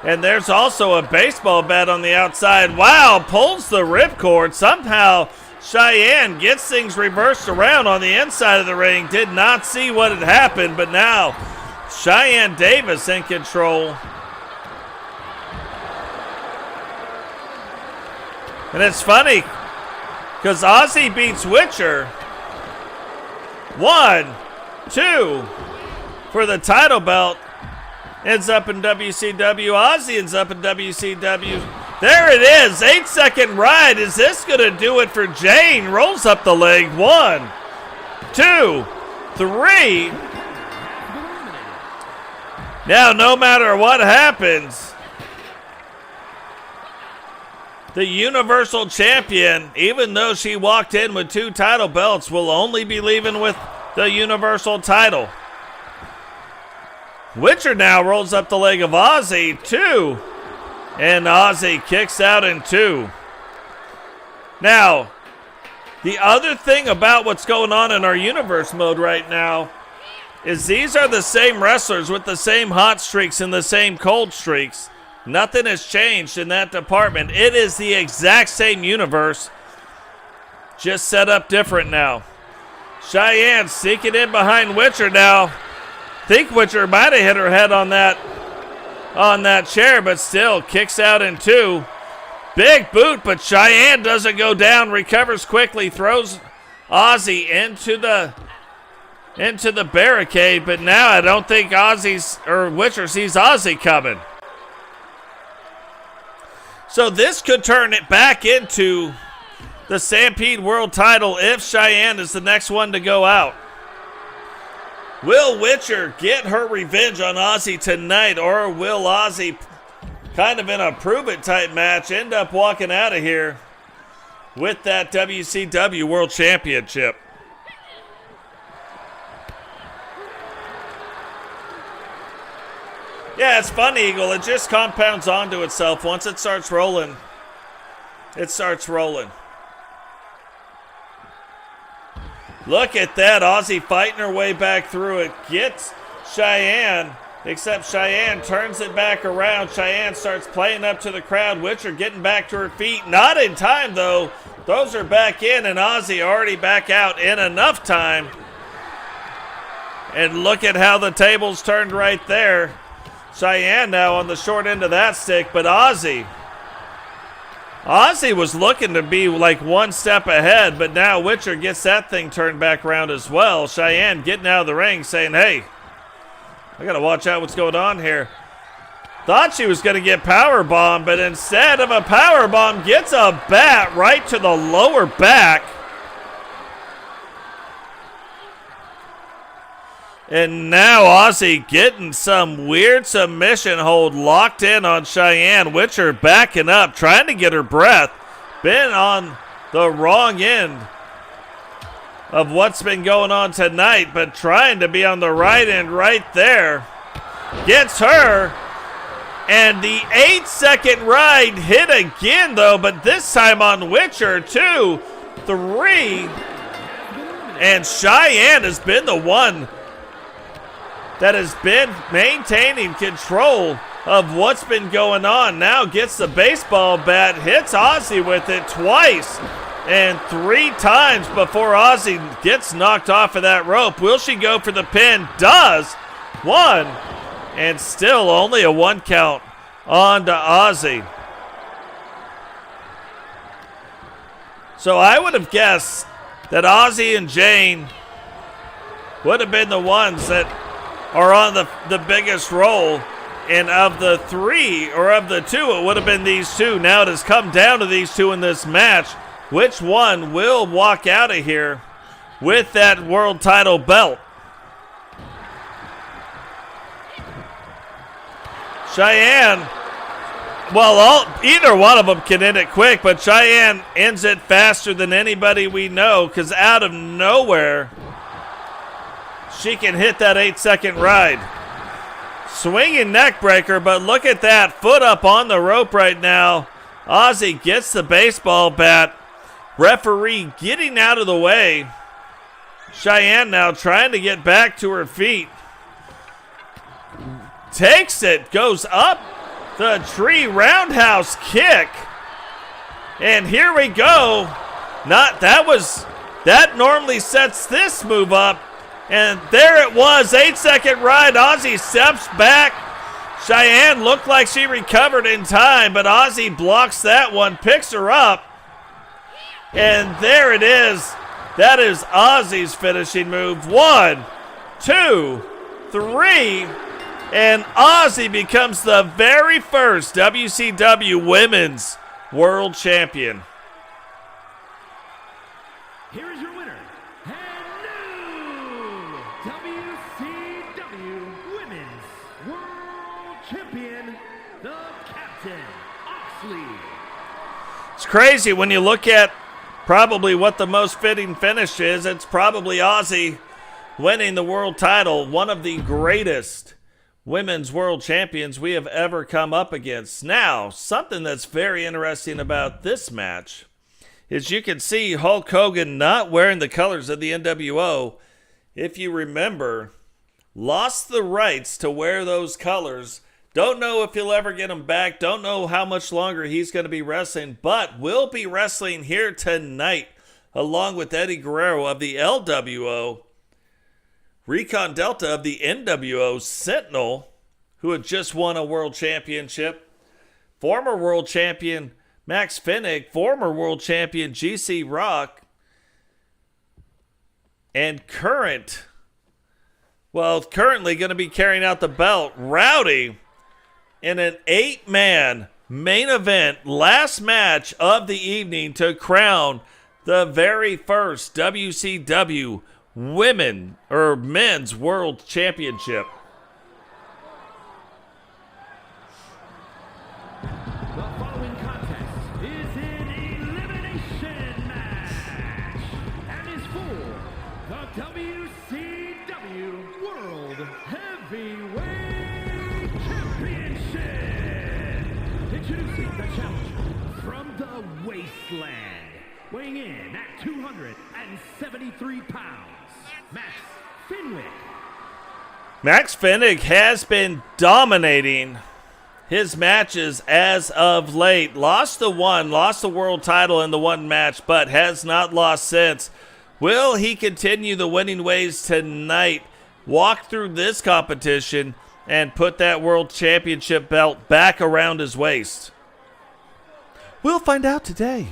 And there's also a baseball bat on the outside. Wow, pulls the ripcord. Somehow Shyanne gets things reversed around on the inside of the ring. Did not see what had happened, but now Shyanne Davis in control. And it's funny because Ozzy beats Witcher 1, 2 for the title belt. Ends up in WCW. Ozzy ends up in WCW. There it is. 8-second ride. Is this going to do it for Jane? Rolls up the leg. 1, 2, 3. Now, no matter what happens, the Universal Champion, even though she walked in with 2 title belts, will only be leaving with the Universal title. Witcher now rolls up the leg of Ozzy, 2. And Ozzy kicks out in 2. Now, the other thing about what's going on in our Universe mode right now is these are the same wrestlers with the same hot streaks and the same cold streaks. Nothing has changed in that department. It is the exact same universe, just set up different now. Shyanne sneaking in behind Witcher now. Think Witcher might have hit her head on that chair, but still kicks out in 2. Big boot, but Shyanne doesn't go down, recovers quickly, throws Ozzy into the barricade, but now I don't think Witcher sees Ozzy coming. So this could turn it back into the Stampede World title if Shyanne is the next one to go out. Will Witcher get her revenge on Ozzy tonight, or will Ozzy, kind of in a prove-it type match, end up walking out of here with that WCW World Championship? Yeah, it's fun, Eagle. It just compounds onto itself. Once it starts rolling, it starts rolling. Look at that. Ozzy fighting her way back through it. Gets Shyanne, except Shyanne turns it back around. Shyanne starts playing up to the crowd. Witcher getting back to her feet. Not in time, though. Throws her back in, and Ozzy already back out in enough time. And look at how the tables turned right there. Shyanne now on the short end of that stick, but Ozzy was looking to be like one step ahead, but now Witcher gets that thing turned back around as well. Shyanne getting out of the ring saying, hey, I got to watch out what's going on here. Thought she was going to get powerbombed, but instead of a powerbomb, gets a bat right to the lower back. And now Ozzy getting some weird submission hold locked in on Shyanne. Witcher backing up, trying to get her breath. Been on the wrong end of what's been going on tonight, but trying to be on the right end right there. Gets her. And the 8-second ride hit again, though, but this time on Witcher. 2, 3. And Shyanne has been the one that has been maintaining control of what's been going on. Now gets the baseball bat, hits Ozzy with it twice. And 3 times before Ozzy gets knocked off of that rope. Will she go for the pin? Does. 1. And still only a 1 count on to Ozzy. So I would have guessed that Ozzy and Jane would have been the ones that are on the biggest roll. And of the 3, or of the 2, it would have been these 2. Now it has come down to these 2 in this match. Which one will walk out of here with that world title belt? Shyanne, well, either one of them can end it quick, but Shyanne ends it faster than anybody we know, because out of nowhere, she can hit that 8-second ride. Swinging neck breaker, but look at that. Foot up on the rope right now. Ozzy gets the baseball bat. Referee getting out of the way. Shyanne now trying to get back to her feet. Takes it, goes up the tree, roundhouse kick. And here we go. That normally sets this move up. And there it was, 8-second ride. Ozzy steps back. Shyanne looked like she recovered in time, but Ozzy blocks that one, picks her up. And there it is. That is Ozzy's finishing move. 1, 2, 3. And Ozzy becomes the very first WCW Women's World Champion. Here is your winner, and new WCW Women's World Champion, the Captain, Oxley. It's crazy when you look at probably what the most fitting finish is. It's probably Ozzy winning the world title, one of the greatest women's world champions we have ever come up against. Now, something that's very interesting about this match is you can see Hulk Hogan not wearing the colors of the NWO. If you remember, lost the rights to wear those colors. Don't know if he'll ever get them back. Don't know how much longer he's going to be wrestling, but will be wrestling here tonight along with Eddie Guerrero of the LWO, Recon Delta of the NWO, Sentinel, who had just won a world championship, former world champion Max Finnick, former world champion GC Rock, and currently going to be carrying out the belt, Rowdy, in an 8-man main event, last match of the evening to crown the very first WCW Men's World Championship. The following contest is an elimination match and is for the WCW World Heavyweight Championship. Introducing the challenger from the wasteland, weighing in at 273 pounds, Max Finwick. Max Finnick has been dominating his matches as of late. Lost the world title in the one match, but has not lost since. Will he continue the winning ways tonight, walk through this competition, and put that world championship belt back around his waist? We'll find out today.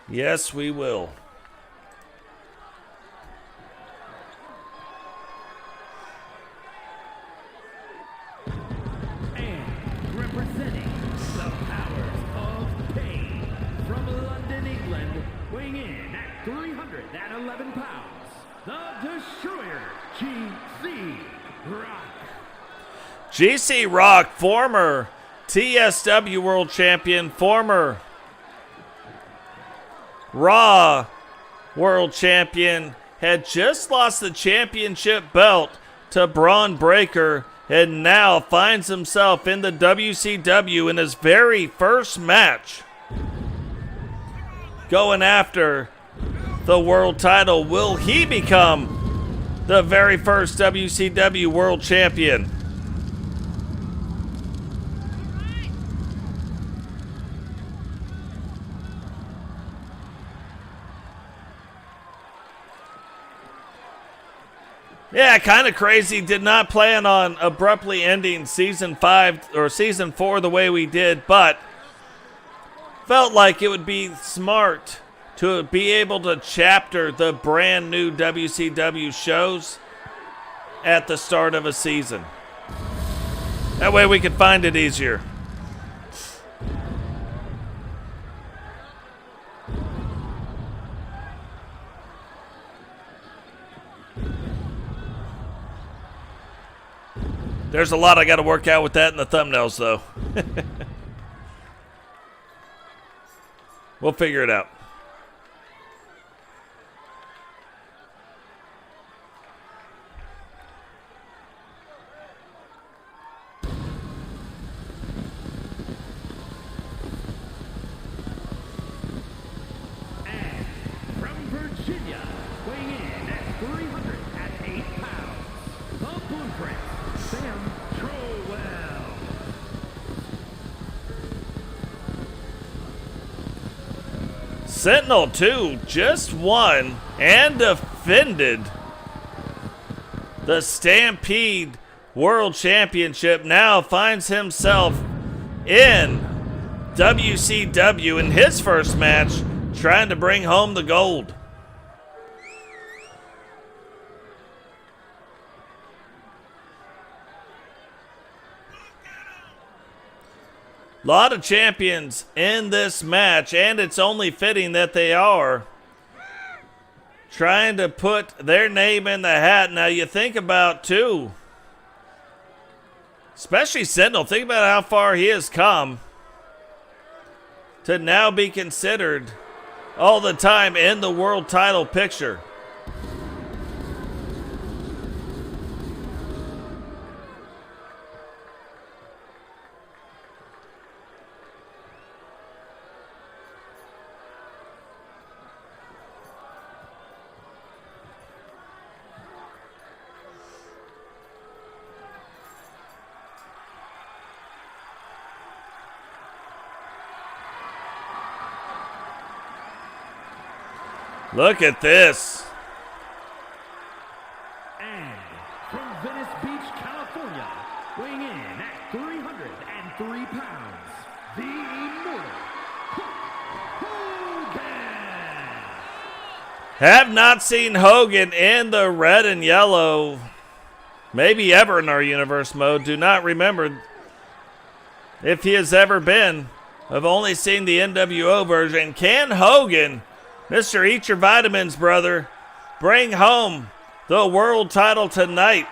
Yes, we will. And representing the powers of pain from London, England, weighing in at 311 pounds, the Destroyer, GC Rock. GC Rock, former TSW World Champion, former Raw World Champion, had just lost the championship belt to Braun Breaker, and now finds himself in the WCW in his very first match, going after the world title. Will he become the very first WCW World Champion? Yeah, kind of crazy. Did not plan on abruptly ending season 5 or season 4 the way we did, but felt like it would be smart to be able to chapter the brand new WCW shows at the start of a season. That way we could find it easier. There's a lot I got to work out with that in the thumbnails, though. We'll figure it out. And from Virginia, weighing in at 308 pounds, the Blueprint, Sam Trowell. Sentinel 2 just won and defended the Stampede World Championship. Now finds himself in WCW in his first match, trying to bring home the gold. A lot of champions in this match, and it's only fitting that they are trying to put their name in the hat. Now you think about, too, especially Sentinel, think about how far he has come to now be considered all the time in the world title picture. Look at this. And from Venice Beach, California, weighing in at 303 pounds, the immortal Hogan. Have not seen Hogan in the red and yellow, maybe ever in our universe mode. Do not remember if he has ever been. I've only seen the NWO version. Can Hogan, Mr. Eat Your Vitamins, brother, bring home the world title tonight?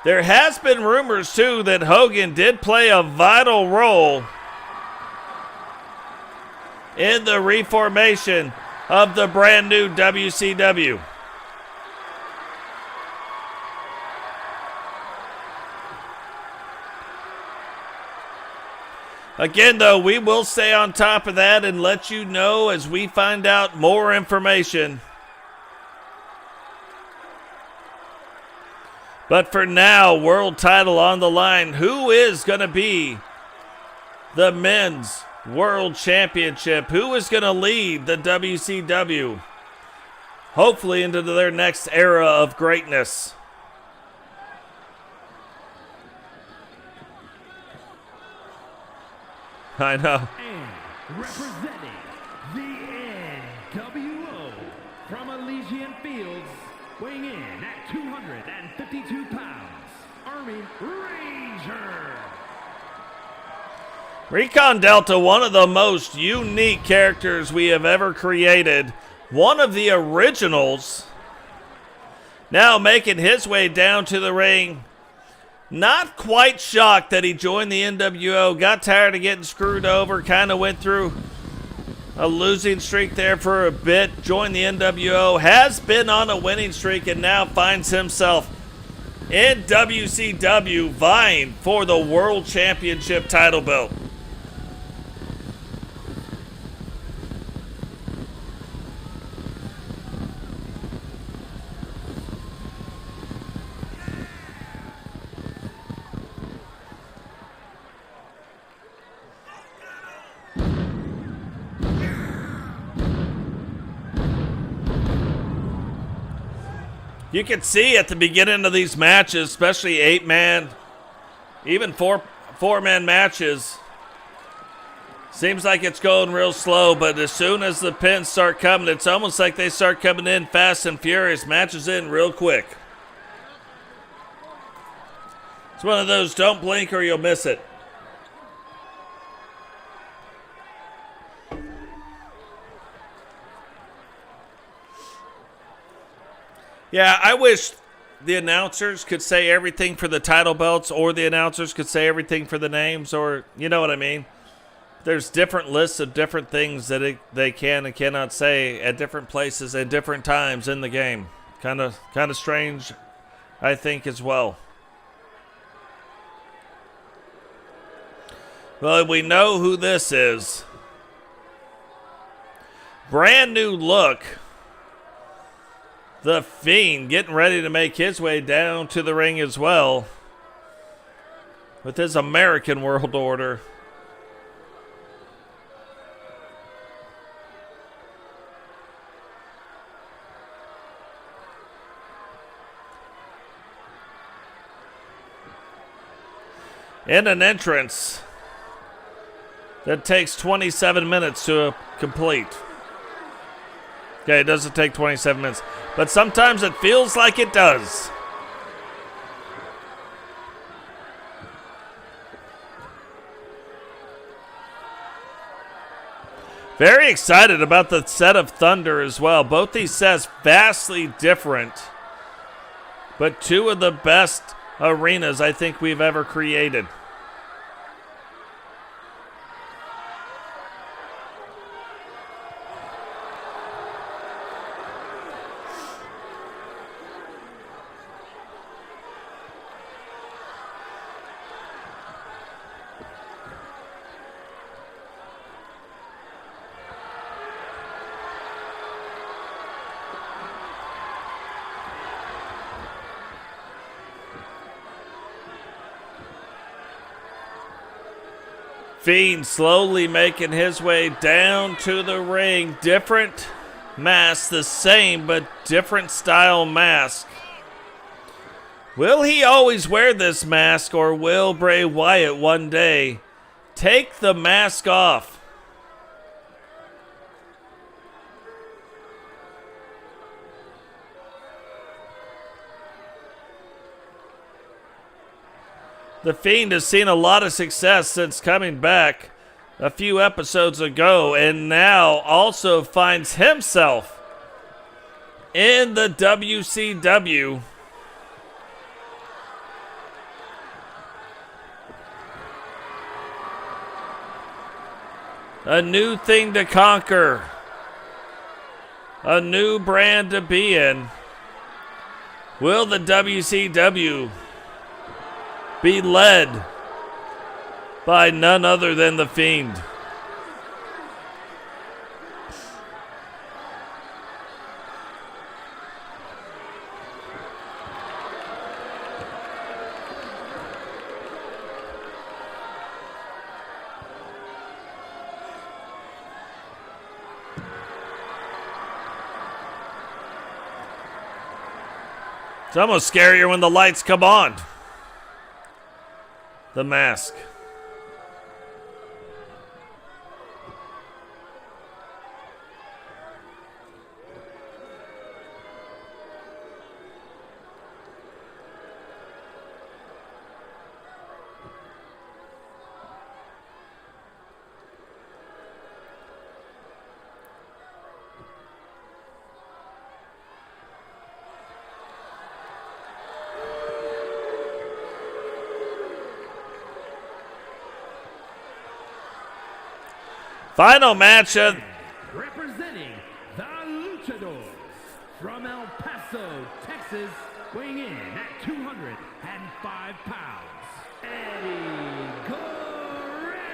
There has been rumors, too, that Hogan did play a vital role in the reformation of the brand new WCW. Again, though, we will stay on top of that and let you know as we find out more information. But for now, world title on the line. Who is going to be the men's world championship? Who is going to lead the WCW, hopefully into their next era of greatness? I know. And representing the NWO from Elysian Fields, weighing in at 252 pounds, Army Ranger. Recon Delta, one of the most unique characters we have ever created. One of the originals. Now making his way down to the ring. Not quite shocked that he joined the NWO. Got tired of getting screwed over. Kind of went through a losing streak there for a bit. Joined the NWO. Has been on a winning streak and now finds himself in WCW vying for the World Championship title belt. You can see at the beginning of these matches, especially 8-man, even four-man matches, seems like it's going real slow, but as soon as the pins start coming, it's almost like they start coming in fast and furious. Matches in real quick. It's one of those don't blink or you'll miss it. Yeah, I wish the announcers could say everything for the title belts, or the announcers could say everything for the names, or you know what I mean. There's different lists of different things that they can and cannot say at different places at different times in the game. Kind of strange, I think, as well. Well, we know who this is. Brand new look. The Fiend getting ready to make his way down to the ring as well with his American World Order. In an entrance that takes 27 minutes to complete. Okay, it doesn't take 27 minutes, but sometimes it feels like it does. Very excited about the set of Thunder as well. Both these sets vastly different, but two of the best arenas I think we've ever created. Fiend slowly making his way down to the ring. Different mask, the same but different style mask. Will he always wear this mask, or will Bray Wyatt one day take the mask off? The Fiend has seen a lot of success since coming back a few episodes ago, and now also finds himself in the WCW. A new thing to conquer. A new brand to be in. Will the WCW be led by none other than the Fiend? It's almost scarier when the lights come on. The mask. Final match of representing the Luchadors from El Paso, Texas, weighing in at 205 pounds, Eddie Guerrero.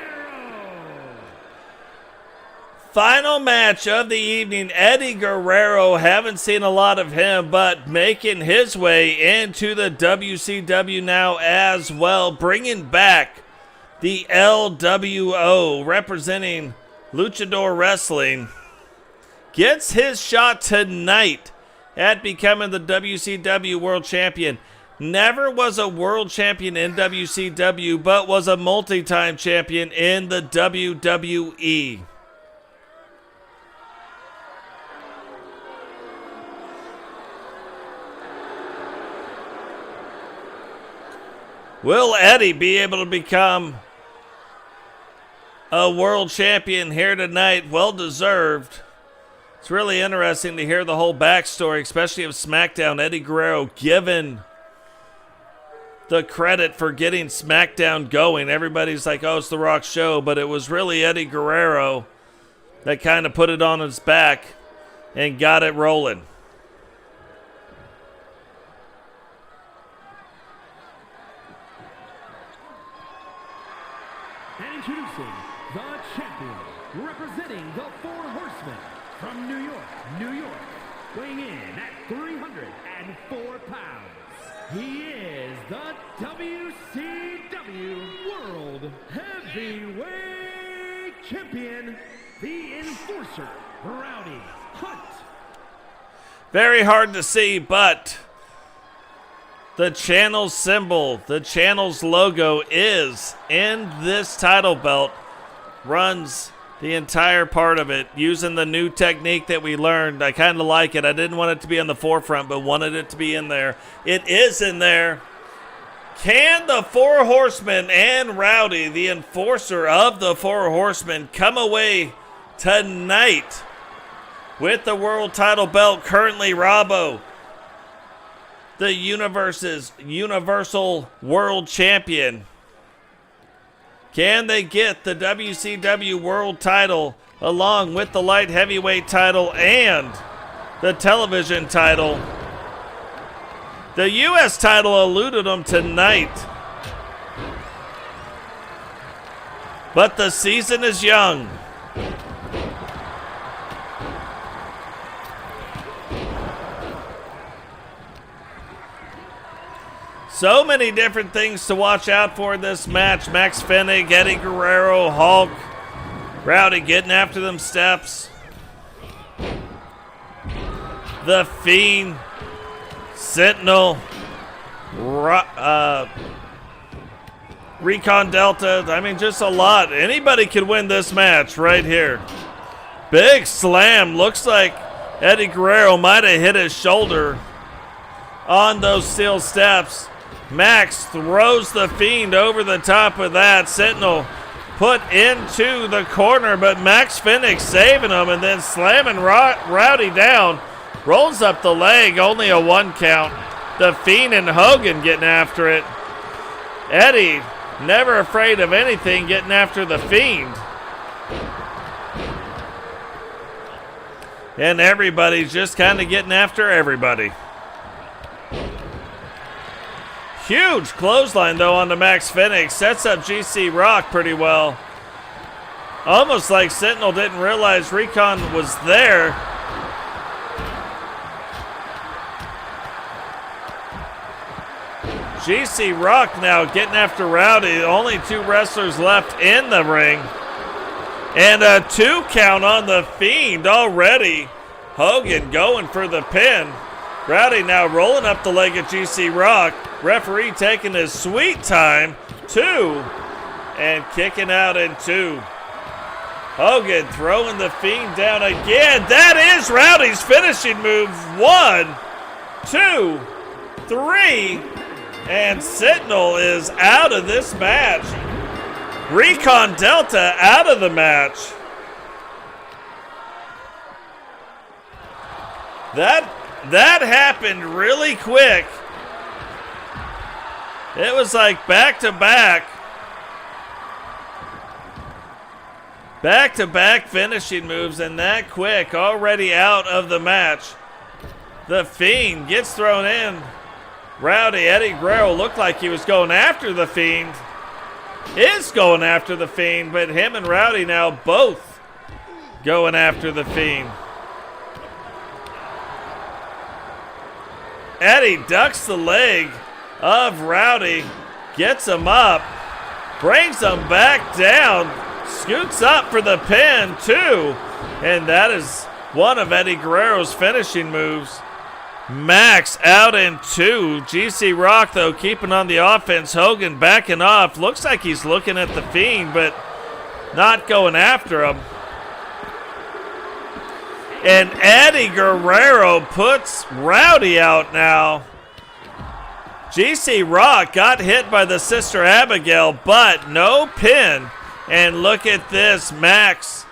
Final match of the evening. Eddie Guerrero, haven't seen a lot of him, but making his way into the WCW now as well, bringing back the LWO, representing Luchador Wrestling, gets his shot tonight at becoming the WCW World Champion. Never was a world champion in WCW, but was a multi-time champion in the WWE. Will Eddie be able to become a world champion here tonight? Well deserved. It's really interesting to hear the whole backstory, especially of SmackDown. Eddie Guerrero given the credit for getting SmackDown going. Everybody's like, oh, it's The Rock's show, but it was really Eddie Guerrero that kind of put it on his back and got it rolling. And introducing the champion, representing the Four Horsemen from New York, weighing in at 304 pounds. He is the WCW World Heavyweight Champion, the Enforcer, Rowdy Hunt. Very hard to see, but the channel's symbol, the channel's logo is in this title belt, runs the entire part of it using the new technique that we learned. I kind of like it. I didn't want it to be on the forefront, but wanted it to be in there. It is in there. Can the Four Horsemen and Rowdy, the enforcer of the Four Horsemen, come away tonight with the world title belt? Currently, Robbo, the universe's universal world champion. Can they get the WCW world title along with the light heavyweight title and the television title? The U.S. title eluded them tonight. But the season is young. So many different things to watch out for in this match. Max Fennig, Eddie Guerrero, Hulk, Rowdy getting after them steps. The Fiend, Sentinel, Recon Delta. I mean, just a lot. Anybody could win this match right here. Big slam. Looks like Eddie Guerrero might have hit his shoulder on those steel steps. Max throws the Fiend over the top of that. Sentinel put into the corner, but Max Fennig saving him and then slamming Rowdy down. Rolls up the leg, only a 1 count. The Fiend and Hogan getting after it. Eddie, never afraid of anything, getting after the Fiend. And everybody's just kind of getting after everybody. Huge clothesline, though, on the Max Fennig. Sets up GC Rock pretty well. Almost like Sentinel didn't realize Recon was there. GC Rock now getting after Rowdy. Only 2 wrestlers left in the ring. And a 2 count on the Fiend already. Hogan going for the pin. Rowdy now rolling up the leg of GC Rock. Referee taking his sweet time. 2. And kicking out in 2. Hogan throwing the Fiend down again. That is Rowdy's finishing move. 1, 2, 3. And Sentinel is out of this match. Recon Delta out of the match. That happened really quick. It was like back-to-back finishing moves, and that quick, already out of the match. The Fiend gets thrown in. Rowdy, Eddie Guerrero looked like he was going after the Fiend. Is going after the Fiend, but him and Rowdy now both going after the Fiend. Eddie ducks the leg of Rowdy, gets him up, brings him back down, scoots up for the pin too, and that is one of Eddie Guerrero's finishing moves. Max out in 2. GC Rock, though, keeping on the offense. Hogan backing off. Looks like he's looking at the Fiend, but not going after him. And Eddie Guerrero puts Rowdy out now. GC Rock got hit by the Sister Abigail, but no pin. And look at this, Max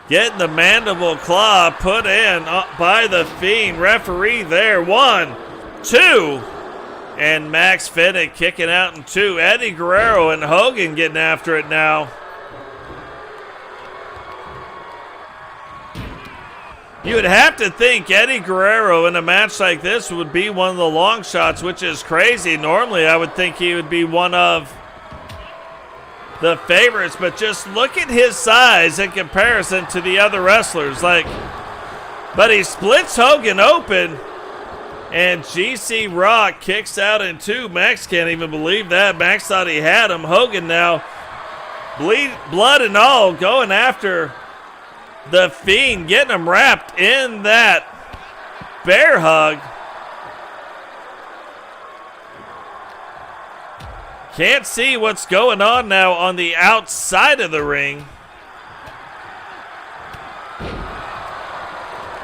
getting the mandible claw put in by the Fiend. Referee there, 1, 2. And Max Fennick kicking out in 2. Eddie Guerrero and Hogan getting after it now. You would have to think Eddie Guerrero in a match like this would be one of the long shots, which is crazy. Normally, I would think he would be one of the favorites, but just look at his size in comparison to the other wrestlers. But he splits Hogan open, and GC Rock kicks out in 2. Max can't even believe that. Max thought he had him. Hogan now, blood and all, going after the Fiend, getting him wrapped in that bear hug. Can't see what's going on now on the outside of the ring.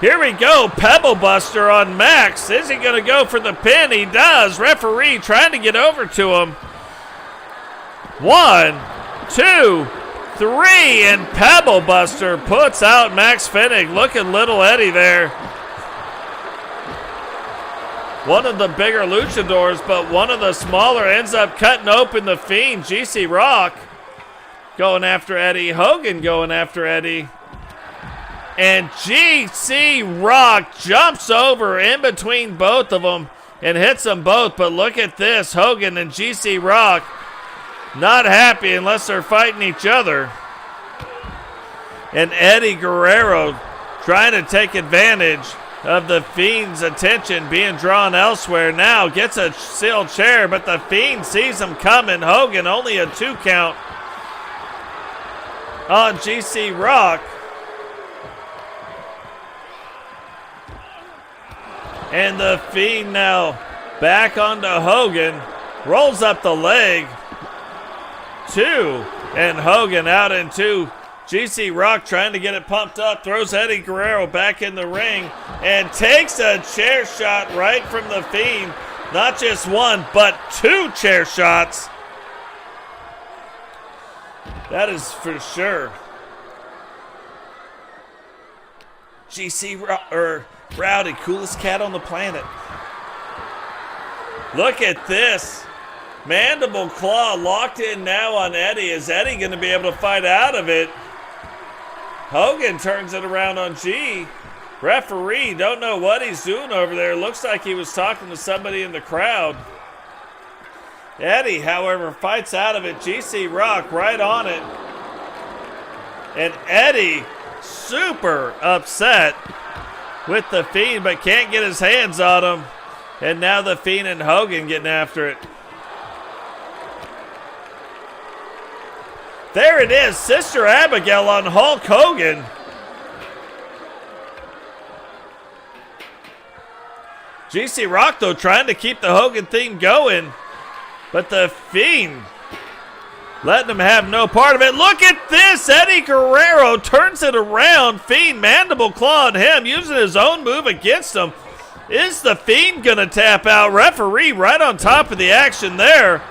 Here we go, Pebble Buster on Max. Is he going to go for the pin? He does. Referee trying to get over to him. 1, 2, 3, and Pebble Buster puts out Max Fennick. Look at little Eddie there. One of the bigger luchadors, but one of the smaller ends up cutting open the Fiend. GC Rock going after Eddie. Hogan going after Eddie. And GC Rock jumps over in between both of them and hits them both. But look at this. Hogan and GC Rock not happy unless they're fighting each other. And Eddie Guerrero trying to take advantage of the Fiend's attention being drawn elsewhere. Now gets a steel chair, but the Fiend sees him coming. Hogan only a 2 count on GC Rock. And the Fiend now back onto Hogan. Rolls up the leg. 2. And Hogan out in 2. GC Rock trying to get it pumped up. Throws Eddie Guerrero back in the ring. And takes a chair shot right from the Fiend. Not just 1, but 2 chair shots. That is for sure. Rowdy, coolest cat on the planet. Look at this. Mandible claw locked in now on Eddie. Is Eddie going to be able to fight out of it? Hogan turns it around on G. Referee, don't know what he's doing over there. Looks like he was talking to somebody in the crowd. Eddie, however, fights out of it. GC Rock right on it. And Eddie super upset with the Fiend, but can't get his hands on him. And now the Fiend and Hogan getting after it. There it is, Sister Abigail on Hulk Hogan. GC Rock, though, trying to keep the Hogan theme going. But the Fiend letting him have no part of it. Look at this. Eddie Guerrero turns it around. Fiend mandible claw on him, using his own move against him. Is the Fiend going to tap out? Referee right on top of the action there.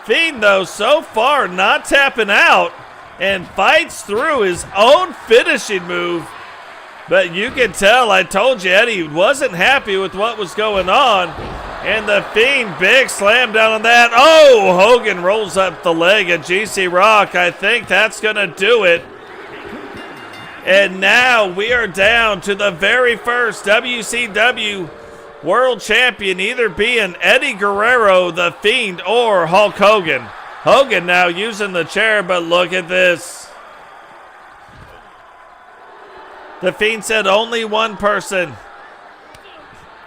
Fiend, though, so far not tapping out and fights through his own finishing move. But you can tell, I told you, Eddie wasn't happy with what was going on. And the Fiend, big slam down on that. Oh, Hogan rolls up the leg of GC Rock. I think that's going to do it. And now we are down to the very first WCW World Champion, either being Eddie Guerrero, the Fiend, or Hulk Hogan. Hogan now using the chair, but look at this. The Fiend said only one person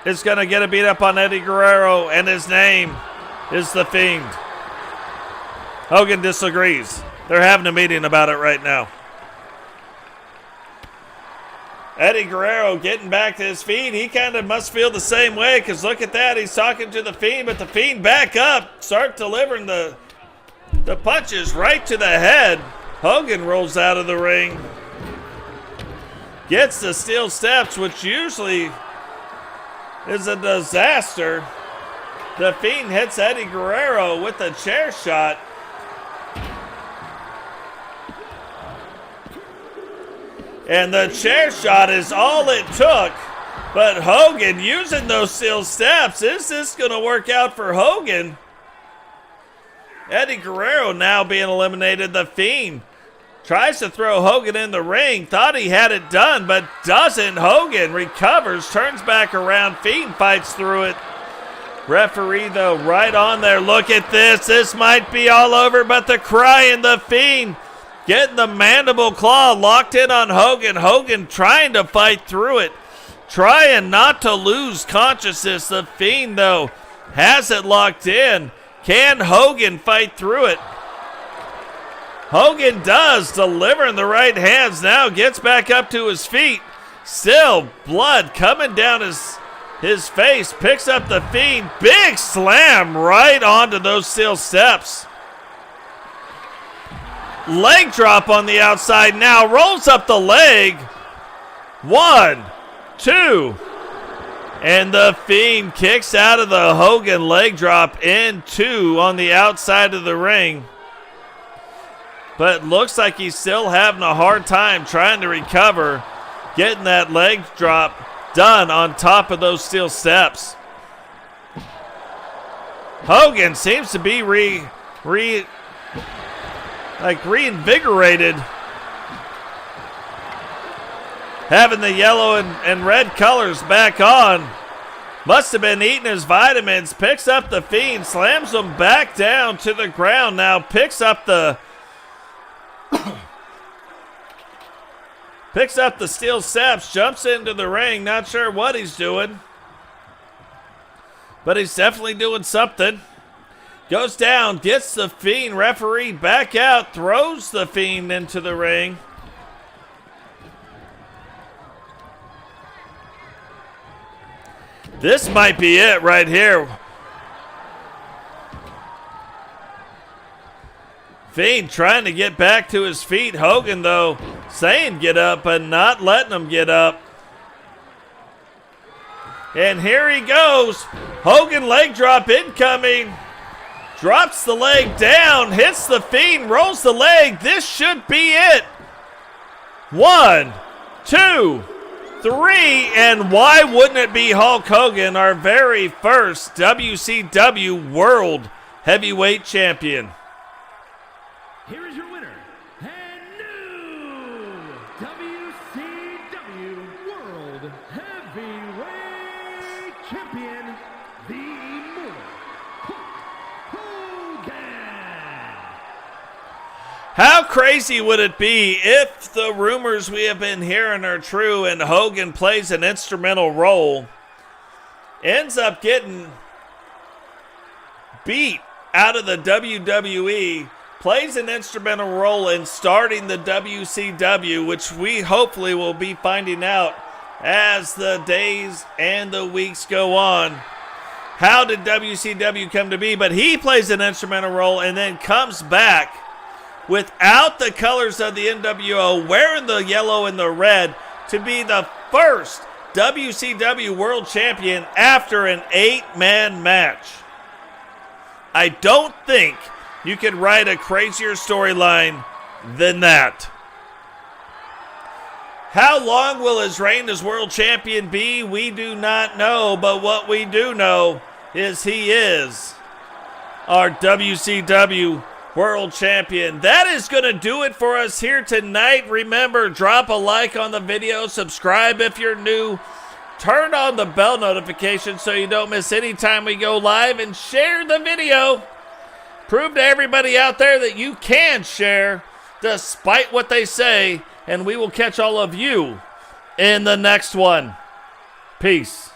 is going to get a beat up on Eddie Guerrero, and his name is the Fiend. Hogan disagrees. They're having a meeting about it right now. Eddie Guerrero getting back to his feet. He kind of must feel the same way because look at that. He's talking to the Fiend, but the Fiend back up. Start delivering the punches right to the head. Hogan rolls out of the ring. Gets the steel steps, which usually is a disaster. The Fiend hits Eddie Guerrero with a chair shot. And the chair shot is all it took. But Hogan using those steel steps. Is this going to work out for Hogan? Eddie Guerrero now being eliminated. The Fiend tries to throw Hogan in the ring. Thought he had it done, but doesn't. Hogan recovers, turns back around. Fiend fights through it. Referee, though, right on there. Look at this. This might be all over, but the crying, the Fiend getting the mandible claw locked in on Hogan. Hogan trying to fight through it, trying not to lose consciousness. The Fiend, though, has it locked in. Can Hogan fight through it? Hogan does, delivering the right hands now, gets back up to his feet. Still blood coming down his face, picks up the Fiend. Big slam right onto those steel steps. Leg drop on the outside now, rolls up the leg. 1, 2. And the Fiend kicks out of the Hogan leg drop in 2 on the outside of the ring. But looks like he's still having a hard time trying to recover, getting that leg drop done on top of those steel steps. Hogan seems to be reinvigorated. Having the yellow and red colors back on. Must have been eating his vitamins. Picks up the Fiend, slams him back down to the ground now. Picks up the steel steps, jumps into the ring. Not sure what he's doing, but he's definitely doing something. Goes down, gets the Fiend, referee back out, throws the Fiend into the ring. This might be it right here. Fiend trying to get back to his feet. Hogan, though, saying get up, but not letting him get up. And here he goes. Hogan leg drop incoming. Drops the leg down, hits the Fiend, rolls the leg. This should be it. 1, 2, 3, and why wouldn't it be Hulk Hogan, our very first WCW World Heavyweight Champion? Here is your winner, and new WCW World Heavyweight Champion, the Immortal Hogan. How crazy would it be if the rumors we have been hearing are true and Hogan plays an instrumental role, ends up getting beat out of the WWE, plays an instrumental role in starting the WCW, which we hopefully will be finding out as the days and the weeks go on. How did WCW come to be? But he plays an instrumental role and then comes back without the colors of the NWO, wearing the yellow and the red, to be the first WCW World Champion after an 8-man match. I don't think you could write a crazier storyline than that. How long will his reign as world champion be? We do not know, but what we do know is he is our WCW World Champion. That is going to do it for us here tonight. Remember, drop a like on the video, subscribe if you're new, turn on the bell notification so you don't miss any time we go live, and share the video. Prove to everybody out there that you can share despite what they say, and we will catch all of you in the next one. Peace.